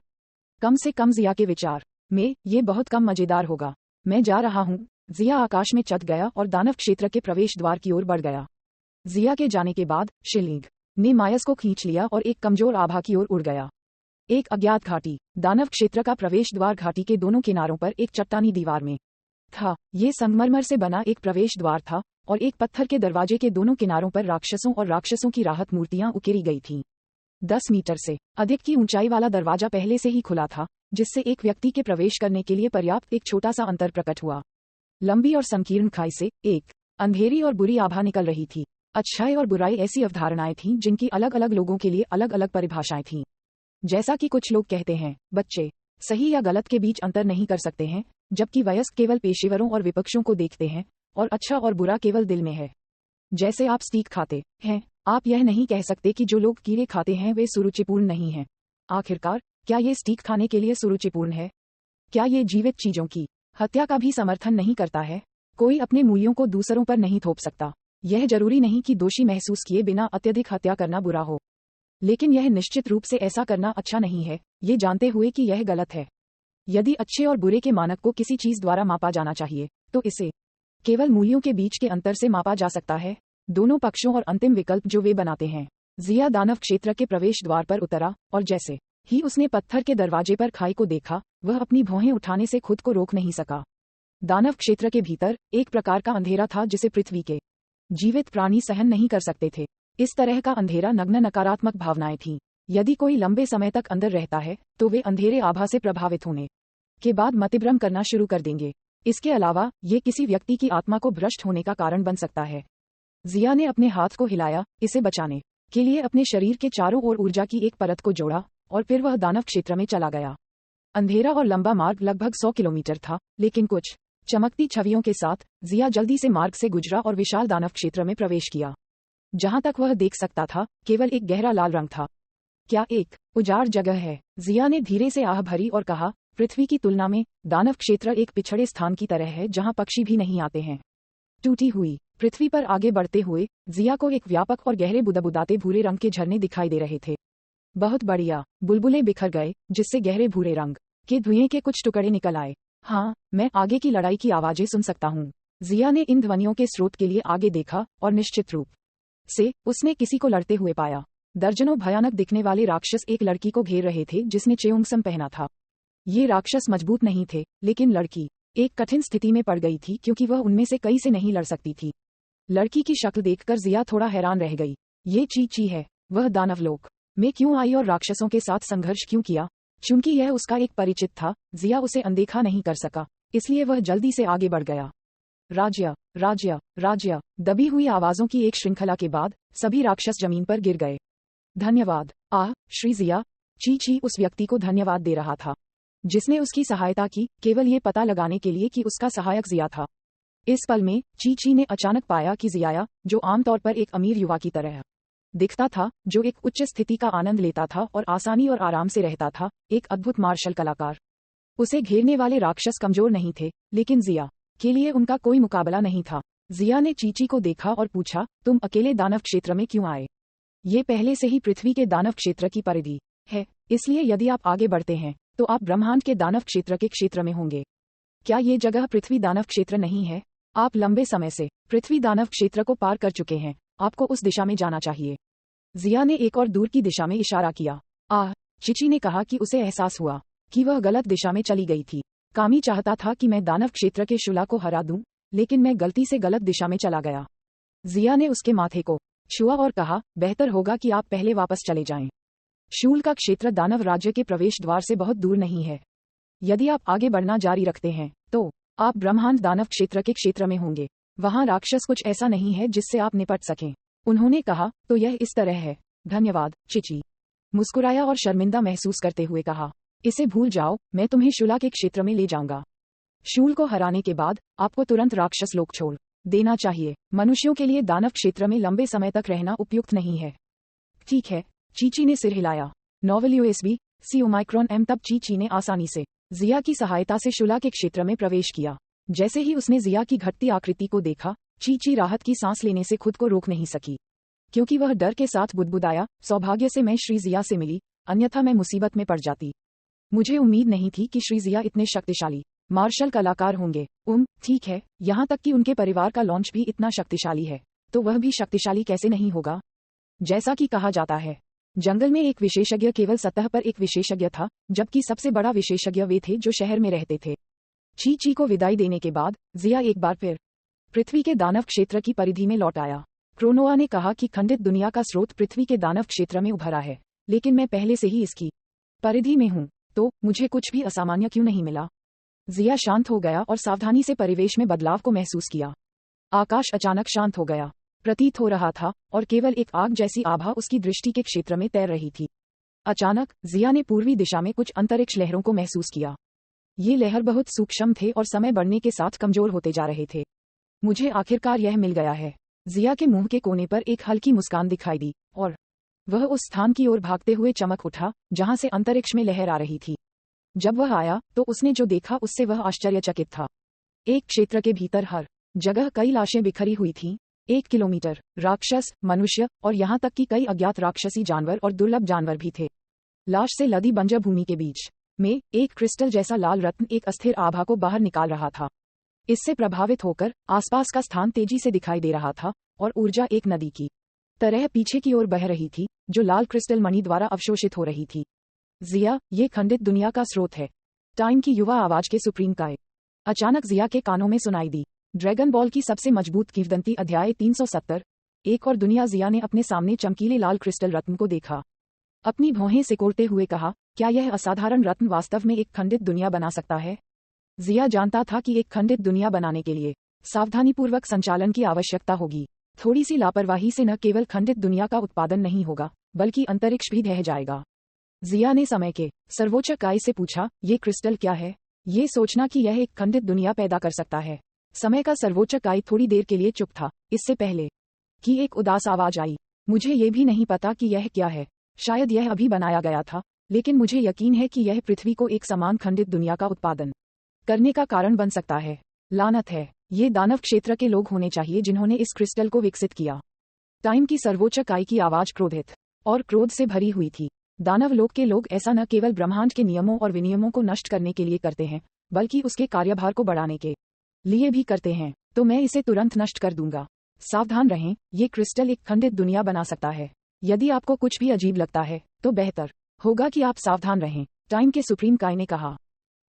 कम से कम जिया के विचार में ये बहुत कम मजेदार होगा। मैं जा रहा हूँ। जिया आकाश में चढ़ गया और दानव क्षेत्र के प्रवेश द्वार की ओर बढ़ गया। जिया के जाने के बाद शिलिंग ने मायस को खींच लिया और एक कमजोर आभा की ओर उड़ गया। एक अज्ञात घाटी। दानव क्षेत्र का प्रवेश द्वार घाटी के दोनों किनारों पर एक चट्टानी दीवार में था। ये संगमरमर से बना एक प्रवेश द्वार था और एक पत्थर के दरवाजे के दोनों किनारों पर राक्षसों और राक्षसों की राहत मूर्तियां उकेरी गई थीं। 10 मीटर से अधिक की ऊंचाई वाला दरवाजा पहले से ही खुला था, जिससे एक व्यक्ति के प्रवेश करने के लिए पर्याप्त एक छोटा सा अंतर प्रकट हुआ। लंबी और संकीर्ण खाई से एक अंधेरी और बुरी आभा निकल रही थी। अच्छाई और बुराई ऐसी अवधारणाएं थीं जिनकी अलग अलग लोगों के लिए अलग अलग परिभाषाएं थीं। जैसा कि कुछ लोग कहते हैं, बच्चे सही या गलत के बीच अंतर नहीं कर सकते हैं, जबकि वयस्क केवल पेशेवरों और विपक्षों को देखते हैं और अच्छा और बुरा केवल दिल में है। जैसे आप स्टीक खाते हैं, आप यह नहीं कह सकते कि जो लोग कीड़े खाते हैं वे सुरुचिपूर्ण नहीं हैं। आखिरकार, क्या ये स्टीक खाने के लिए सुरुचिपूर्ण है? क्या ये जीवित चीजों की हत्या का भी समर्थन नहीं करता है? कोई अपने मूल्यों को दूसरों पर नहीं थोप सकता। यह जरूरी नहीं कि दोषी महसूस किए बिना अत्यधिक हत्या करना बुरा हो, लेकिन यह निश्चित रूप से ऐसा करना अच्छा नहीं है, ये जानते हुए कि यह गलत है। यदि अच्छे और बुरे के मानक को किसी चीज द्वारा मापा जाना चाहिए, तो इसे केवल मूल्यों के बीच के अंतर से मापा जा सकता है, दोनों पक्षों और अंतिम विकल्प जो वे बनाते हैं। जिया दानव क्षेत्र के प्रवेश द्वार पर उतरा और जैसे ही उसने पत्थर के दरवाजे पर खाई को देखा, वह अपनी भौहें उठाने से खुद को रोक नहीं सका। दानव क्षेत्र के भीतर एक प्रकार का अंधेरा था जिसे पृथ्वी के जीवित प्राणी सहन नहीं कर सकते थे। इस तरह का अंधेरा नग्न नकारात्मक भावनाएं थीं। यदि कोई लंबे समय तक अंदर रहता है तो वे अंधेरे आभा से प्रभावित होने के बाद मतिभ्रम करना शुरू कर देंगे। इसके अलावा ये किसी व्यक्ति की आत्मा को भ्रष्ट होने का कारण बन सकता है। जिया ने अपने हाथ को हिलाया, इसे बचाने के लिए अपने शरीर के चारों ओर ऊर्जा की एक परत को जोड़ा और फिर वह दानव क्षेत्र में चला गया। अंधेरा और लंबा मार्ग लगभग 100 किलोमीटर था, लेकिन कुछ चमकती छवियों के साथ जिया जल्दी से मार्ग से गुजरा और विशाल दानव क्षेत्र में प्रवेश किया। जहां तक वह देख सकता था, केवल एक गहरा लाल रंग था। क्या एक उजाड़ जगह है? जिया ने धीरे से आह भरी और कहा, पृथ्वी की तुलना में दानव क्षेत्र एक पिछड़े स्थान की तरह है जहां पक्षी भी नहीं आते हैं। टूटी हुई पृथ्वी पर आगे बढ़ते हुए जिया को एक व्यापक और गहरे बुदबुदाते भूरे रंग के झरने दिखाई दे रहे थे। बहुत बढ़िया। बुलबुले बिखर गए, जिससे गहरे भूरे रंग के धुएं के कुछ टुकड़े निकल आए। हाँ, मैं आगे की लड़ाई की आवाजें सुन सकता हूँ। जिया ने इन ध्वनियों के स्रोत के लिए आगे देखा और निश्चित रूप से उसने किसी को लड़ते हुए पाया। दर्जनों भयानक दिखने वाले राक्षस एक लड़की को घेर रहे थे जिसने चेउंगसम पहना था। ये राक्षस मजबूत नहीं थे, लेकिन लड़की एक कठिन स्थिति में पड़ गई थी क्योंकि वह उनमें से कई से नहीं लड़ सकती थी। लड़की की शक्ल देखकर जिया थोड़ा हैरान रह गई। ये ची है, वह दानवलोक में क्यों आई और राक्षसों के साथ संघर्ष क्यों किया? चूंकि यह उसका एक परिचित था, जिया उसे अनदेखा नहीं कर सका, इसलिए वह जल्दी से आगे बढ़ गया। राज्य राज्य राज्य। दबी हुई आवाजों की एक श्रृंखला के बाद सभी राक्षस जमीन पर गिर गए। धन्यवाद। आह, श्री जिया। ची उस व्यक्ति को धन्यवाद दे रहा था जिसने उसकी सहायता की, केवल ये पता लगाने के लिए कि उसका सहायक जिया था। इस पल में ची ने अचानक पाया कि जिया, जो आमतौर पर एक अमीर युवा की तरह दिखता था, जो एक उच्च स्थिति का आनंद लेता था और आसानी और आराम से रहता था, एक अद्भुत मार्शल कलाकार। उसे घेरने वाले राक्षस कमजोर नहीं थे, लेकिन जिया के लिए उनका कोई मुकाबला नहीं था। जिया ने ची को देखा और पूछा, तुम अकेले दानव क्षेत्र में क्यों आए? ये पहले से ही पृथ्वी के दानव क्षेत्र की परिधि है, इसलिए यदि आप आगे बढ़ते हैं तो आप ब्रह्मांड के दानव क्षेत्र के क्षेत्र में होंगे। क्या ये जगह पृथ्वी दानव क्षेत्र नहीं है? आप लंबे समय से पृथ्वी दानव क्षेत्र को पार कर चुके हैं, आपको उस दिशा में जाना चाहिए। जिया ने एक और दूर की दिशा में इशारा किया। आह, ची ने कहा कि उसे एहसास हुआ कि वह गलत दिशा में चली गई थी। कामी चाहता था कि मैं दानव क्षेत्र के शुला को हरा दूं, लेकिन मैं गलती से गलत दिशा में चला गया। जिया ने उसके माथे को छुआ और कहा, बेहतर होगा कि आप पहले वापस चले जाएं। शूल का क्षेत्र दानव राज्य के प्रवेश द्वार से बहुत दूर नहीं है। यदि आप आगे बढ़ना जारी रखते हैं तो आप ब्रह्मांड दानव क्षेत्र के क्षेत्र में होंगे। वहां राक्षस कुछ ऐसा नहीं है जिससे आप निपट सकें। उन्होंने कहा, तो यह इस तरह है। धन्यवाद। ची मुस्कुराया और शर्मिंदा महसूस करते हुए कहा, इसे भूल जाओ, मैं तुम्हें शुला के क्षेत्र में ले जाऊंगा। शूल को हराने के बाद आपको तुरंत राक्षस लोक छोड़ देना चाहिए। मनुष्यों के लिए दानव क्षेत्र में लंबे समय तक रहना उपयुक्त नहीं है। ठीक है, ची ने सिर हिलाया। नोवेल USB सी ओमाइक्रॉन M। तब ची ने आसानी से जिया की सहायता से शुला के क्षेत्र में प्रवेश किया। जैसे ही उसने जिया की घटती आकृति को देखा, चीची राहत की सांस लेने से खुद को रोक नहीं सकी, क्योंकि वह डर के साथ बुदबुदाया, सौभाग्य से मैं श्री जिया से मिली, अन्यथा मैं मुसीबत में पड़ जाती। मुझे उम्मीद नहीं थी कि श्री जिया इतने शक्तिशाली मार्शल कलाकार होंगे। ठीक है, यहाँ तक कि उनके परिवार का लॉन्च भी इतना शक्तिशाली है, तो वह भी शक्तिशाली कैसे नहीं होगा। जैसा कि कहा जाता है, जंगल में एक विशेषज्ञ केवल सतह पर एक विशेषज्ञ था, जबकि सबसे बड़ा विशेषज्ञ वे थे जो शहर में रहते थे। ची को विदाई देने के बाद जिया एक बार फिर पृथ्वी के दानव क्षेत्र की परिधि में लौट आया। क्रोनोआ ने कहा कि खंडित दुनिया का स्रोत पृथ्वी के दानव क्षेत्र में उभरा है, लेकिन मैं पहले से ही इसकी परिधि में हूँ, तो मुझे कुछ भी असामान्य क्यों नहीं मिला। जिया शांत हो गया और सावधानी से परिवेश में बदलाव को महसूस किया। आकाश अचानक शांत हो गया, प्रतीत हो रहा था, और केवल एक आग जैसी आभा उसकी दृष्टि के क्षेत्र में तैर रही थी। अचानक जिया ने पूर्वी दिशा में कुछ अंतरिक्ष लहरों को महसूस किया। ये लहर बहुत सूक्ष्म थे और समय बढ़ने के साथ कमजोर होते जा रहे थे। मुझे आखिरकार यह मिल गया है। जिया के मुंह के कोने पर एक हल्की मुस्कान दिखाई दी, और वह उस स्थान की ओर भागते हुए चमक उठा जहां से अंतरिक्ष में लहर आ रही थी। जब वह आया तो उसने जो देखा उससे वह आश्चर्यचकित था। एक क्षेत्र के भीतर हर जगह कई लाशें बिखरी हुई थीं। 1 किलोमीटर राक्षस, मनुष्य और यहाँ तक कि कई अज्ञात राक्षसी जानवर और दुर्लभ जानवर भी थे। लाश से लदी बंजर भूमि के बीच में एक क्रिस्टल जैसा लाल रत्न एक अस्थिर आभा को बाहर निकाल रहा था। इससे प्रभावित होकर आसपास का स्थान तेजी से दिखाई दे रहा था, और ऊर्जा एक नदी की तरह पीछे की ओर बह रही थी, जो लाल क्रिस्टल मणि द्वारा अवशोषित हो रही थी। जिया, ये खंडित दुनिया का स्रोत है। टाइम की युवा आवाज के सुप्रीम काय अचानक जिया के कानों में सुनाई दी। ड्रैगन बॉल की सबसे मजबूत किंवदंती अध्याय 370। एक और दुनिया। जिया ने अपने सामने चमकीले लाल क्रिस्टल रत्न को देखा। अपनी भौहें सिकोड़ते हुए कहा, क्या यह असाधारण रत्न वास्तव में एक खंडित दुनिया बना सकता है। जिया जानता था कि एक खंडित दुनिया बनाने के लिए सावधानीपूर्वक संचालन की आवश्यकता होगी। थोड़ी सी लापरवाही से न केवल खंडित दुनिया का उत्पादन नहीं होगा, बल्कि अंतरिक्ष भी ढह जाएगा। जिया ने समय के सर्वोच्च काय से पूछा, ये क्रिस्टल क्या है। ये सोचना कि यह एक खंडित दुनिया पैदा कर सकता है। समय का सर्वोच्च काय थोड़ी देर के लिए चुप था, इससे पहले कि एक उदास आवाज आई, मुझे ये भी नहीं पता कि यह क्या है। शायद यह अभी बनाया गया था, लेकिन मुझे यकीन है कि यह पृथ्वी को एक समान खंडित दुनिया का उत्पादन करने का कारण बन सकता है। लानत है, ये दानव क्षेत्र के लोग होने चाहिए जिन्होंने इस क्रिस्टल को विकसित किया। टाइम की सर्वोच्च काय की आवाज क्रोधित और क्रोध से भरी हुई थी। दानव लोक के लोग ऐसा न केवल ब्रह्मांड के नियमों और विनियमों को नष्ट करने के लिए करते हैं, बल्कि उसके कार्यभार को बढ़ाने के लिए भी करते हैं। तो मैं इसे तुरंत नष्ट कर दूंगा। सावधान रहें, ये क्रिस्टल एक खंडित दुनिया बना सकता है। यदि आपको कुछ भी अजीब लगता है, तो बेहतर होगा कि आप सावधान रहें, टाइम के सुप्रीम काय ने कहा।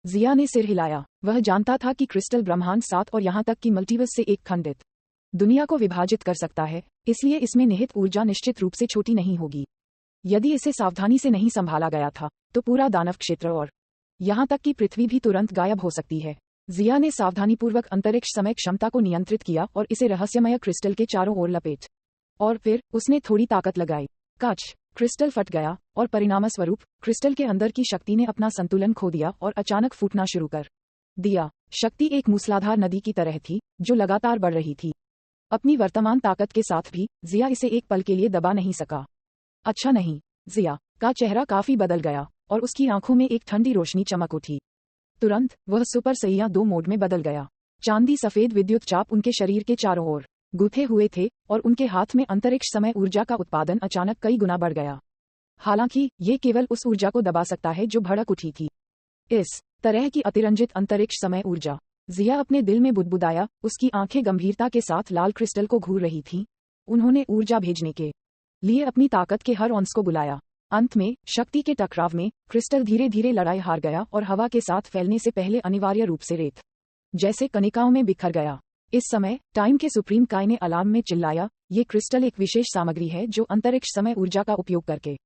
जिया ने सिर हिलाया। वह जानता था कि क्रिस्टल ब्रह्मांड 7 और यहाँ तक कि मल्टीवर्स से एक खंडित दुनिया को विभाजित कर सकता है, इसलिए इसमें निहित ऊर्जा निश्चित रूप से छोटी नहीं होगी। यदि इसे सावधानी से नहीं संभाला गया था, तो पूरा दानव क्षेत्र और यहाँ तक कि पृथ्वी भी तुरंत गायब हो सकती है। जिया ने सावधानीपूर्वक अंतरिक्ष समय क्षमता को नियंत्रित किया और इसे रहस्यमय क्रिस्टल के चारों ओर लपेट, और फिर उसने थोड़ी ताकत लगाई। काच, क्रिस्टल फट गया, और परिणामस्वरूप क्रिस्टल के अंदर की शक्ति ने अपना संतुलन खो दिया और अचानक फूटना शुरू कर दिया। शक्ति एक मूसलाधार नदी की तरह थी, जो लगातार बढ़ रही थी। अपनी वर्तमान ताकत के साथ भी जिया इसे एक पल के लिए दबा नहीं सका। अच्छा नहीं। जिया का चेहरा काफी बदल गया, और उसकी आंखों में एक ठंडी रोशनी चमक उठी। तुरंत वह सुपर सैया 2 मोड में बदल गया। चांदी सफेद विद्युत चाप उनके शरीर के चारों ओर गुथे हुए थे, और उनके हाथ में अंतरिक्ष समय ऊर्जा का उत्पादन अचानक कई गुना बढ़ गया। हालांकि ये केवल उस ऊर्जा को दबा सकता है जो भड़क उठी थी। इस तरह की अतिरंजित अंतरिक्ष समय ऊर्जा। जिया अपने दिल में बुदबुदाया। उसकी आंखें गंभीरता के साथ लाल क्रिस्टल को घूर रही थीं। उन्होंने ऊर्जा भेजने के लिए अपनी ताकत के हर औंस को बुलाया। अंत में शक्ति के टकराव में क्रिस्टल धीरे धीरे लड़ाई हार गया और हवा के साथ फैलने से पहले अनिवार्य रूप से रेत जैसे कणिकाओं में बिखर गया। इस समय टाइम के सुप्रीम काय ने अलार्म में चिल्लाया, ये क्रिस्टल एक विशेष सामग्री है जो अंतरिक्ष समय ऊर्जा का उपयोग करके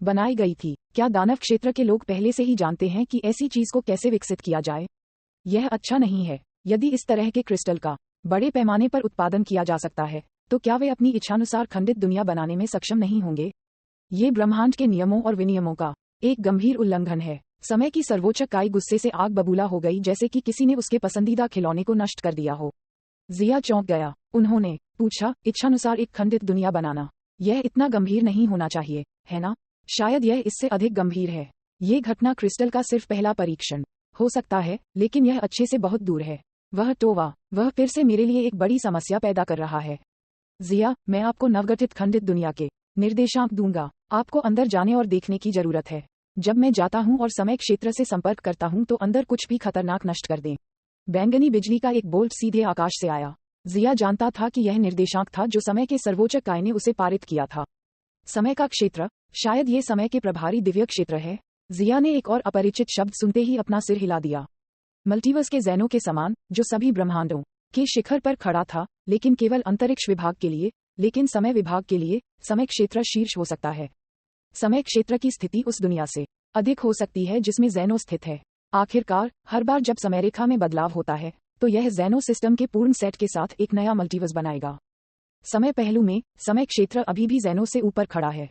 बनाई गई थी। क्या दानव क्षेत्र के लोग पहले से ही जानते हैं कि ऐसी चीज को कैसे विकसित किया जाए? यह अच्छा नहीं है। यदि इस तरह के क्रिस्टल का बड़े पैमाने पर उत्पादन किया जा सकता है, तो क्या वे अपनी इच्छानुसार खंडित दुनिया बनाने में सक्षम नहीं होंगे? ये ब्रह्मांड के नियमों और विनियमों का एक गंभीर उल्लंघन है। समय की सर्वोच्च काय गुस्से से आग बबूला हो गई, जैसे कि किसी ने उसके पसंदीदा खिलौने को नष्ट कर दिया हो। जिया चौंक गया। उन्होंने पूछा, इच्छानुसार एक खंडित दुनिया बनाना, यह इतना गंभीर नहीं होना चाहिए, है ना? शायद यह इससे अधिक गंभीर है। ये घटना क्रिस्टल का सिर्फ पहला परीक्षण हो सकता है, लेकिन यह अच्छे से बहुत दूर है। वह टोवा, वह फिर से मेरे लिए एक बड़ी समस्या पैदा कर रहा है। जिया, मैं आपको नवगठित खंडित दुनिया के निर्देशांक दूंगा। आपको अंदर जाने और देखने की जरूरत है। जब मैं जाता हूं और समय क्षेत्र से संपर्क करता हूं तो अंदर कुछ भी खतरनाक नष्ट कर दें। बैंगनी बिजली का एक बोल्ट सीधे आकाश से आया। जिया जानता था कि यह निर्देशांक था जो समय के सर्वोच्च काय ने उसे पारित किया था। समय का क्षेत्र, शायद ये समय के प्रभारी दिव्य क्षेत्र है। जिया ने एक और अपरिचित शब्द सुनते ही अपना सिर हिला दिया। मल्टीवर्स के ज़ेनो के समान, जो सभी ब्रह्मांडों के शिखर पर खड़ा था, लेकिन केवल अंतरिक्ष विभाग के लिए, लेकिन समय विभाग के लिए, समय क्षेत्र शीर्ष हो सकता है। समय क्षेत्र की स्थिति उस दुनिया से अधिक हो सकती है जिसमें ज़ेनो स्थित है। आखिरकार, हर बार जब समय रेखा में बदलाव होता है, तो यह ज़ेनो सिस्टम के पूर्ण सेट के साथ एक नया मल्टीवर्स बनाएगा। समय पहलू में, समय क्षेत्र अभी भी ज़ेनो से ऊपर खड़ा है।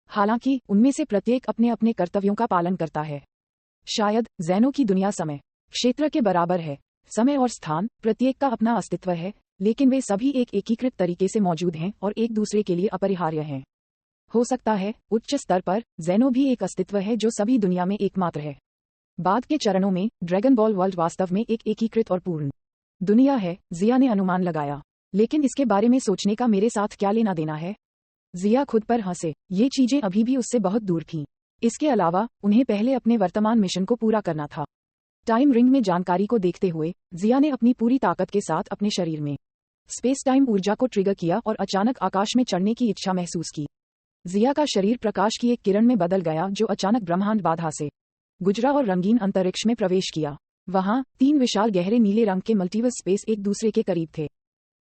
हालांकि, उनमें से प्रत्येक अपने अपने कर्तव्यों का पालन करता है। शायद, ज़ेनो की दुनिया समय क्षेत्र के बराबर है। समय और स्थान, प्रत्येक का अपना अस्तित्व है, लेकिन वे सभी एक एकीकृत तरीके से मौजूद हैं और एक दूसरे के लिए अपरिहार्य हैं। हो सकता है, उच्च स्तर पर, ज़ेनो भी एक अस्तित्व है जो सभी दुनिया में एकमात्र है। बाद के चरणों में, ड्रैगन बॉल वर्ल्ड वास्तव में एक एकीकृत और पूर्ण दुनिया है, जिया ने अनुमान लगाया। लेकिन इसके बारे में सोचने का मेरे साथ क्या लेना देना है? जिया खुद पर हंसे। ये चीजें अभी भी उससे बहुत दूर थीं। इसके अलावा, उन्हें पहले अपने वर्तमान मिशन को पूरा करना था। टाइम रिंग में जानकारी को देखते हुए, जिया ने अपनी पूरी ताकत के साथ अपने शरीर में स्पेस टाइम ऊर्जा को ट्रिगर किया और अचानक आकाश में चढ़ने की इच्छा महसूस की। जिया का शरीर प्रकाश की एक किरण में बदल गया जो अचानक ब्रह्मांड बाधा से गुजरा और रंगीन अंतरिक्ष में प्रवेश किया। वहां 3 विशाल गहरे नीले रंग के मल्टीवर्स स्पेस एक दूसरे के करीब थे।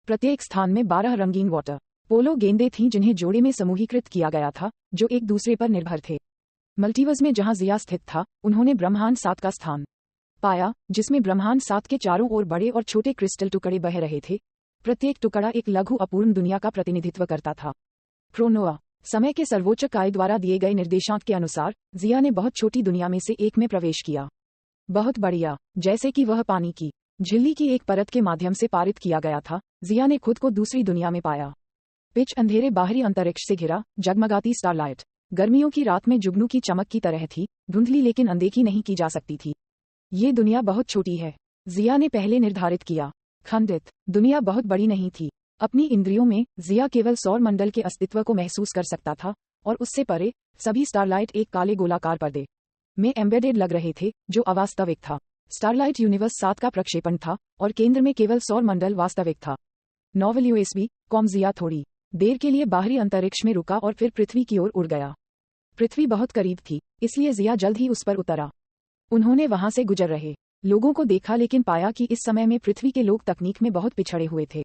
प्रत्येक स्थान में 12 रंगीन वाटर पोलो गेंदें थीं जिन्हें जोड़े में समूहीकृत किया गया था, जो एक दूसरे पर निर्भर थे। मल्टीवर्स में जहां जिया स्थित था, उन्होंने ब्रह्मांड 7 का स्थान पाया, जिसमें ब्रह्मांड 7 के चारों ओर बड़े और छोटे क्रिस्टल टुकड़े बह रहे थे। प्रत्येक टुकड़ा एक लघु अपूर्ण दुनिया का प्रतिनिधित्व करता था। क्रोनोआ, समय के सर्वोच्च काय द्वारा दिए गए निर्देशांक के अनुसार, जिया ने बहुत छोटी दुनिया में से एक में प्रवेश किया। बहुत बढ़िया, जैसे कि वह पानी की झिल्ली की एक परत के माध्यम से पारित किया गया था, जिया ने खुद को दूसरी दुनिया में पाया। पिच अंधेरे बाहरी अंतरिक्ष से घिरा, जगमगाती स्टारलाइट गर्मियों की रात में जुगनू की चमक की तरह थी, धुंधली लेकिन अनदेखी नहीं की जा सकती थी। ये दुनिया बहुत छोटी है, जिया ने पहले निर्धारित किया। खंडित दुनिया बहुत बड़ी नहीं थी। अपनी इंद्रियों में, जिया केवल सौर मंडल के अस्तित्व को महसूस कर सकता था, और उससे परे, सभी स्टारलाइट एक काले गोलाकार पर्दे में एम्बेडेड लग रहे थे, जो अवास्तविक था। स्टारलाइट यूनिवर्स 7 का प्रक्षेपण था, और केंद्र में केवल सौर मंडल वास्तविक था। नोवेल यूएसबी कॉम जिया थोड़ी देर के लिए बाहरी अंतरिक्ष में रुका और फिर पृथ्वी की ओर उड़ गया। पृथ्वी बहुत करीब थी, इसलिए जिया जल्द ही उस पर उतरा। उन्होंने वहां से गुजर रहे लोगों को देखा लेकिन पाया कि इस समय में पृथ्वी के लोग तकनीक में बहुत पिछड़े हुए थे।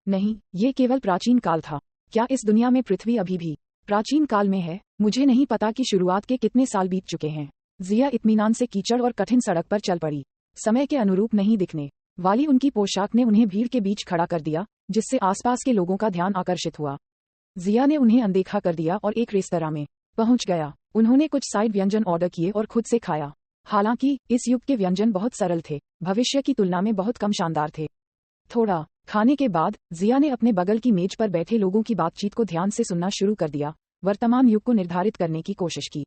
नहीं, ये केवल प्राचीन काल था। क्या इस दुनिया में पृथ्वी अभी भी प्राचीन काल में है? मुझे नहीं पता कि शुरुआत के कितने साल बीत चुके हैं। जिया इत्मीनान से कीचड़ और कठिन सड़क पर चल पड़ी। समय के अनुरूप नहीं दिखने वाली उनकी पोशाक ने उन्हें भीड़ के बीच खड़ा कर दिया, जिससे आसपास के लोगों का ध्यान आकर्षित हुआ। जिया ने उन्हें अनदेखा कर दिया और एक रेस्तरां में पहुंच गया। उन्होंने कुछ साइड व्यंजन ऑर्डर किए और खुद से खाया। हालांकि, इस युग के व्यंजन बहुत सरल थे, भविष्य की तुलना में बहुत कम शानदार थे। थोड़ा खाने के बाद, जिया ने अपने बगल की मेज पर बैठे लोगों की बातचीत को ध्यान से सुनना शुरू कर दिया, वर्तमान युग को निर्धारित करने की कोशिश की।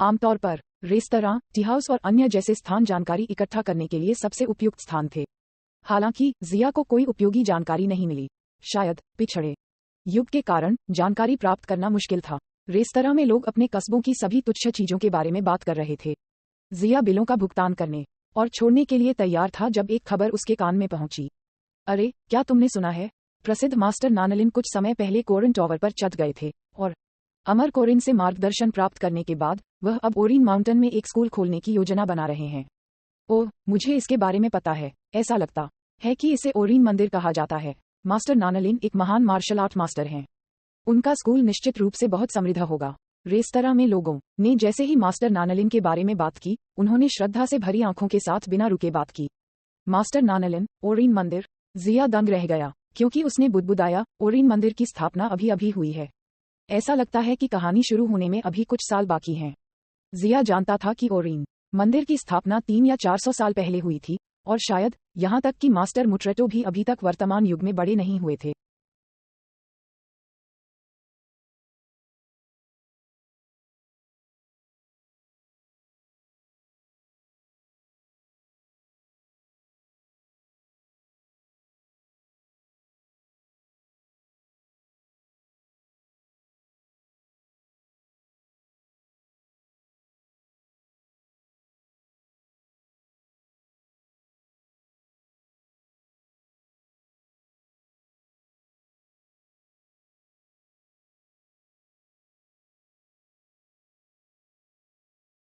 आमतौर पर, रेस्तरां, टी हाउस और अन्य जैसे स्थान जानकारी इकट्ठा करने के लिए सबसे उपयुक्त स्थान थे। हालांकि, जिया को कोई उपयोगी जानकारी नहीं मिली। शायद, पिछड़े युग के कारण, जानकारी प्राप्त करना मुश्किल था। रेस्तरां में लोग अपने कस्बों की सभी तुच्छ चीजों के बारे में बात कर रहे थे। जिया बिलों का भुगतान करने और छोड़ने के लिए तैयार था जब एक खबर उसके कान में पहुंची। अरे, क्या तुमने सुना है? प्रसिद्ध मास्टर नानलिन कुछ समय पहले कोरिन टॉवर पर चढ़ गए थे, और अमर कोरिन से मार्गदर्शन प्राप्त करने के बाद, वह अब ओरिन माउंटेन में एक स्कूल खोलने की योजना बना रहे हैं। ओह, मुझे इसके बारे में पता है। ऐसा लगता है कि इसे ओरिन मंदिर कहा जाता है। मास्टर नानलिन एक महान मार्शल आर्ट मास्टर हैं। उनका स्कूल निश्चित रूप से बहुत समृद्ध होगा। रेस्तरां में लोगों ने जैसे ही मास्टर नानलिन के बारे में बात की, उन्होंने श्रद्धा से भरी आंखों के साथ बिना रुके बात की। मास्टर नानलिन, ओरिन मंदिर। जिया दंग रह गया, क्योंकि उसने बुदबुदाया, ओरिन मंदिर की स्थापना अभी अभी हुई है। ऐसा लगता है कि कहानी शुरू होने में अभी कुछ साल बाकी हैं। जिया जानता था कि ओरिन मंदिर की स्थापना 3 या 400 साल पहले हुई थी, और शायद, यहाँ तक कि मास्टर मुट्रेटो भी अभी तक वर्तमान युग में बड़े नहीं हुए थे।